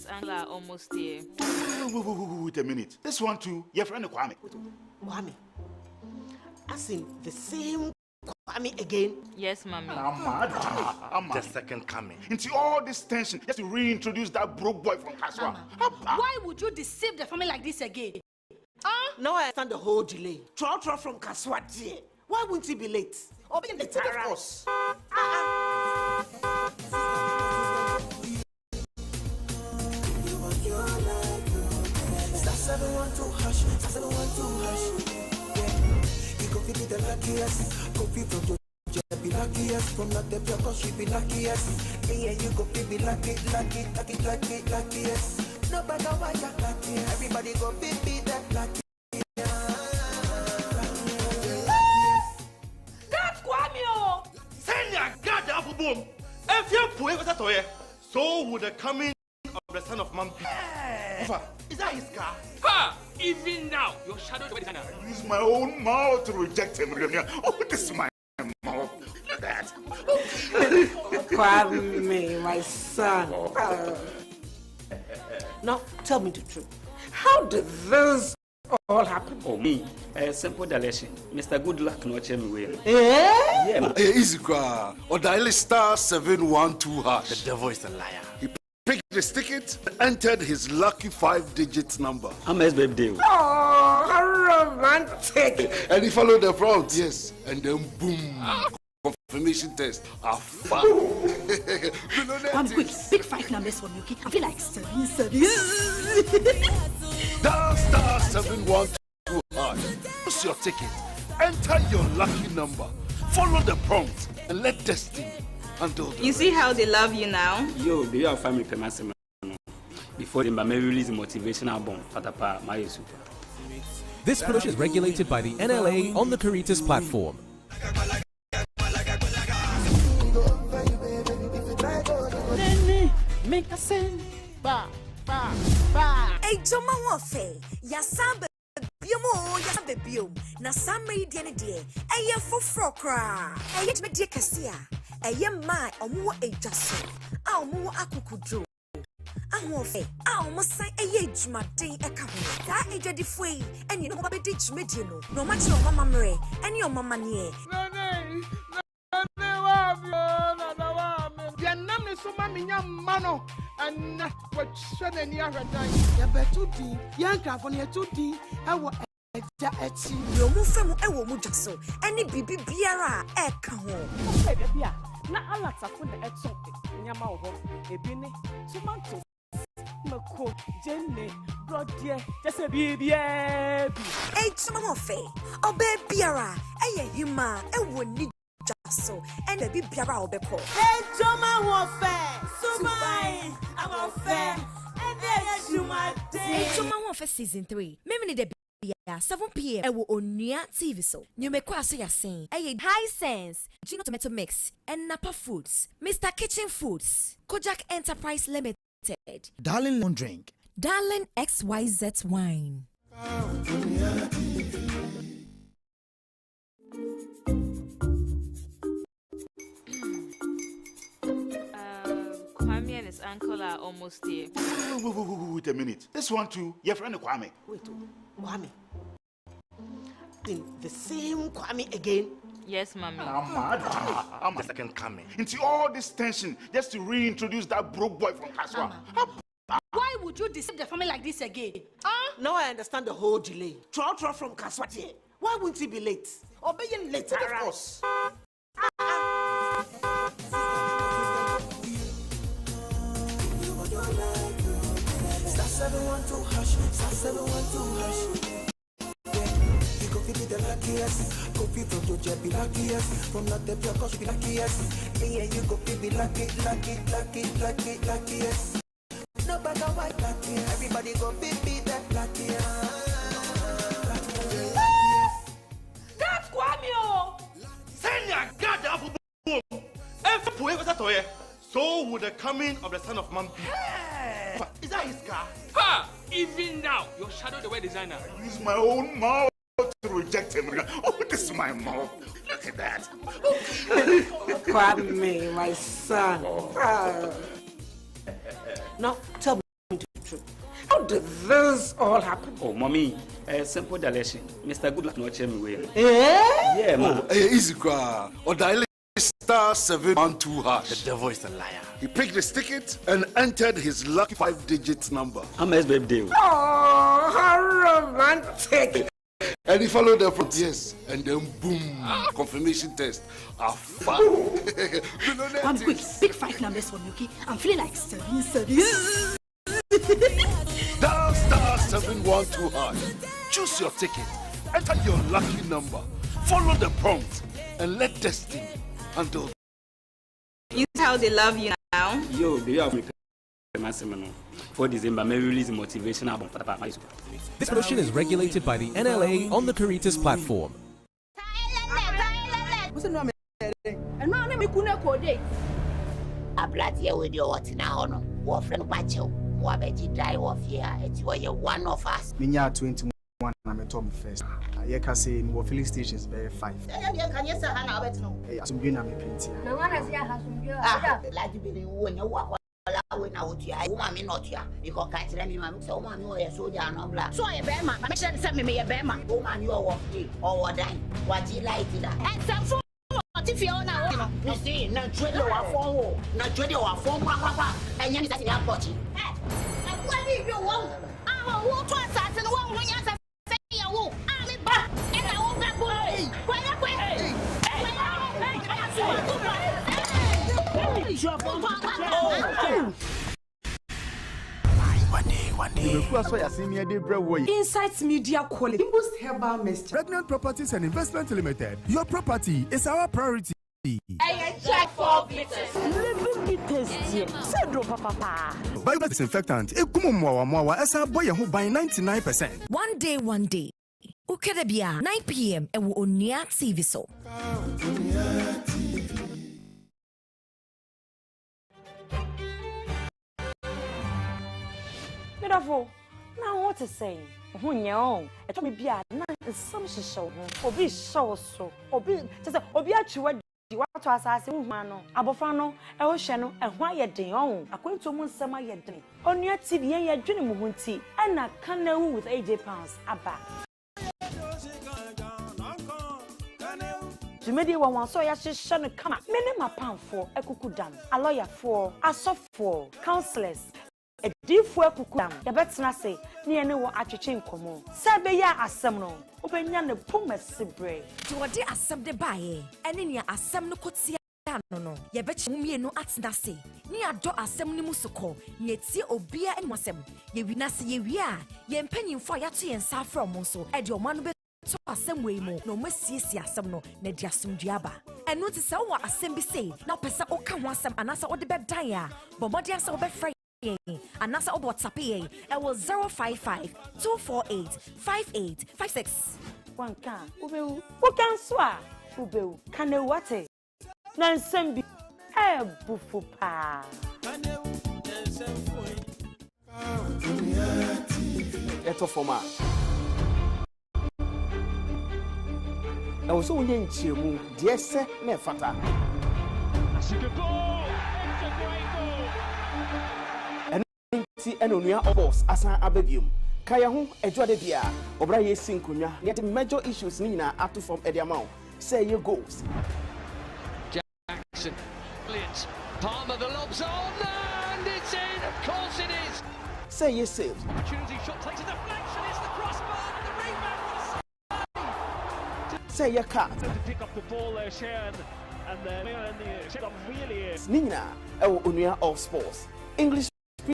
Angela almost here. Wait a minute. This one too, your friend Kwame. Kwame. As in the same Kwame again? Yes, mommy. I'm the second coming. Into all this tension, just to reintroduce that broke boy from Kaswa. Why would you deceive the family like this again? Now I understand the whole delay. Troll from Kaswa. Why wouldn't he be late? Or be in the Of course. You go feel the luckiest. Coffee from your be luckiest. From not the block, she be luckiest. Yeah, you go feel be luckiest. No matter why you're lucky. Everybody go be that lucky. That's Kwame! Send your God up boom. If you're poor, what's that? So would the coming of the son of man be? Is that his car? Ha! Even now, your shadow the designer. I use my own mouth to reject him. Oh, this is my mouth. Look at that. Kwame, my son. Now, tell me the truth. How did this all happen? Oh, me. Simple dilation. Mr. Good Luck no check me well. Yeah. Easy cry. Or dial star 712 hash. The devil is a liar. He picked his ticket and entered his lucky 5-digit number. I'm his birthday. Oh, how romantic. And he followed the prompt. Yes. And then boom. Confirmation test. One quick, pick 5 numbers for me, okay? I feel like 7. Dial star 712 hash. Choose your ticket. Enter your lucky number. Follow the prompt and let destiny until the You see how they love you now? Yo, do you have family permission? Before the may release the motivational album, Fatapa, my super. This promotion is regulated by the NLA on the Caritas platform. Make a sense. Hey, Joma Wafe, Yasamba Biomo, Yasabe Biom, Nasame Diane, a year for Frokra, a yet me dear Cassia, a young man, or more a just, our more Akukujo. I won't say, I almost say a age, my day a couple. That age a diffway, and you know what I did, Medino, no matter your mamma Mary, and your mamma near. So mammy young mano and what shun and young time. Ya betuti, young California tutti, I will your mufemo e wo mujaso any bibi biara e ka ho bia na alata fo de eto nyama wo ebini tomato mako jenne brodie just a bibi e tuma mo fe obe biara e ye hima e wo ni jaso and the bibi biara obeko tuma wo fe sumai am fe and the tuma day tuma wo fe season 3 meme ni 7 p.m. Ewo Onua TV so. You may call say yasin. High Sense, Gino Tomato Mix, and Napa Foods, Mr. Kitchen Foods, Kojak Enterprise Limited, Darling Long Drink, Darling XYZ Wine. Kwame and his uncle are almost here. Wait a minute. This one too, your friend Kwame. Wait, Kwame. The same Kwame again? Yes, Mommy. I'm the second Kwame. Into all this tension just to reintroduce that broke boy from Kaswa. Why would you deceive the family like this again? Now I understand the whole delay. Troll from Kaswa. Why wouldn't he be late? Or being late, of course. Star 712 hash, star 712 hash. You go feel the luckiest. Go feel from your jet be luckiest. From not the pure cause be luckiest. Yeah, you go feel the luckiest. No bag of white luckiest. Everybody go feel that luckiest. That's Kwame! Send your goddamn boom. And for whoever so would the coming of the Son of Man be. Hey. Is that his car? Ha! Even now, your shadow the way designer. I use my own mouth to reject him. Oh, this is my mouth. Look at that. Kwame, my son. Now, tell me the truth. How did this all happen? Oh, Mommy, simple dilation. Mr. Goodluck no check me way. Yeah, man. Easy cry. Or dial star 712 hash. The devil is a liar. He picked his ticket and entered his lucky 5-digit number. I'm his baby. Oh, how romantic. And he followed the prompt, yes, and then boom, confirmation test. Fun. One quick, pick 5 numbers for me, okay? I'm feeling like 7. Dial star 712 hash. Choose your ticket. Enter your lucky number. Follow the prompt and let destiny handle. You see how they love you now? Yo, do you have permission? For December, may release the motivational album, Fatapa, my super. This promotion is regulated by the NLA on the Caritas platform. What's the name? And now I'm going to code it. A blood here with your what now, no? War friend Pacho, Wabeji die of here, it's where you're one of us. Minya 21, I'm a Tom first. I can say in filling stations, very 5. Can you say, Hannah, bet no? I'm doing a painting. No one has here has some girl. Like you be when you walk. When I would hear, woman, not here. You can catch them, so man, you are a soldier, no black. So a bear man, I should send me a bear man. Woman, you are walking or dying. What you like to that? And some what if you are now? You see, not dread or phone, not dread or phone, and you are not watching. What do you want? I will walk to us and one when you say, you I'm back, and I won't back. Insights Media Quality Boost Herbal Mixture. Pregnant Properties and Investment Limited. Your property is our priority. Check for Living bitters, dear. Cedro papa. Bible disinfectant. Ekumo esa boy who by 99%. One day. Ukadabia 9 p.m. and Onua TV so. Beautiful. Now what to say? Who know? I told me be a some show. Obi show so. Obi just obi actually what to assassin mano. Abofano, Eoshano, and why you're doing. According to one summer you're doing. Onua TV and you're drinking Muhunti. And I can't know with 80 pounds. Abba. Jumedi wa so ya hye no kama mene mapam for ekuku dam a lawyer for asof for counselors a difo ekuku dam ya betena say ne ene wo atwetwe nkomo se be ya asem no obenya ne poma sibre ti wode asem de bae ene ne asem no kotia no ye be chimie no atena say ne ado asem ni musuko ne tie obia enu asem ye winase ye wi a ye mpanyimfo ya to ye nsa from so e de omanu so asem we mo no masiesie asem no na di asem duaba eno ti se wo asem bi sei na pesa o ka ho asem anasa o de be dan a bo modi asa o be frɛ anasa o WhatsApp e wo 055 248 5856 wanka ubeu ukan so a ubeu kana wate na nsem bi e bufu pa eto forma I was only in Chimu, dear sir, ne fata. That's a good ball. It's a great ball. And Onua boss, Asa Abebium. Kayahu, a Jodebia, Obraye Sinkunya, yet major issues Nina up to from Ediamau. Say your goals. Jackson, brilliant. Palmer the lobs on, and it's in. Of course it is. Say your saves. Opportunity shot takes a deflection. It's the crossbar. The rebound was. Say your car. To pick up the ball there, Sharon, and the really is. Nina, Onua of Sports, English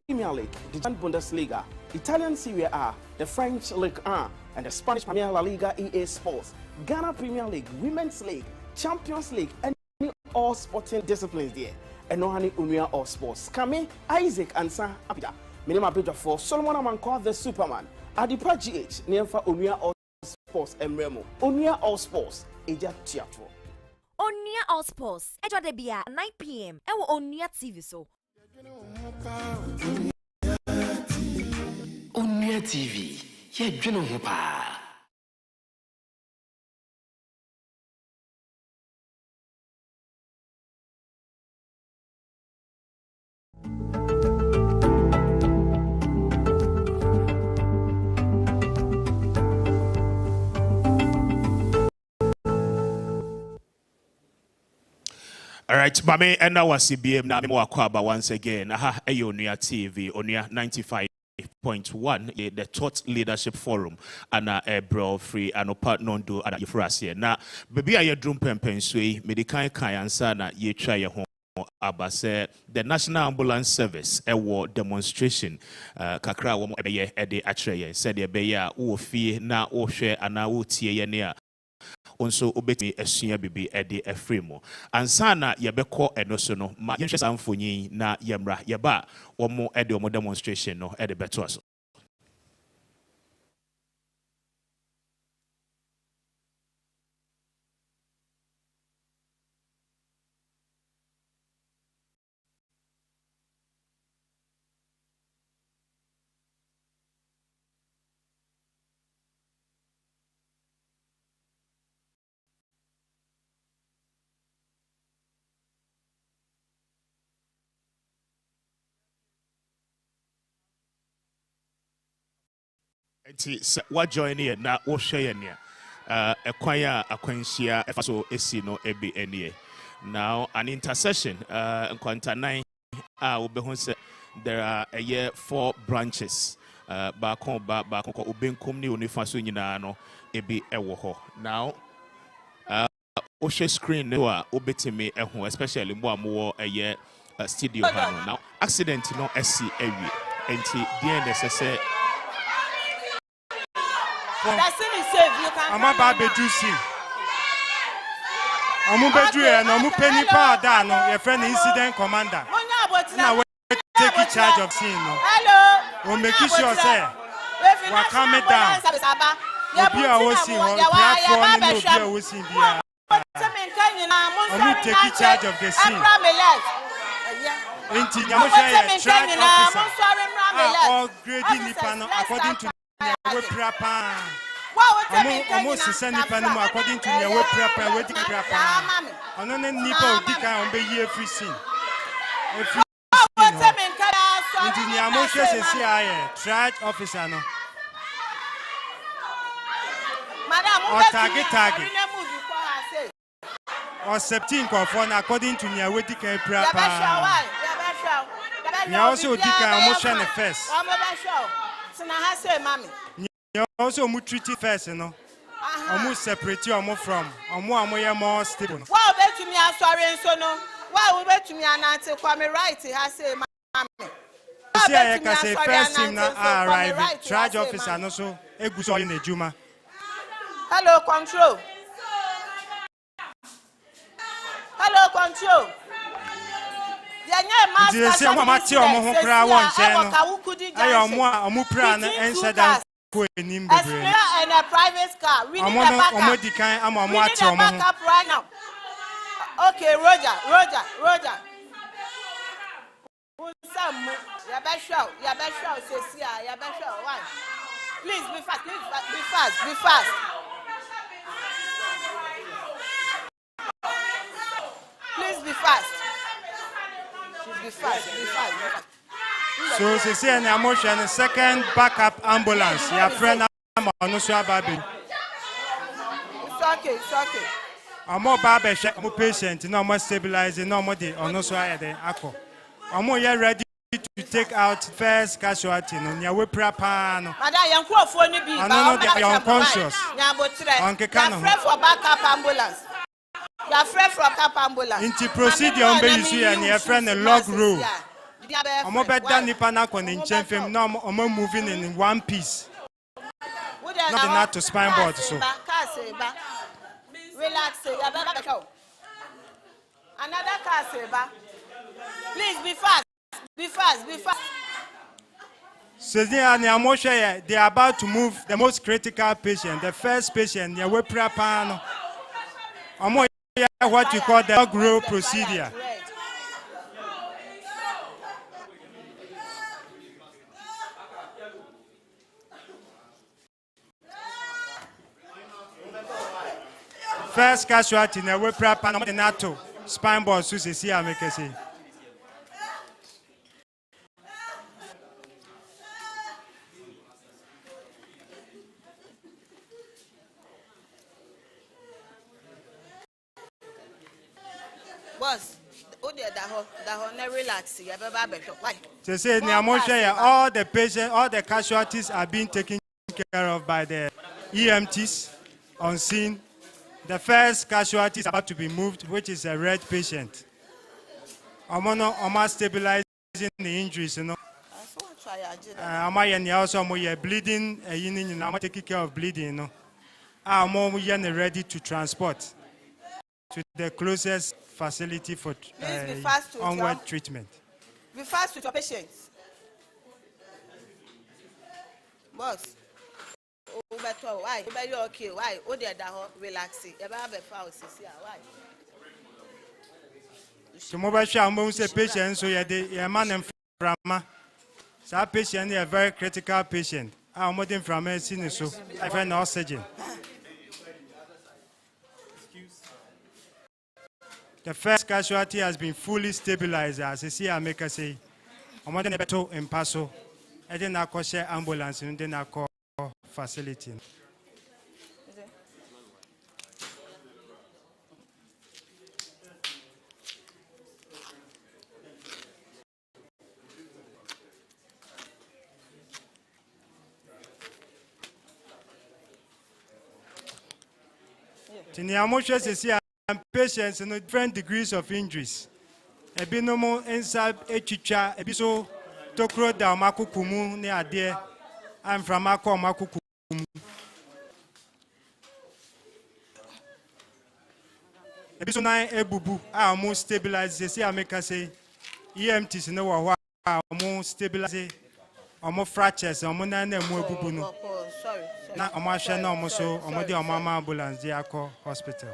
Premier League, the German Bundesliga, Italian Serie A, the French Ligue 1, and the Spanish Premier La Liga EA Sports, Ghana Premier League, Women's League, Champions League, and all sporting disciplines there. And no honey Onua of Sports. Kame, Isaac, and San Apida. Minima Bridge for Solomon Amanko, the Superman. Adipa GH, name for Onua of Sports and Remo. Onua All Sports, Eja Theatre. Onua All Sports, Eja Debia, 9 p.m. Ewo Onua TV so. Onua TV, ye dwene ho pa. All right, Mame, and now CBM na mo akwaba once again. Aha, Onua TV, Onua 95.1, the Thought Leadership Forum, and bro free and part non do and Yufrasia. Now, baby, I drum pempensui, medikai kayansa na ye try your home. Abase the National Ambulance Service war demonstration kakra wo ebe ede atreye said ebe ya wo fie na wo hwe ana wo tie ye ne a onso obetimi asua bibi ede afrimo ansa na yebekọ eno so no ma yehwe samfonyin na yemra yeba wo mo ede wo demonstration no ede beto aso. What join here na wo hwe ne ekwan a akwanhia efaso esi no ebi enie now an intercession nkwanta 9 obehu se there are 4 branches ba ko obenkum ni onifaso nyina no ebi ewo ho now wo hwe screen no a obetimi ehu especially mo amwo studio hano now accident no esi awie enti DNS say Person is safe, you can I'm about to do see. Omu bedru no mu penny powder no your friend incident commander. Na we take charge of scene no. Hello. We make sure say we calm it down. Obi a wo scene ho platform ni obi a wo scene bia. Omu take charge of the scene. Inti nyamusha track officer. All grading nipa no according to we prapa. Almost the same nipa no according to the we prapa we di prapa. Ono ne nipa odi kan on be ye free scene. Every inti nyamusha se si aye track officer no. Madam, or target. Or 17 conform according to the way can prapa. We also did emotion first. You also mu treat it first, you know. Almost separate you from more stable. Wow, bet to me, I'm sorry, and so no. Wow, bet to me, and answer for me right. He has say, Mammy. See, I can say first team now arrive. Charge officer and also a good in the Juma. Hello, control. Hello, control. You say, I'm not your home crowd one channel. I am more plan and said that. And a private car. We need a backup right now. Okay, Roger. Please be fast. Please be fast. Be fast. So, she say an emotion, a second backup ambulance. Your friend, I'm on Osua Baby. It's okay. I'm more barber, more patient, no more stabilizing, no more the Onosua the Akko. I'm more ready to take out first casualty. No, you will prepare. No, you're unconscious. You're for backup ambulance. You are afraid for cap ambulance. Into procedure on basis and your friend a log roll. I'm over than the panaco in Champion. No, I'm moving in one piece. Not to spine board. So relax. Another car saver. Please be fast. So they are about to move the most critical patient, the first patient. They will prepare. What you call the log roll procedure. First casualty, na we prepare na NATO spine board so see make say. Boss, relax. Why? They say all the patients, all the casualties are being taken care of by the EMTs on scene. The first casualty is about to be moved, which is a red patient. I'm stabilizing the injuries, you know. I'm also bleeding, I'm taking care of bleeding, you know. I'm ready to transport to the closest facility for onward treatment. Be fast with your patients. Boss. Why? Okay. Why? Relaxing. Why? So mobile shall say patient, so you're man and from so patient is a very critical patient. I'm moving from a senior, so I find oxygen. The first casualty has been fully stabilized, as I see I make a say. I'm not better in Paso. I didn't call share ambulance and then I call facility. And patients in different degrees of injuries. A binomo inside a chicha, a biso tokro da makukumu ne ade. I'm from Mako Makukumu. Ebi so nan ebubu a mo stabilize say America say EMTs no wa mo stabilize omo fractures omo nan na mo ebubu no. Sorry. Na omo ahwe na omo so omo de omo ambulance dey akọ hospital.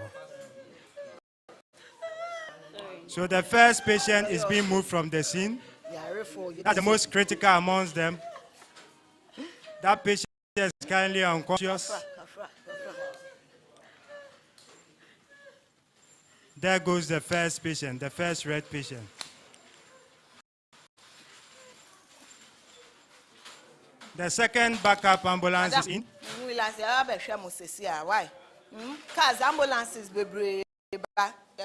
So the first patient is being moved from the scene. That's the most critical amongst them. That patient is currently unconscious. There goes the first patient, the first red patient. The second backup ambulance is in. Why? Cars ambulances be They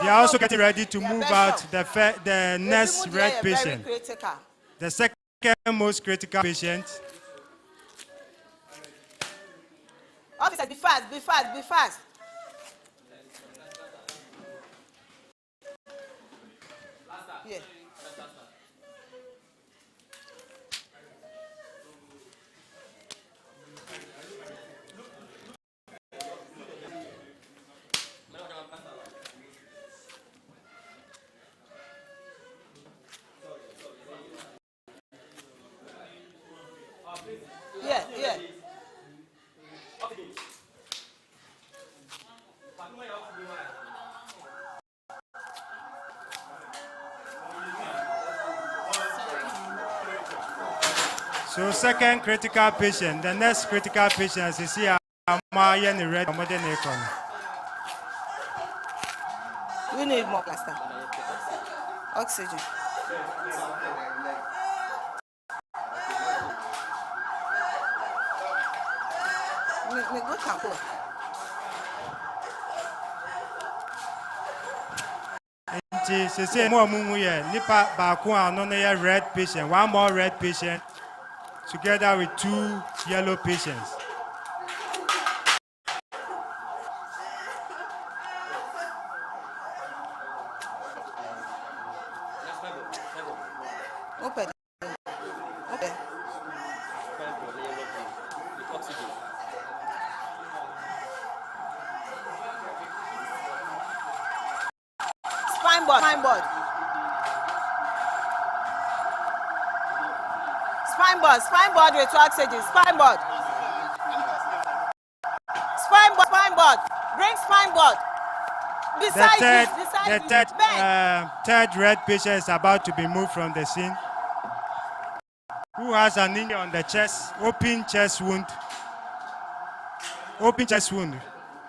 are also getting ready to move out the next red patient. The second most critical patient. Officer, be fast. Yeah. Yeah. So second critical patient, the next critical patient, as you see, Amaya in the red modern icon. We need more plaster. Oxygen. Me go campo. She say more mumu here. Nipa baku another red patient. One more red patient, together with 2 yellow patients. Open. Spine board with oxygen. Spine board. Bring spine board. The third red patient is about to be moved from the scene. Who has an injury on the chest, open chest wound.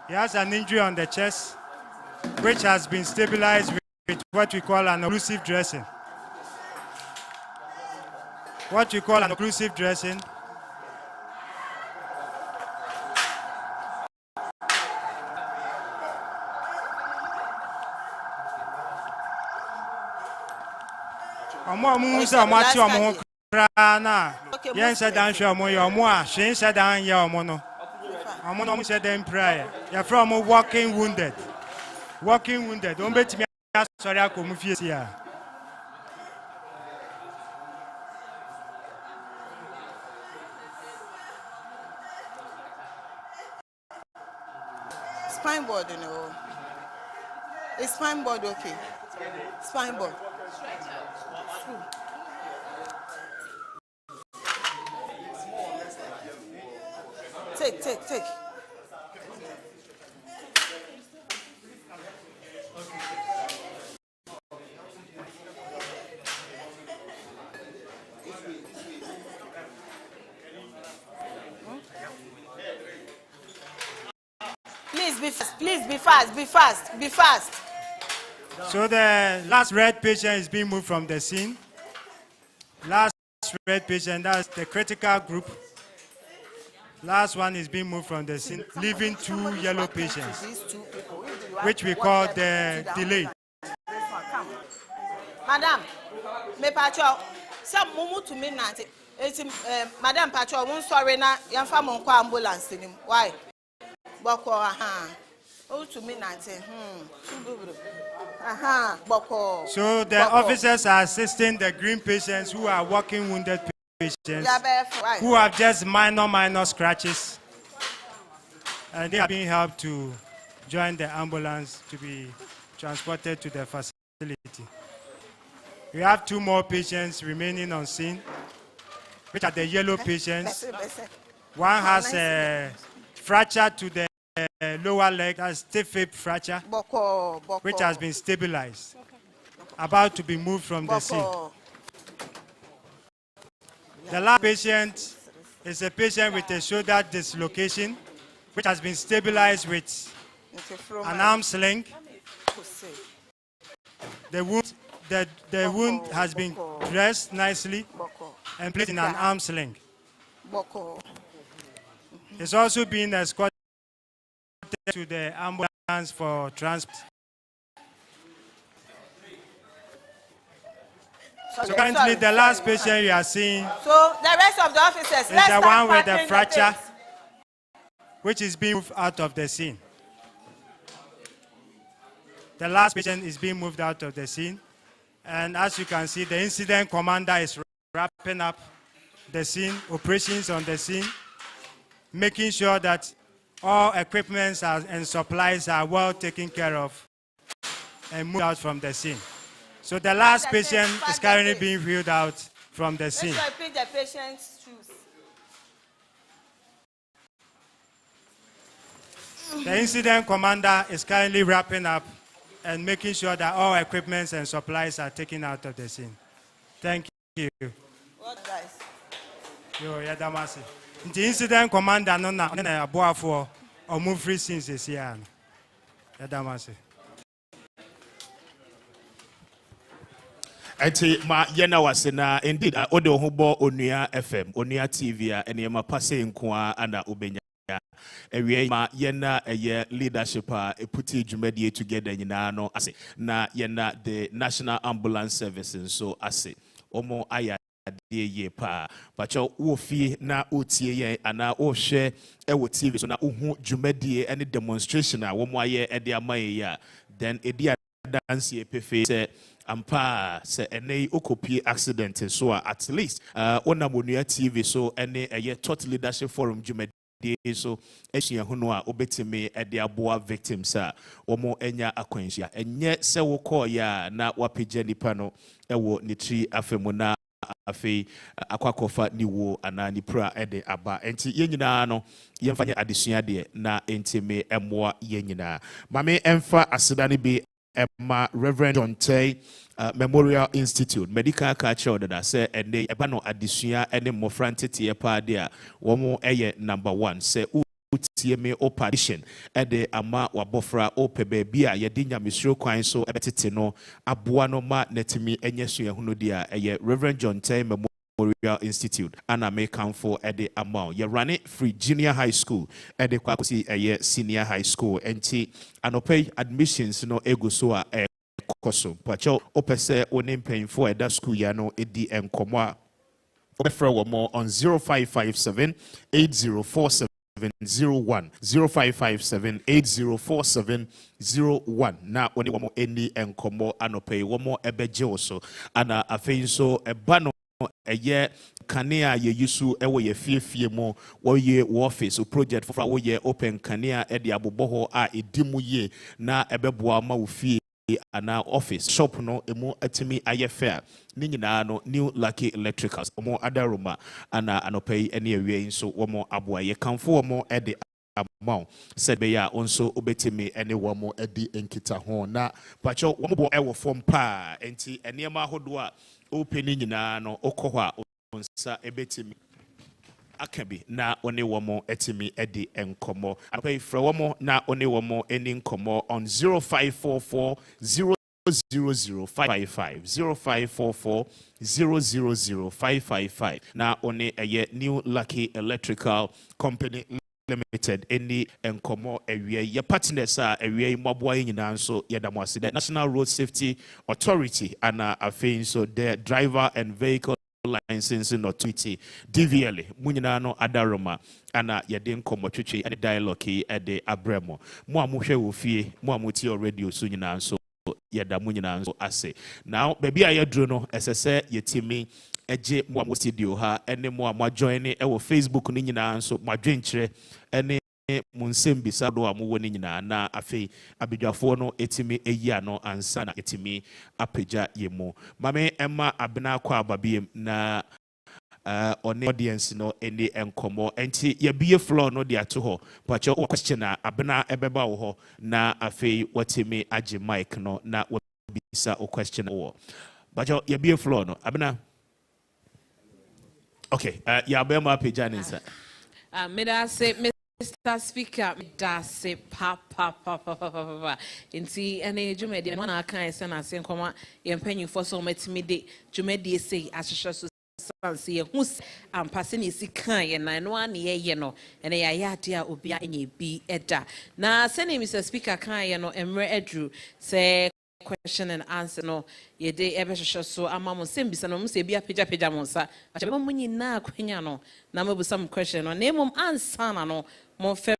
He has an injury on the chest, which has been stabilized with what we call an occlusive dressing. What we call an occlusive dressing walking wounded. Don't bet me. Sorry, spine board, you know. Is spine board okay? Spine board. Take. Please be fast. So the last red patient is being moved from the scene. Last red patient, that's the critical group. Last one is being moved from the scene, leaving 2 yellow patients, which we call the delayed. Madam, me pacho, some mumu to me nanti. Madam pacho, won sorry na yamfa mon kwa ambulance nim. Why? Boko to me nanti. Boko. So the officers are assisting the green patients who are walking wounded patients who have just minor scratches. and they are being helped to join the ambulance to be transported to the facility. We have 2 more patients remaining on scene, which are the yellow patients. One has a fracture to the lower leg, a stiff hip fracture, which has been stabilized, about to be moved from the scene. The last patient is a patient with a shoulder dislocation, which has been stabilized with an arm sling. The wound has been dressed nicely and placed in an arm sling. It's also being escorted to the ambulance for transport. So currently, the last patient you are seeing So the rest of the officers, is let's the start one with the packing fracture, things. which is being moved out of the scene. The last patient is being moved out of the scene. And as you can see, the incident commander is wrapping up the scene, operations on the scene, making sure that all equipment and supplies are well taken care of and moved out from the scene. So the last patient is currently being wheeled out from the scene. Let's repeat the patient's shoes. The incident commander is currently wrapping up and making sure that all equipment and supplies are taken out of the scene. Thank you. What guys? Yo, Yadamasi. The incident commander no na aboa for or move free since this year. Yadamasi. Eti ma yena wasena indeed odo hubo Onua FM, Onua TV a enema pase nkoa ana ubenya. Ewie ma yena eye leadership a eputi dwumadie together nyina no ase na yena the National Ambulance Services so ase omo aya de ye pa bacho wo fie na otie ye ana o hwe ewo TV so na ohu dwumadie ene demonstration a wo mo aye e de amaye ya then edi dance epefe se ampa se ene okopie accident so at least onam Onua TV so ene eye thought leadership forum dwumadie so ehia hono a obetime ede aboa victims a omo enya akwanhia enye se wo call ya na wapegya nipa no ewo nitri afemu na afi akwakofa niwo ana nipra ede aba enti yenyina no yemfanye adesua de na entime emmoa yenyina mame emfa asedane bi Emma Reverend John Tay Memorial Institute Medical Culture that say and they ebano adesua ene mofrante tie pa de a womo eye number 1 say utie me operation ede ama wabofra opebe bia ye de nyamesuro kwan so ebetete no aboa no ma netimi enye so ehunu dia eye Reverend John Tay Memorial Institute and I make count for the amount. You run it free junior high school at the Kwakusi senior high school and pay admissions no ego so a koso. Pacho opese onim paying for that school ya no edi and komwa. Offer more on 0557 8047 01 0557 804701 na oni wamo eni and komo anope wamo ebeje also ana afein so ebano eye kanea ye yusu ewo ye fie mo wo ye office o project for wo ye open kanea e de aboboho a edimu ye na ebeboa ma wo fie ana office shop no emu atimi aye fair ni nyina no New Lucky Electricals omo adaroma ana anopai ene awie so wo aboa ye kanfo wo e de amount said be ya onso obetimi ene wo mo edi enkita ho na pacho wo bo ewo fom pa enti enema hodo a openi nyina no okoho a onsa ebetimi akabi na one womo etimi edi enkomo apai fra womo na one womo eni nkomo on 0544 00055 0544 00055 na one eye New Lucky Electrical Company Limited any enkomo ewie ye partners a ewie mboboa nyina nso yedamwase the National Road Safety Authority ana afein so the driver and vehicle licensing authority DVLA munyina no adaroma ana yede nkomo twetwe and dialogue e de abremo mo amuhwe wo fie mo amuti radio so nyina nso yeda munyina nso ase now baby ayedro no esese yetimi eje mo studio ha ene mo join e wo Facebook ni nyina nso mo adwenkyere ene munsem bisa do a muwo ni nyina na afei abedwafo no etimi eyia no ansa na etimi apagya yemu mame emma abena kwa ababiem na on audience no any enkomo enti ye bie floor no dia to ho pacho question abena ebeba wo ho na afei watimi age mic no na bisa o question wo pacho ye bie floor no abena okay ya abema pagya nsa me da say Mr. Speaker, that's it, pa. Inti, ane jumedi, no na kan ese na sen koma yempenyu for so metimide jumedi say ashisha so sansi ye hus ampase ne si kan ye na no ane ye no ene ya yade a obi anye bi eda na sene Mr. Speaker kan ye no emre edru say question and answer no ye de ebe hwehwe so ama mo sembisa no mo se bia pagya mo nsa acha mo nyina akwanya no na mo busam question no na mom answer na no mo fem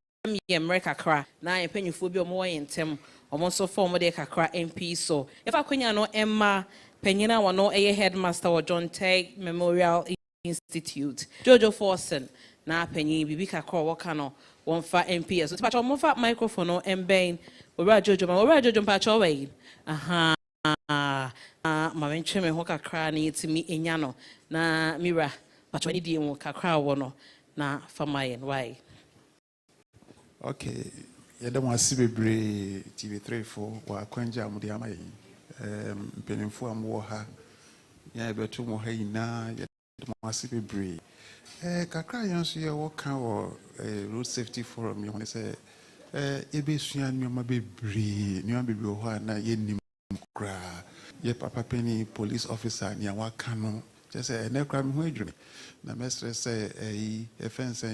ye America kra na ye panyufo bi o mo ye ntem o mo so form de kakra MP so if akwanya no emma panyina wo no eye headmaster wa John Teg Memorial Institute Jojo Forsen na panyi bibi kakra wo ka no won fa MP so tipa mo fa microphone no emben owura Jojo pa we aha ma menche me ho kakra na yetimi enya no na mira pacho ni die mu kakra wo no na famayen why okay yeda mo asibebre TV3 for wa kwanja mu de amaye mpenimfo amwo ha ya beto mo ha ina yeda mo asibebre kakra yanso ye wo kan wo road safety forum you want to say ebe sua nyoma bebre ho na ye nim kra ye papa penny police officer ni awaka no just say na kra me ho adwene na mestre say offense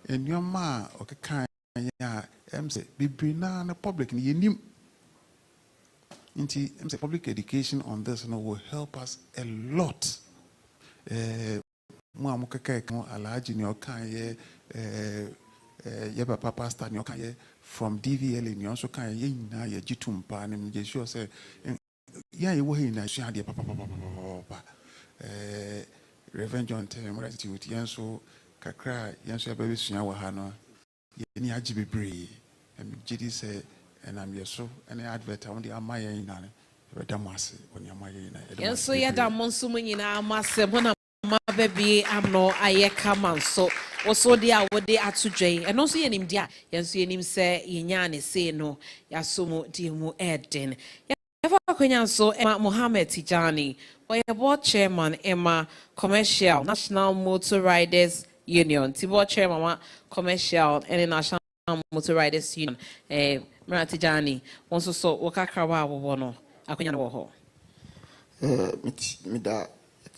nyoma okeka ya MC bebre na public ni ye nim nti MC public education on this no will help us a lot mo amukeka alaji ni okan ye ye papa pastor ni okan ye from DVL ni also kan ye nyina ye gitumpa ni je sure say ya ye wo he na sua de papa Reverend John Tem gratitude yenso kakra yenso ya be sua wa ha no ye ni agi bebre em gidi say and am yeso and advert on the amaye nyina ne be damase oni amaye nyina yenso ya da monso mu nyina amase bona ma baby amno ayeka manso also dia wode atudwen eno so yenim dia yenso yenim se yenya ne se no yasomo di mu eden yafa kwanya so Emma Mohammed Tijani oye board chairman Emma Commercial National Motor Riders Union board chairman Commercial and National Motor Riders Union Mra Tijani wonso so wakakrawa wo no akwanya no ho mi da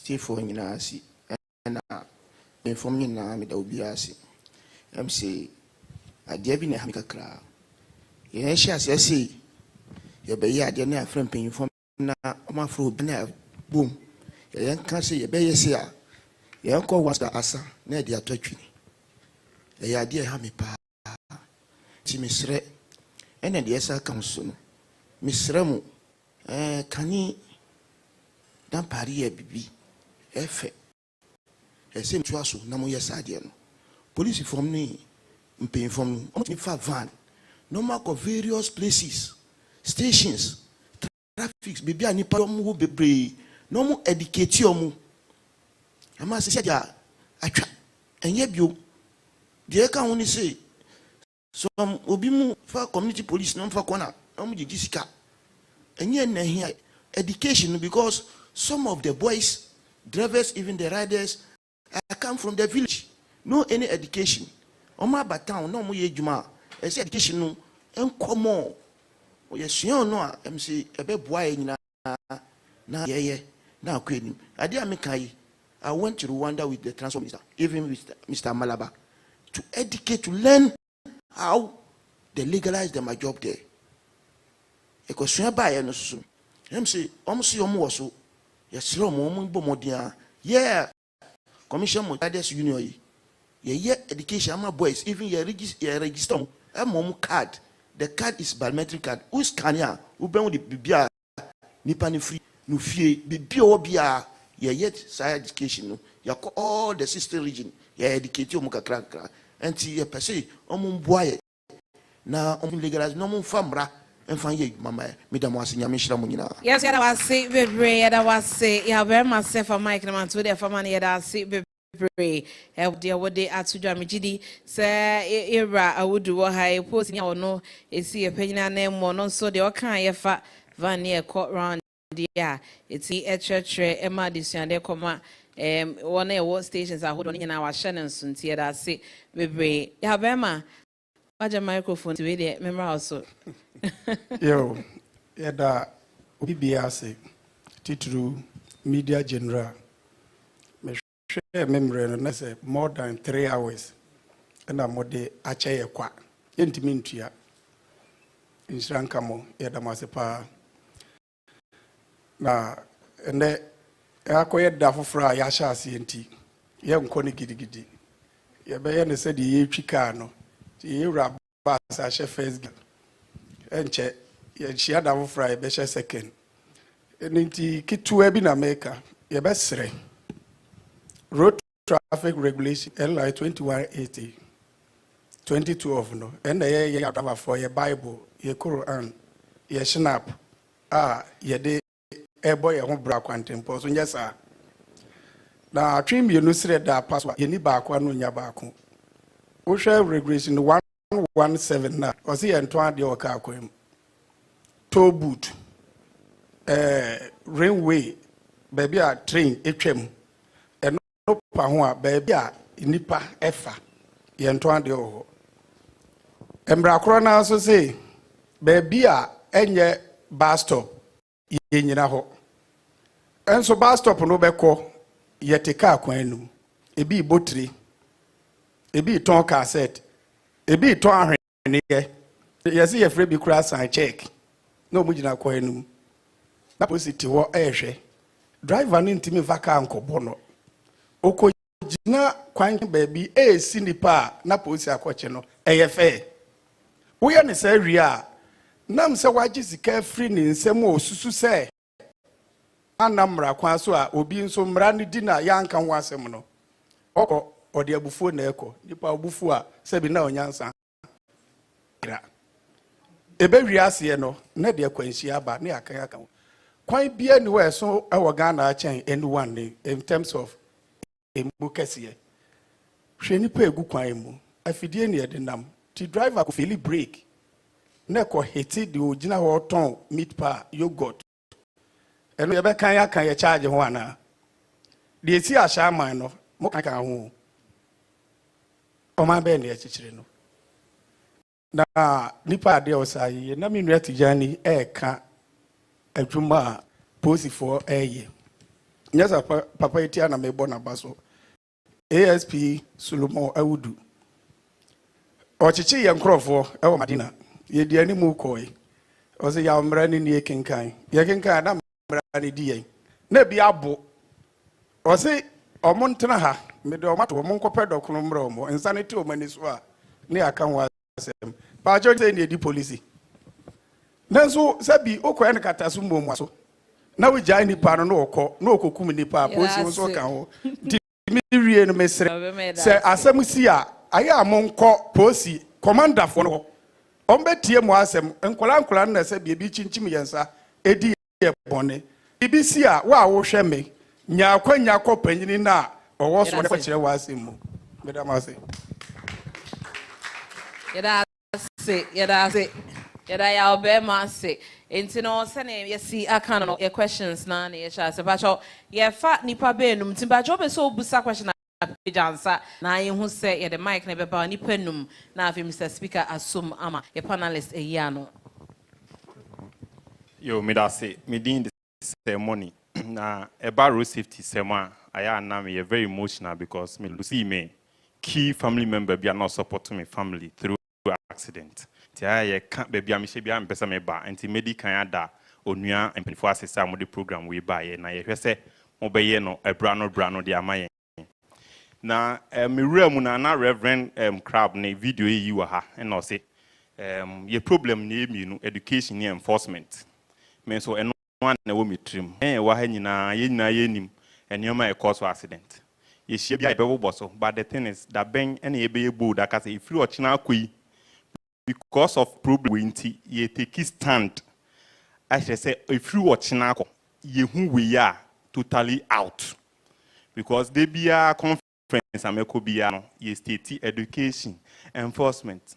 tifo nyina asi na inform nyina mi da obi asi MC ade bi na ha mi kakra ye hia ase ye be ye ade na afrem pen inform na o afro obi na boom ye kan se ye be ye se a ye ko wasa asa na de atwatwi ye ade ha mi pa ti misre ene de esa kan so no misre mu kani dan pari e bibi efe ese mtua so na mo yesade no police form ni mpe form no o fa van no mark of various places stations traffics bibi ani pa mo ho bebre no mo educate omo ama se dia atwa enye bio de ka woni say so obi mu fa community police no fa kona omo gigi sika enye na here education because some of the boys drivers even the riders come from the village no any education oma ba town no mo ye djuma e say education no enkomo o ye sua no a MC ebe boa ye nyina na ye na akwanim ade amekai I went to Rwanda with the transport minister even with Mr. Malaba to educate to learn how they legalize them a job there e ko sua ba ye no so MC omsi omo so yes omo bo modia yeah commission mothers union ye education ama boys even ye register mom card the card is biometric card who scan ya who ben the bibia nipa ni free no fie bibia obia ye yet education no ya all the sister region ye educate you kakra enti ye pese omo boaye na omo legalize no omo famra enfan ye mama me da mo ase nyame hira mo nyina. Yes, yada wase bebre, yada wase. Ya very myself a mic na man to the family yada se bebre. Dear what they are to Jamijidi, say era I would do high posting or no, see a penny name or no, so the okay fa van near court round. Yeah, it's a church Emma this and they come one what stations are holding in our Shannon soon. See that say bebre. Ya Bema, watch a microphone to be there. Remember also. Yo, yada BBS titru media general. Me share memory no say more than 3 hours. And I'm de ache kwa. Yentimi ntua. Inshranka mo yada masepa. Na ene akoye da foforo ya sha ase enti. Ye nko ne gidigidi. Ye be ye ne se de ye twika no. Ye wura ba sa she first girl. Enche she had a fry be second enti kitu bi na America ye be sere road traffic regulation LI 2180 2012 no and ye adaba for ye Bible ye Quran ye snap ye de ebo ye ho bra kwantempo so nyesa na twim ye no sere da password ye ni ba kwa no nya ba ko wo hwe regulation 117 na o se ye nto ade o ka akwem toll booth railway baby a train etwam eno pa ho a baby a nipa efa ye nto ade o embra kro na so se baby a enye bus stop ye nyina ho enso bus stop no beko ye teka akwan num ebi botire ebi ton cassette ebi ton ahwene ye se ye free bi kura sign check no mujina kwa enum na positi wo ehwe driver ni ntimi vaka ankobo no oko jina kwan baabi esi nipa na posi akoche no eye fe wo ye ne sa wi a nam se waji sika free ni nsem osusu se anamra kwan so a obi nso mra ni di na yanka ho asem no oko ode abufuo na eko nipa abufuo a se bi na onyansa ebe wiase no na de akwansi aba na akan akan kwan bia ni we so e Ghana achen anyone in terms of emu kese hwe nipa egu kwan mu afidie ne de nam ti driver ko feel break na ko hiti de ogina ho ton meat pie yogurt eno ye be kan akan ye charge ho ana de esi ahya man no mo kan kan ho o ma be ne chichire no na nipa ade osayi na minu atijani eka adwuma posi for eye nyasa papa etia na mebo na baso ASP Solomon Awudu ochichi ye nkrofo e wo Madina ye di ani mu koi o se ya mra ni ne kenkan ye kenkan na mra ni di yen na bi abo o se omontena ha me de omato omonkopɛ dɔkono mra omo insanity o mani so a ne aka ho pa jo say the police nanso sabi okoya ne kataso mbom aso na we jai nipa no okɔ na okokum nipa police so ka ho di mi wie no mesre se asem si a aya amonkɔ police commander fo no ombetie mo asem nkola na sabi bi chinchim yensa edi ye bone ibi si a wa wo hwɛ me nya akɔ panyini na ɔwɔ so ne kɔkyerɛ wa asem mu medam ase Yada ya obema se. Enti no sene yesi aka no your questions na ye sha se bacho ye fa nipa be num ti bacho be so busa question na pejansa na ye hu se ye the mic na be ba nipa num na afi Mr. Speaker asum ama ye panelist e ya no. Yo me da se me din the ceremony na about road safety sema aya na me very emotional because me see me key family member be not supporting my family through accident. Tia ye can't be a mission be am pesa me ba anti medical ada onua employee assessor mo the program we buy na ye hwese mo be ye no brano de amaye na me wura na reverend crab na video yi wa ha na o say ye problem na emi education ni enforcement me so eno na wo metrim wa ha nyina ye nim enioma e cause accident ye share bia ebe boso. But the thing is that ben any ebe bold that say if you watch now because of problem inti ye take stand. I should say if you watch now ye who we are totally out. Because they be a conference ameko be no ye state education enforcement.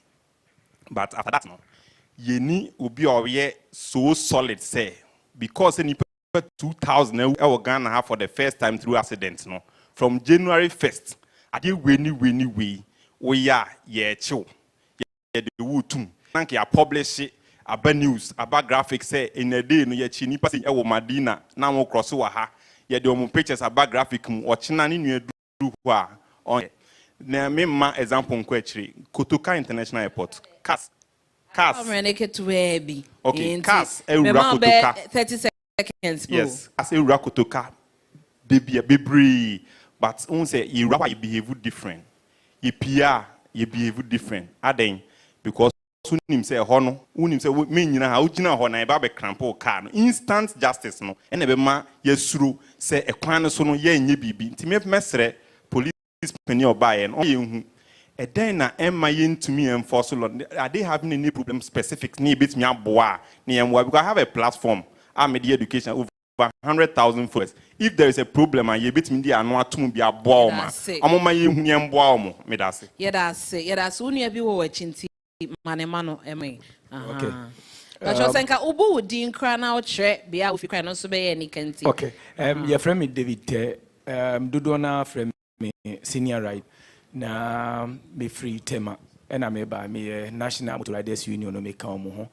But after that no ye ni obi oye so solid say because any 2000 I Ghana have for the first time through accidents no from January 1st I did we are yeah chill yeah the wood thank you publish it about news about graphics say in a day no ye chini pass e wo Madina na mo cross wa ha ye the omo pictures about graphic mu o china ni nu edu ho a on na me ma example nko achiri Kotoka International Airport cars okay cars ewura Kotoka 30 seconds yes as ewura Kotoka baby but on say you behave different you PR you behave different aden because unim say ho no unim say me nyina ha ugina ho na e ba be crampo car no instant justice no e na be ma yesuro say ekwan no so no ye nye bibi ntime mesre police penny obaye no ye hu e den na emma yentumi enforce law are they having any problem specific ni bit me aboa ni emwa because I have a platform media education over 100,000 followers. If there is a problem and you bit me the anwa tum be aboa ma amoma ye hu emboa omo me da se yeah that's unu bi wo wachinti manemano eme okay Kacho senka ubu udi nkra na ochre bia ofi kra no so be ye ni kanti okay your friend me David dodo na friend me senior right na me free tema and me ba me National Motor Riders Union no me ka omo ho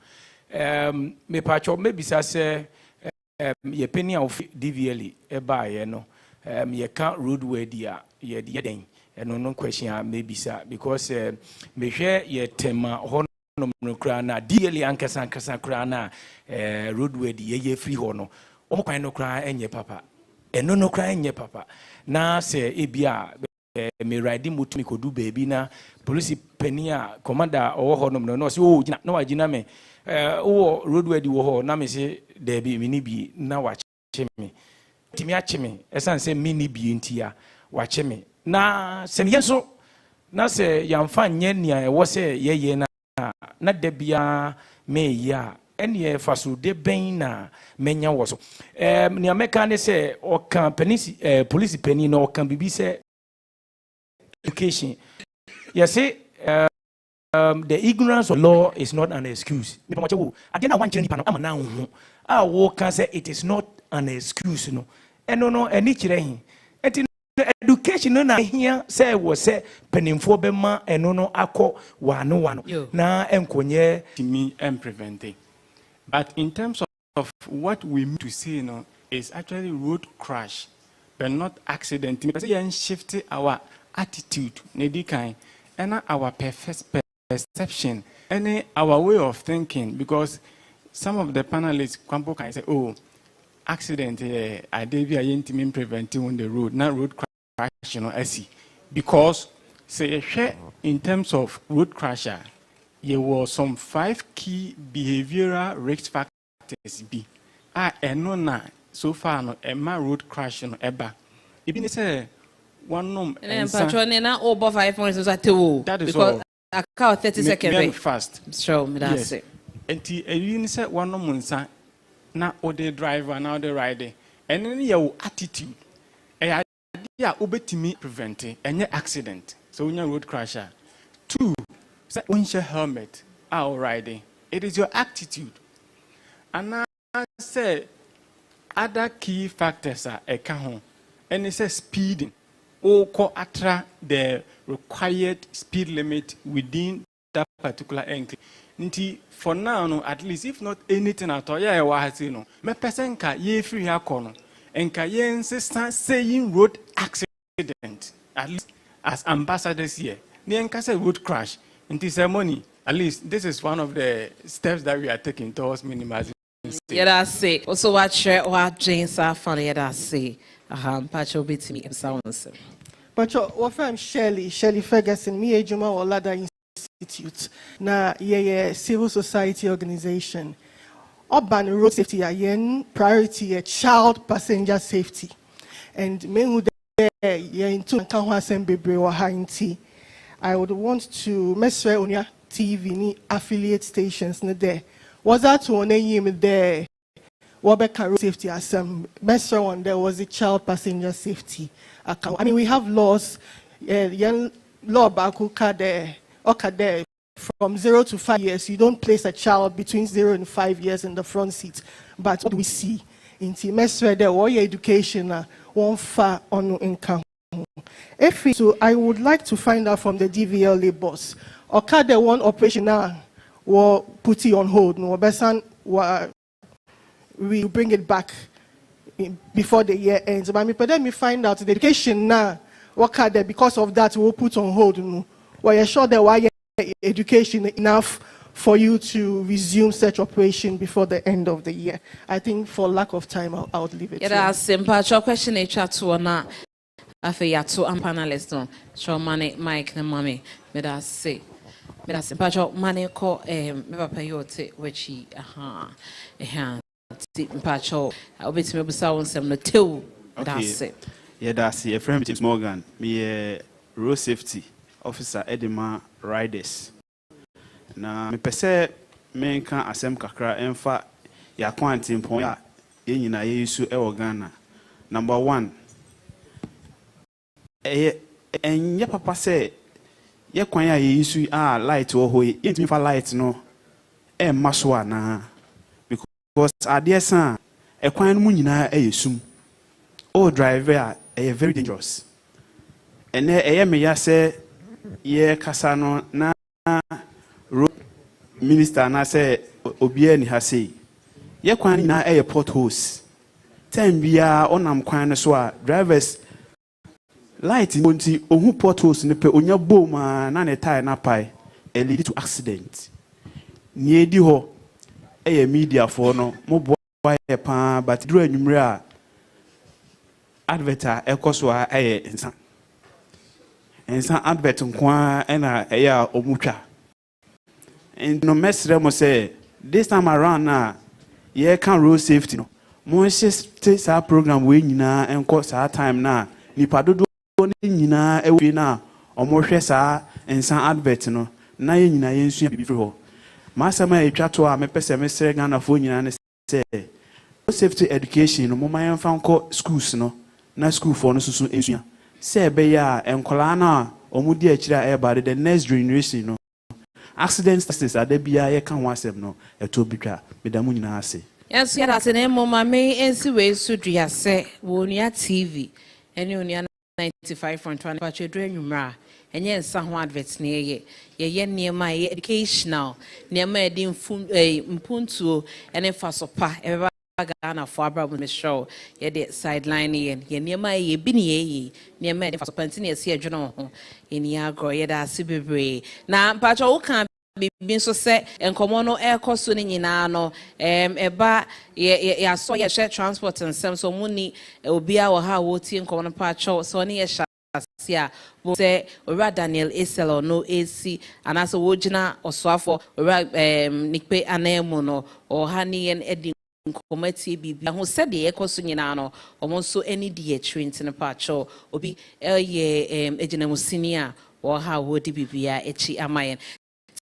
me pacho me bisa se ye penny of DVL e ba ye no ye ka roadway dia ye den no question maybe sir because me hwe ye tema ho no kra na DVL ankasa kra na roadway di ye free ho no o kwan no kra enye papa eno no kra enye papa na se ebia me riding motor me kodu baby na police penny a commander o ho no se o gina na wagina me o roadway di wo ho na me se there be mini bi na wache me timi ache me esan se mini bi ntia wache me na se yenso na se yamfa nye nia e wo se ye na de bia me ya ene faso de ben na menya wo so nia meka ne se o kan police penny no kan bibi se education yes the ignorance of law is not an excuse. Again, I want you to know. I walk and say it is not an excuse. No, and no, and each day, education no here say was say penning for bema and no ako one na enkonye to me and preventing. But in terms of what we mean to say, no, is actually road crash, but not accident. We shift our attitude, and our perception and our way of thinking, because some of the panelists can say, oh, accident, I did be a preventing on the road, not road crash, I see. Because, say, in terms of road crasher, there were some 5 key behavioral risk factors. No, so far, no, a road crash, no, ever. Even say, one nom and na over 5 points that is all. I count 30 seconds fast. Show me that. Yes. And you say one nom na o the driver now the rider. And then your attitude. Yeah, obetimi preventing any accident. So when you road crasher. 2, say windshield helmet or riding. It is your attitude. And I say other key factors are a kahon. And it says speeding. Or atra the required speed limit within that particular enclave. For now, no, at least if not anything at all, yeah, what has no. Me person ka ye free hakono, and ka ye insist saying road accident. At least as ambassadors here, ni say road crash. Into ceremony, at least this is one of the steps that we are taking towards minimizing. Yeah, that's it. Also, what James are funny. Yeah, that's it. Pacho beat me. Sounds. Pacho, what from Shirley Ferguson, me Ejuma Olada Institute. Na ye civil society organization. Urban road safety, yen priority child passenger safety, and men who into Hainti. I would want to Mesre Onua TV ni affiliate stations there. Was that one name there? Wabeka road safety assembly. Mesre one there was the child passenger safety account. I mean, we have laws. Young law bakuka there. Okay, there from 0 to 5 years. You don't place a child between 0 and 5 years in the front seat. But what do we see? In Mesre there, what your education one far on income. So I would like to find out from the DVLA boss. Okay, the one operation now will put it on hold. No, Besan we bring it back before the year ends. But me find out the education now. Okay, there because of that we'll put on hold. No, well, you're sure that why education enough for you to resume such operation before the end of the year. I think for lack of time, I would leave it. Yeah, that's simple. Your question is to na. Afe yato am panelist no. So money Mike na mommy. Me da say. Me da simple. So money ko me papa yote wechi aha. Ti mpacho. Obeti me busa wonsem no tew. Da say. Yeah, that's a friend James Morgan. Me road safety officer Edema Riders. Na me pese me kan asem kakra emfa ya kwanti mpon ya nyina ye yusu e Ghana. Number 1 enye papa se ye kwan ya ye yusu light wo ho ye ntimi fa light no e maso ana because ade san e kwan no mu nyina e yesum o driver e very dangerous ene e ye me ya se ye kasa no na minister na say obia ni ha say ye kwan na e potholes time bia onam kwan no so a drivers light monti ohu potholes ne pe onya bom na ne tire na pai e lead to accident ni edi ho e media for no mo boy e pa but duru anwumre a adverta e koso a e ensa advert nkwa e na e ya omutwa. And no mesre mo say this time around na ye can road safety no mo take sa program we nyina enko sa time na nipa dodo ne nyina e we na omo hwe sa ensa advert no na ye nyina ye nsu bibi ho ma sama e twa to a me pese mesre Ghana fo nyina ne say road safety education no mo ma yemfa nko schools no na school for no susu ensu say be ya enkola na omo di akira e ba the next generation no accident statistics are there bia ye kan wasem no eto bitwa medamu nyina ase. Yes, yeah, that's an mama me ensi we sudria se Onua TV ene Onua 95.1 pa chedro enwumra enye nsa ho advert ne ye niema ye educational niema edi mpuntuo ene fasopa ebeba Ghana for Abraham show ye the sideline ye niema ye bi ne ye niema edi fasopa ntine ye se adwono ho eni agro ye da sibebre na mpacho wo kan bibi so se enkomo no ekoso ni nyina no eba ya so ye share transport and some so muni obia wo ha wo tie enkomo no pacho so ni ye sia wo se ora Daniel Eselo no AC anaso wo gina osoafo ora nikpe anemu no o ha ni yen edi nkomati bibi ho se de ekoso nyina no omo so eni die trent no pacho obi ye ejina mu senior wo ha wo di bibia echi amayen.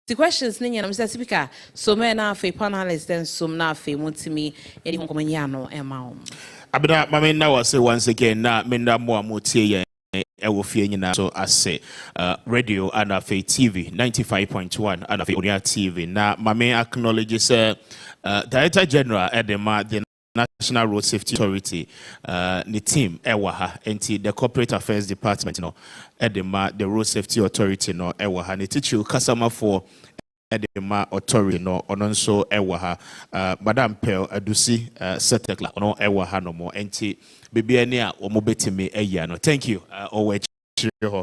The questions ninja na Mr. Speaker so me na fe panelists then so na fe montimi edi nkomanya no ema abida mama na was once again na me na mo amotie ye e wo fie nyina so ase radio and fe TV 95.1 and fe Onua TV na mama acknowledge say Director General Edema the National Road Safety Authority the team ewaha enti the Corporate Affairs Department no Edema the Road Safety Authority no ewaha ne teacher customer for Edema Authority no ononso ewaha Madam Pearl Adusi Setekla no ewaha no mo enti bibia ne a omo betimi eya no. Thank you always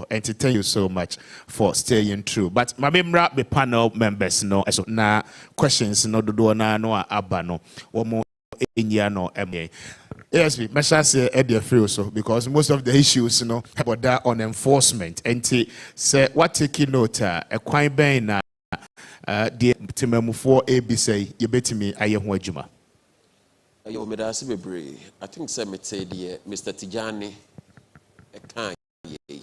and thank you so much for staying true. But my member panel members no so na questions no do na no aba no omo enya no yes, we measure say the free so because most of the issues about that on enforcement and say what taking note a kwai ben na the timemu for ABC you betimi aye ho adwuma. Ayo me da se bebre I think say me say the Mr. Tijani ɛka yɛ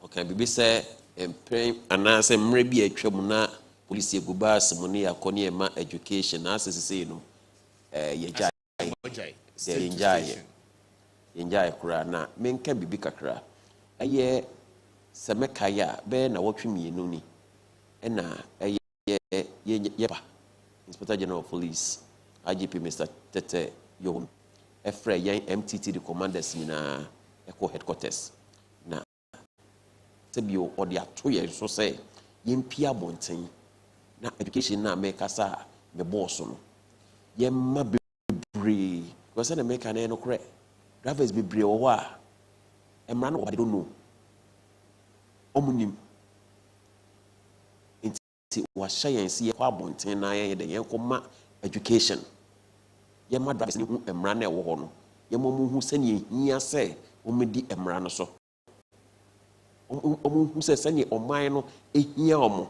ɔka bibi sɛ mpɛn anaasɛ mmerɛ bi atwa mu na police eguba asɛm ne yakɔ ne ɛma education na asɛsɛ no yɛgyae yɛgyae koraa na menka bibi kakra ɛyɛ sɛ mɛkae a bɛyɛ na wɔtwe mmienu ni ɛna ɛyɛ yɛpa Inspector General of Police IGP Mr. Tete Yohun ɛfrɛ yɛn MTT the commanders nyinaa ɛkɔ headquarters na sɛbio ɔde ato yɛn so sɛ yɛmpia abɔnten na education na mɛkasa me boss no yɛmma bebree because na mɛka na no korɛ drivers bebree wɔ hɔ a ɛmra no wɔde don't know ɔmunim nti wahyɛ yɛn sɛ yɛkɔ abɔnten na yɛyɛ dɛ yɛnkɔma education yɛma drivers ne hu ɛmra no ɛwɔ hɔ no yɛma mu hu sɛnea hia sɛ wɔmɛdi ɛmra no so ɔmu hu sɛ sɛnea ɔman no ɛhia ɔmo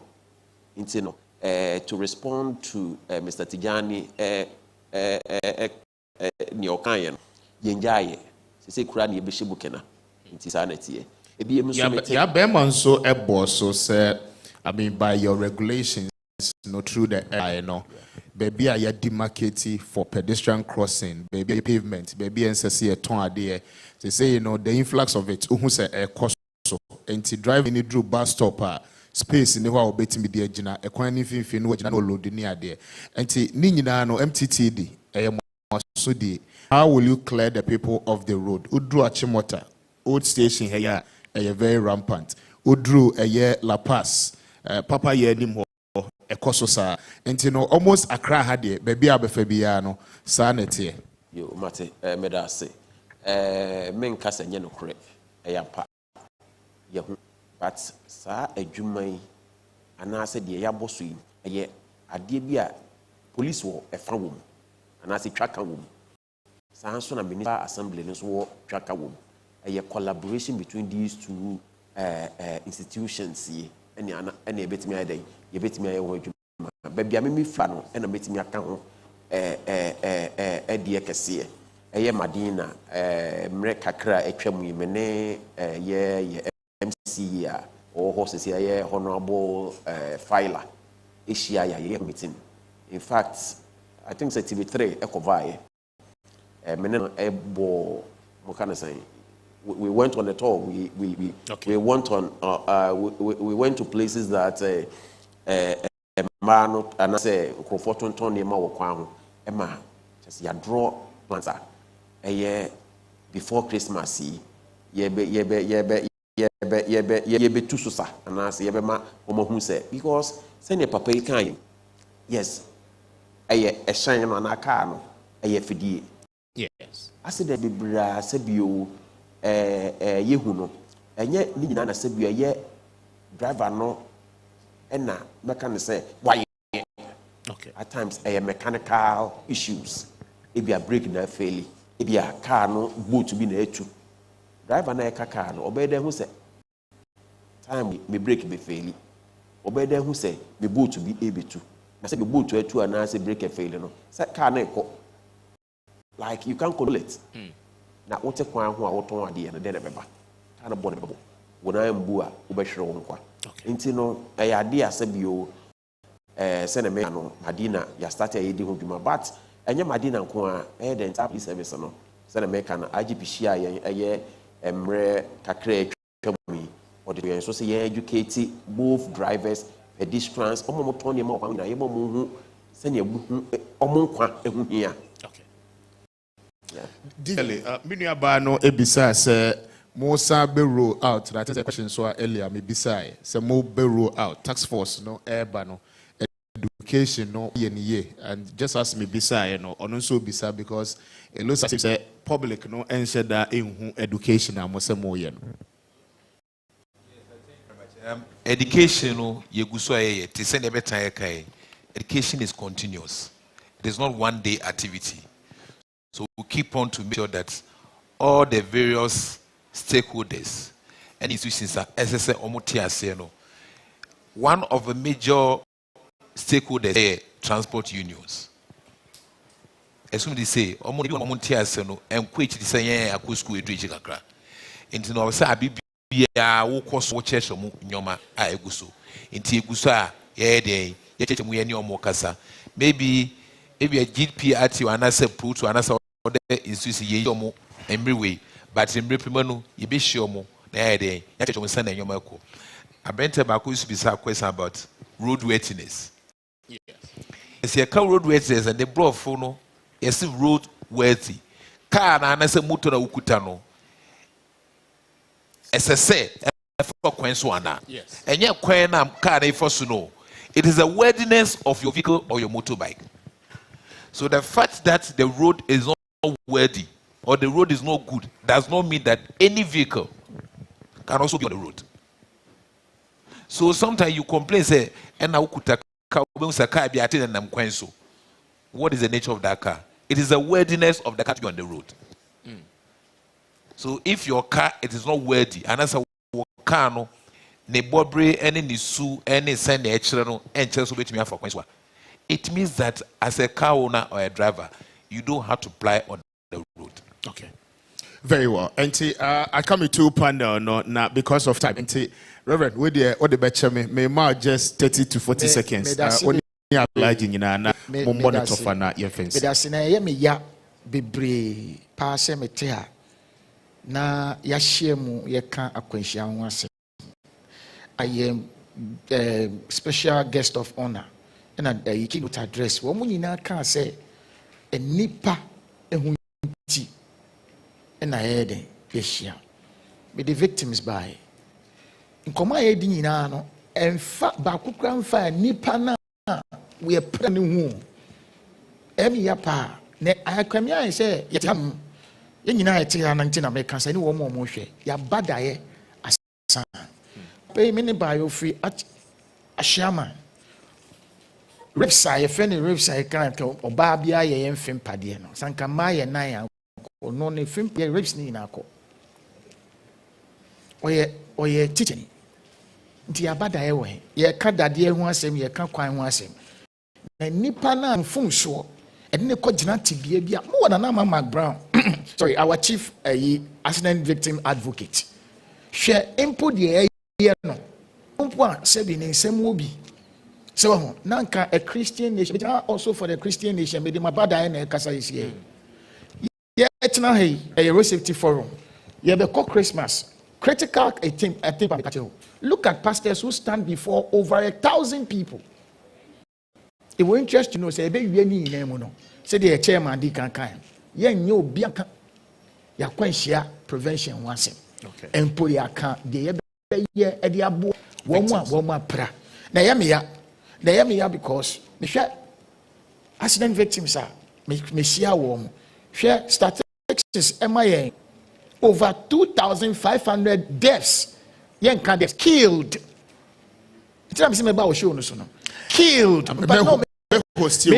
nti no to respond to Mr. Tijani ni ɔkaeɛ no yɛngyaeɛ sɛ kura ne yɛbɛhyɛ bukena nti saa na tie ebi yɛm nso ya bɛma nso ɛbɔ so sɛ I mean by your regulations no through the air no baby a yɛ demarcate for pedestrian crossing baby pavement baby nsɛsɛ yɛtɔn adeɛ say you know the influx of it ohu sɛ ɛkɔ so nti driving ni through bus stop a space ni hɔ a obetimi de agina ɛkwan ni finfin no agina no load ni adeɛ nti ni nyinaa no MTTD ɛyɛ mo so die how will you clear the people of the road udru achimota old station here ɛyɛ very rampant udru ɛyɛ La Paz papa yɛ anim hɔ ɛkɔ so saa nti no almost Accra ha deɛ baabi a bɛfa biara no saa na ɛteɛ yo mate meda ase menka sɛ nyɛ no korɛ ɛyɛ pa yɛho but saa adwuma yi anaasɛ deɛ yɛabɔ so yi ɛyɛ adeɛ bi a police wɔ ɛfa wɔ mu anaasɛ twaka wɔ mu saa nso na municipal assembly nso wɔ twaka wɔ mu ɛyɛ collaboration between these two institutions yi ɛne yɛbɛtumi ayɛ dɛn yɛbɛtumi ayɛ wɔ adwuma baabi a memi fa no ɛna mɛtumi aka ho ɛdeɛ kɛseɛ ɛyɛ Madina mmerɛ kakra atwa mu yi me ne yɛ MC a ɔwɔ hɔ sɛsi ɛyɛ honorable filer ahyia yɛyɛ meeting in fact I think sɛ TV3 ɛkɔvaeɛ me ne no ɛbɔ mo ka no sɛn we went on a tour. We went on. We went to places that man and I say Crawford Tony Emma Wakwan Emma just ya draw plans a year before Christmas. Yebe too susa and I say yebe ma omo who say because send a papa kind yes a shine on a car no a fidi yes I said that be bra sebio yehu no enye ni nyina na sebia ye driver no na meka ne say why okay at times mechanical issues e be a brake na fail e be a car no boot bi na etu driver na car no obey dem hu say time me brake be fail obey dem hu say me boot bi e betu na say me boot etu ana say brake fail no say car na ekọ like you can't control it na wote kwan ho a woton ade no de beba ta na bɔ ne bebo wona mbu a wobɛhwere wo nkwa nti no ɛyɛ ade asabio sɛ na me no Madina ya start a yedi ho dwuma but ɛnyɛ Madina nko a ɛyɛ the entire police service no sɛ na me ka na IGP hia yɛn ɛyɛ mmerɛ kakra atwa mu yi ɔde yɛn so sɛ yɛn educate both drivers pedestrians ɔmo mo ton ne ma ɔkwan na yɛbɔ mo hu sɛ ne ebu ɔmo nkwa ehu hia Dile, minua ba no ebisa se mo sa be roll out. That is a question so earlier me bisa se mo be roll out tax force no eba no education no ye and just as me bisa no ono so bisa because it looks as if say public no ense da enhu education am se mo ye no. Education no yeguso aye te se na betan ye kai. Education is continuous. It is not one day activity. So we keep on to make sure that all the various stakeholders and institutions are SSA Omotiase. One of the major stakeholders are transport unions. As soon as they say Omotiase and which they say a school education. Into no say abi bia wo koso wo church mu nyoma a eguso. Into eguso a ye dey ye church mu ye ne omo kasa. Maybe if you GP at you and I say put to another other institution ye omo every way. But in reprimano you be sure mo na ye dey ye church mu send nyoma ko. Abente ba ko used to be say question about road worthiness. Yes. It's a car road worthiness and the bro for no yes road worthy. Car na na say motor na ukuta no. SSA for kwenso ana. Yes. And yet kwen na car na for no. It is a worthiness of your vehicle or your motorbike. So the fact that the road is not worthy or the road is not good does not mean that any vehicle can also be on the road. So sometimes you complain, say, and now what is the nature of that car? It is the worthiness of the car to be on the road. So if your car it is not worthy, and as a car no, ne bobre any nisu any send the extra and just wait me for question. It means that as a car owner or a driver, you don't have to ply on the road. Okay. Very well. And I come to panel no now because of time. And Reverend, what the better me ma just 30 to 40 seconds. Only obliging in na monitor for na your fence. But as na ye me ya bebre pass me tia na ya share mu ye kan akwanhia ho ase. I am special guest of honor. And you keynote address. Wo mu nyina kan say enipa ehun ti na ye den ye hia. Be the victims by nkoma ye di nyina no emfa ba kokura mfa nipa na we pra ne hu emi ya pa ne akwamia ye say ye tam ye nyina ye tia na ntina me kan say ne wo mo hwe ya badaye asa pe me ne ba yo free ashiama website fe ne website kan to oba bia ye mfem pade no sanka ma ye nan ya no ne fem ye reps ni na ko oye teaching nti abada ye we ye ka dade ho asem ye ka kwan ho asem na nipa na mfunso ene ne ko gina tibia bia mo na na Mama Brown sorry our chief accident victim advocate hwe impo de ye no impo a sebi ne nsem obi so nanka a Christian nation also for the Christian nation me de mabada na kasa is here ye etna hey a road safety forum ye be call Christmas critical I think look at pastors who stand before over 1,000 people. It will interest you know say be we ni name no say the chairman di kan ye nye obi aka ya kwanhia prevention wasem okay empo ya kan de ye be ye e de abo wo mu apra na ye me ya because me hwe accident victims are me share wo mu hwe statistics emaye over 2,500 deaths yen can deaths killed it's am say me ba wo show no so no killed but no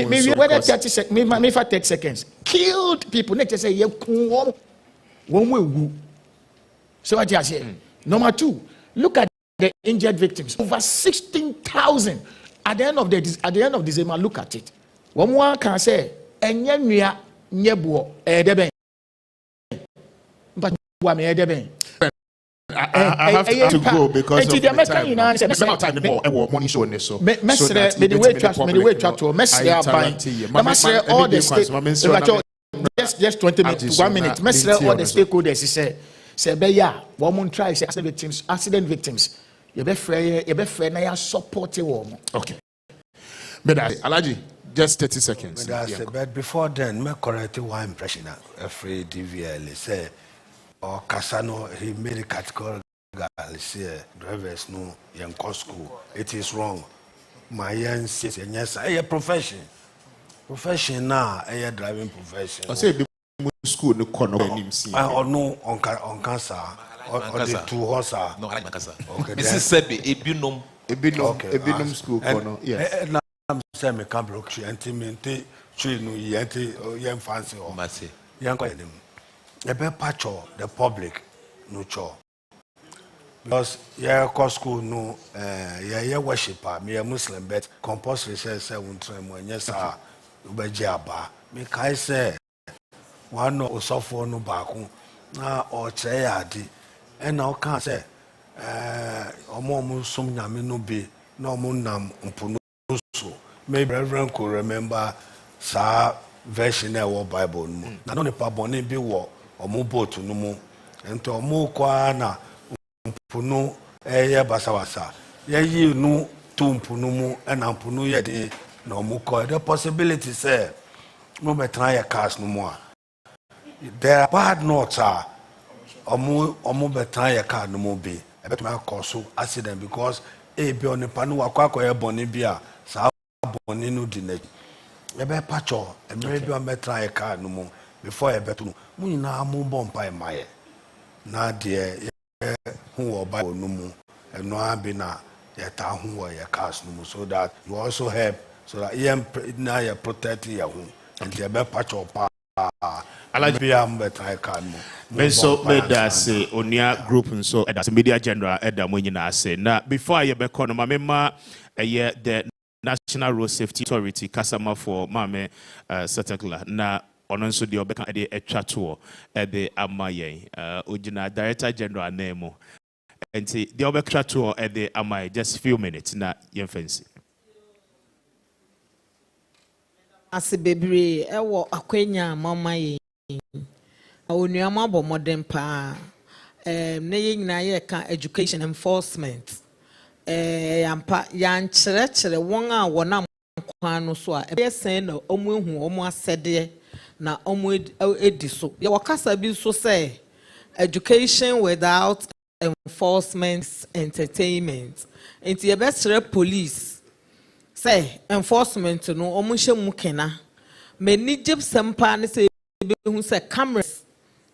me whether 30 seconds me for 30 seconds killed people next say ye kun won wu so what you say number 2 look at the injured victims over 16,000 at the end of December look at it one can say enye nua nyebo deben but wa me deben I have to go because of the time. Time more money show this so. Me the way trust to mesre aban. Mesre all the state. Just 20 minutes 1 minute. Mesre all the stakeholders say be ya wo mon try say accident victims. You be fair na ya support wo. Okay. But Alaji just 30 seconds. But before then, me correct one impression. Afraid DVL say. Or Casano, he made a categorical say drivers no young school. It is wrong. My young says, yes, a profession. Profession now, a driving profession. I say the school no corner or no on cancer or the 2 horse. No, I cancer. Okay, this is Sebi, a binum school corner. Yes. I'm saying me can't block you and Timmy, no yeti, young fancy or massy. Young them. A better patch the public no cho because yeah school no yeah worshipper me a Muslim but compulsory say won try mo yes ah ubeje aba me kai say one no osofo no baako na o che ade ɛna ɔka sɛ ɔmo som nyame no bi na ɔmo nam mpo no so. Maybe Reverend could remember saa version ɛwɔ Bible no mu. Na no nipa bɔne bi wɔ ɔmo boat no mu. Nti ɔmo kɔ na mpo no ɛyɛ basabasa. Yɛyi no to mpo no mu ɛna mpo no yɛ de na ɔmo kɔ. The possibility sɛ no betra yɛ cars no mu a. There are bad notes ɔmo betra yɛ car no mu bi. Ɛbɛtumi akɔ so accident because ebi onipa no wakɔ akɔyɛ bɔne bi a saa bɔne no di n'akyi. Ebe pacho, emre bi ametra ye car no mu before ye betu no. Mu nyina mu bɔ mpa emaye. Na de hu wo ba no mu. Eno abi na ye ta hu wo ye cars no mu so that you also help so that ye na ye protect ye hu. And ye be pacho pa. Alaji bi am betra ye car no. Benso meda se Onua group nso eda se media general eda mo nyina ase. Na before ye be kono ma mema eye the National Road Safety Authority Kasama for Mame Setekla na ono nso de obeka de etwa to de amaye ojina Director General name enti de obeka to de amaye just few minutes na yemfansi ase bebre ewo akwanya mama ye onuama bo modern pa na ye nyina ye ka education enforcement yampa yankyerɛkyerɛ wɔn a wɔnam kwan no so a ɛbɛyɛ sɛn na ɔmo ehu ɔmo asɛdeɛ na ɔmo edi so yɛ wɔkasa bi so sɛ education without enforcement entertainment nti yɛbɛkyerɛ police sɛ enforcement no ɔmo hyɛ mu kena mɛni gyep sɛmpa ne sɛ ebehu sɛ cameras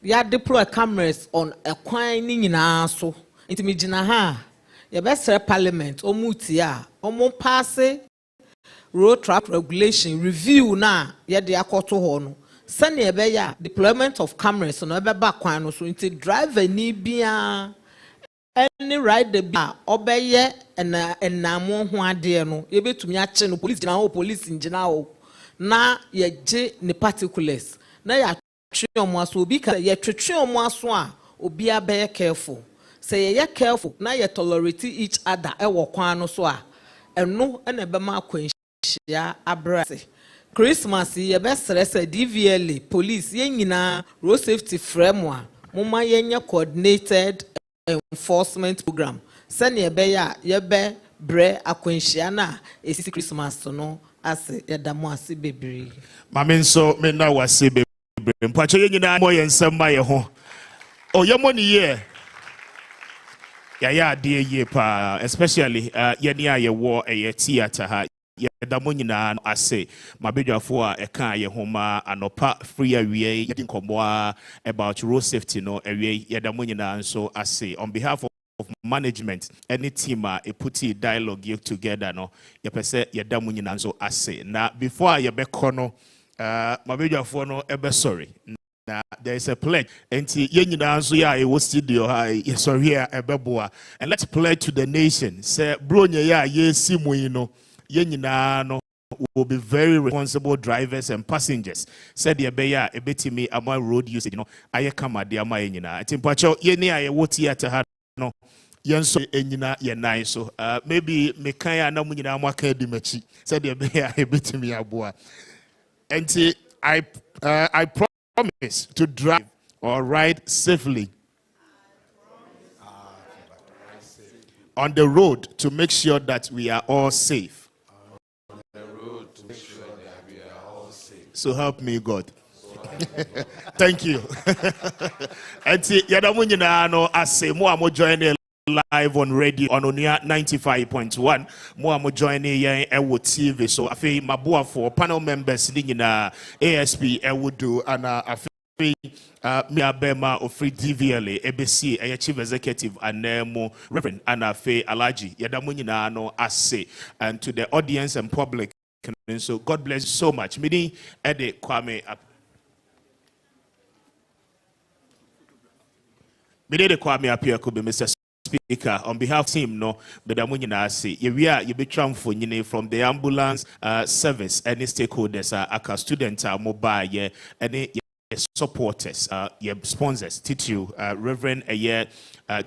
yɛ deploy cameras on ɛkwan ne nyinaa so nti mi gyina ha ye best parliament omutia omo pass road traffic regulation review na ye de akoto ho no sane ye be ya deployment of cameras no be ba kwan no so nti driver ni bia any rider bia obeye enamo ho ade no ye betumi a che no police gina ho police ngina ho na ye je ne particulars na ya twe omo aso obi ka ye twetwe omo aso a obi abeye careful. Say ye careful na ye tolerate each other ewo kwan no so a eno na be ma kwanhia abrase Christmas ye be sere DVLA police ye nyina road safety framework moma ye nya coordinated enforcement program sane ye be ya ye be bre akwanhia na esisi Christmas no ase ye damo ase bebre mame nso me na wase bebre mpacho ye nyina mo ye nsem ma ye ho o ye mo ni ye ya de ye pa especially ye ni aye wo eye theater ha ye da mo nyina ase mabedwafo a eka ye homa anopa free awie ye nkombo about road safety no awie ye da mo nyina nso ase on behalf of management any team a put dialogue you together no ye pese ye da mo nyina nso ase na before ye be kono mabedwafo no ebe sorry. Now, there is a pledge. And studio and let's pledge to the nation. Say, Bronya ya ye simuino no will be very responsible drivers and passengers. Said the beya a bit me among road usage. I come at the amayina. Timpacho yeni I woti at no. Yanso enyina ye nine so maybe mekaya na munyina mwaka di mechi. Said the beya a bit me aboa. And I promise to drive or ride safely on the road to make sure that we are all safe. So help me, God. Thank you. And yadamunyina no ase mo amo join live on radio on Onua 95.1. Mo amo join yen ewo TV. So afi maboa for panel members ni nyina ASP ewo do ana afi me abema of free DVLA ABC chief executive and Reverend Anafe Alaji yadamunyina no ase and to the audience and public. So God bless you so much. Midi Ede Kwame appear could be Mr. Speaker on behalf of him no bedamunyina say we are you be transfer from the ambulance service any stakeholders aka students are mobile any supporters, your sponsors, Titu, Reverend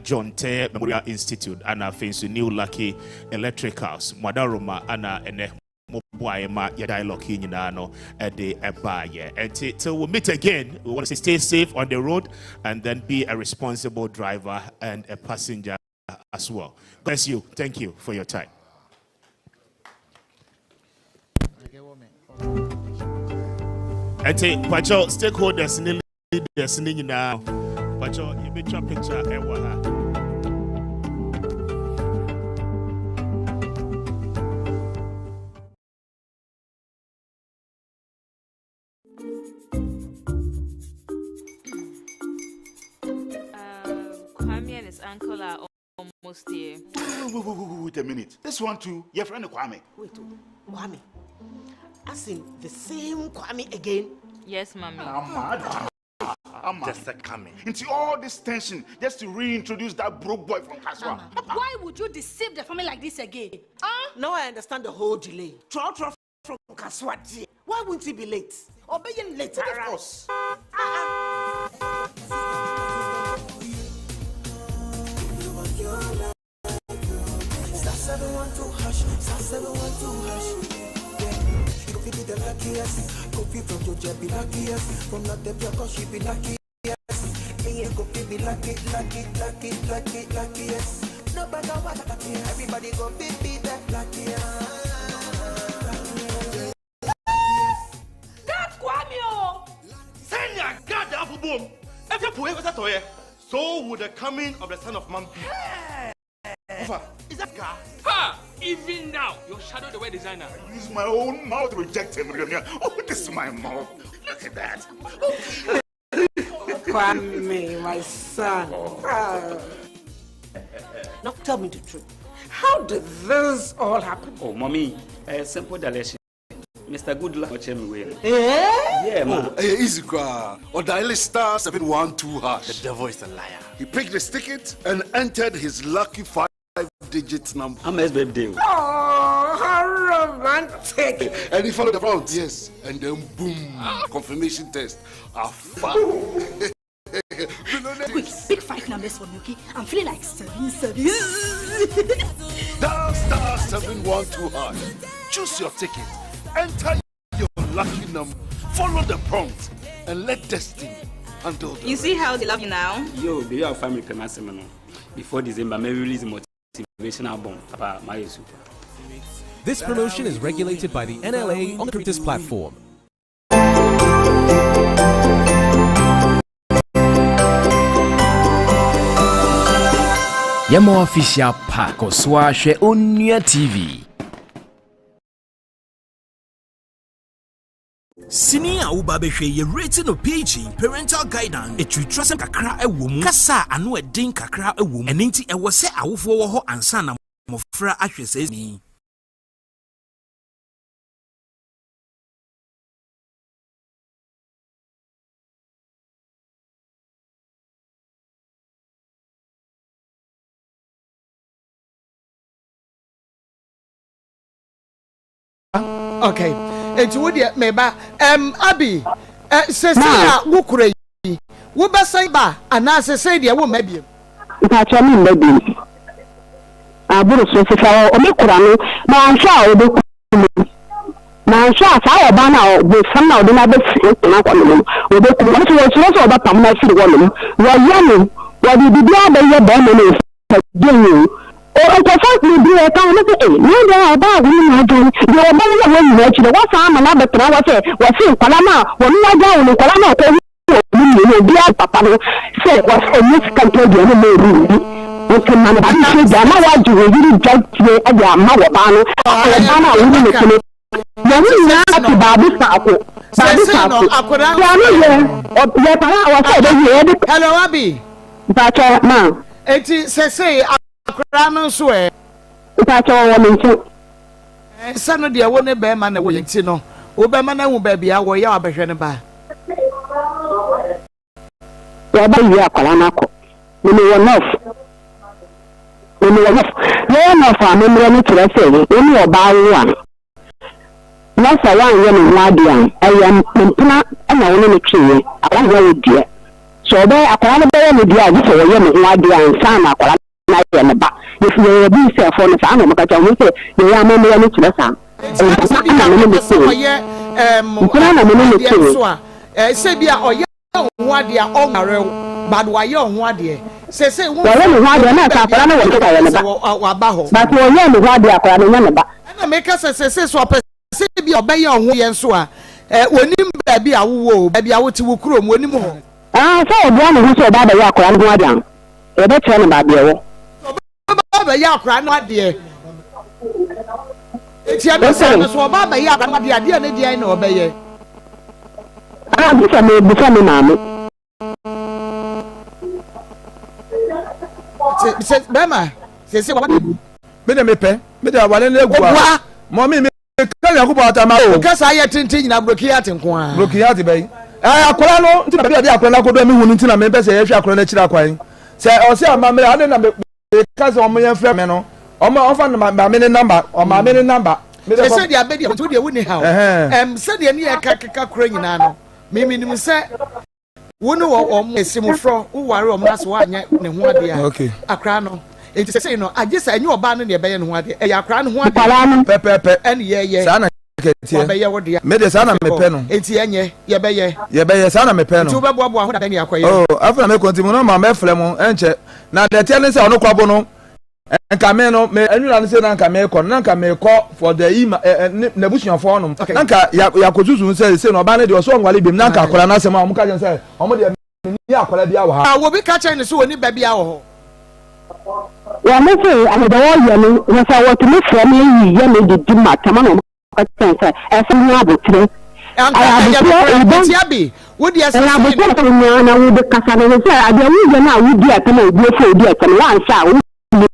John Tay Memorial Institute, and Finsu New Lucky Electricals, Madaroma, Anna, and Mobuayema, your dialogue in Yano at the Abaye. And till we meet again, we want to say stay safe on the road and then be a responsible driver and a passenger as well. Bless you. Thank you for your time. And take Pacho stakeholders in the leaders now. Pacho, you make your picture. Kwame and his uncle are almost here. Wait a minute. This one too, your friend Kwame. Wait, Kwame. As in the same Kwame again? Yes, mommy. I'm just coming. Into all this tension just to reintroduce that broke boy from Kaswa. Why would you deceive the family like this again? Now I understand the whole delay. Trout from Kaswa. Why wouldn't he be late? Or be late? Of course. Be the luckiest, Kofi from Georgia be luckiest, from not the block she be luckiest. Me and Kofi be luckiest. No matter what, everybody go be the luckiest. That's Kwame! Senya, God, the apple boom. If you put it toy, so would the coming of the Son of Man be. Is that God? Ha! Even now, your shadow the way designer. I use my own mouth to reject him. Oh, this is my mouth. Look at that. Kwame, my son. Now tell me the truth. How did this all happen? Oh, mommy, simple direction. Mr. Goodluck watching me win. Yeah, man. Oh, easy cry. Or dial star 712 hash. The devil is a liar. He picked his ticket and entered his lucky 5-digit number. I'm his birthday. Oh, how romantic. And he followed the prompts. Yes. And then boom, confirmation test. Quick, pick 5 numbers for me, okay? I'm feeling like 7. Dial star 712 hash. Choose your ticket. Enter your lucky number. Follow the prompt and let destiny handle the You see how they love you now? Yo, do you have family Kemasimo? Before December, maybe release a motivation album about my issue. This promotion is regulated by the NLA on the Critis platform. Yamo official pack Oswa she Onua TV. Senior Ubabeshe ye rating of PG parental guidance a trust kakra a woman kasa anu a din kakra a woman and inti e wose awofo wo ho ansa na mofra ahwese ni Okay. Enti wo de meba Abi se na wo kura yi wo besan ba ana se de wo mabiem nta cha mi mabiem aburu so fifa o me kura no na ansha o de ku na ansha sa o ba na o be sam na o de na be fi na kwa no o de ku so so ba pam na fi wo no wa ya no wa di bibia ba ye ba me no de ni o ko fa ni bi e kan no se ni de ba wu ni na do yo ba na wo ni na chi wa sa ma na be tra wa se kwala ma wo ni wa ja wo ni kwala ma ko ni bi a papa no se wa se ni kan to de no me ru o ke ma na ba se ja na wa ju wi ja tie a ja ma wo ba no a ba na wo ni ko ya ni na ti ba bi sa ko akora ya ni ye o ye pa wa se de ye de hello Abi ba cha ma enti se akora no so ba cha wo ni che sano de wo ne be ma na wo yiti no wo be ma na hu ba bia wo ya abehwe ne ba ya ba yi akwala na ko ni wo nof no fa me mre ni tire se ni oba ru an Nasa one year wadian, I am Puna and I want to tree. I want to dear. So there, I can't bear with the idea for a year wadian, son, I can't in the back. If you will be self on the family, because I will say, you are more than the son. Sebia oye wadia omare bad waye onwade say wo wadia na ka akora na wo ka yele ba wa ba ho but wo ye ni wadia akora na nyane ba na make say so pese sebia obeye onwo ye nso a onim ba bi awo ba bi awoti wo kuro mo onim ho so obo na hu so ba ba ye akora na wadia e be tire na ba bi wo ba ba ye akora na wadia etia be so ba ba ye akora na wadia de na dia na obeye bisa me mami. Se bema, se wa me de me pe, me de awale na egua. Mo mi ka ya ko bata ma o. Ka sa ya tintin na brokiyat nko a. Brokiyat be. Akora no, nti ba bia akora na ko do mi hunu nti na me pe se ye hwe akora na chira kwan. Se o se ama me ade na me ka se o me yefre me no. O ma on fa na ma me ne number, o ma me ne number. Se se dia be dia, to dia woni ha. Se dia ni e ka kora nyina no. Mimi ni say wonu wo esimufro wo ware o mna so wa anya ne ho ade a akra no enti say no agesa anyi oba no ne be ye ne ho ade e akra no ho ade pepepe ene ye sa na ketie be ye wo de me de sa na me pe no enti enye ye be ye sa na me pe no tu be boabo ho da ne akoye afuna me konti no ma me frɛ mo enche na de tie ne say ono kwabo no nka me no me anwura ne say na nka me kɔ na nka me kɔ for the na busuafo no na nka yakozuzu say no oba ne de oso ngwale bim na nka akora na asɛm a mo ka je say omo de ni akora bia wo ha wo bi ka chen ne so oni ba bia wo ho wa me say am da wo ye no na say what me frɛ me yi ye me de di matama no ka chen say e so ni abotire anka ya bi wo di ase na abotire na wo de kasa no say ade wo ye na wo di atama obi fo obi atama wa ansa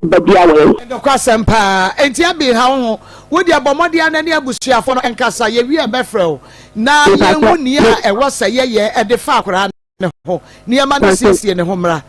babia we ndo kwasempa enti abi ha ho wo di abomode anani abusuafo no enkasa ye wi e befrɛ na ye hu ni a ɛwɔ sɛ ye e de fa akora ne ho ni ama na siesie ne ho mra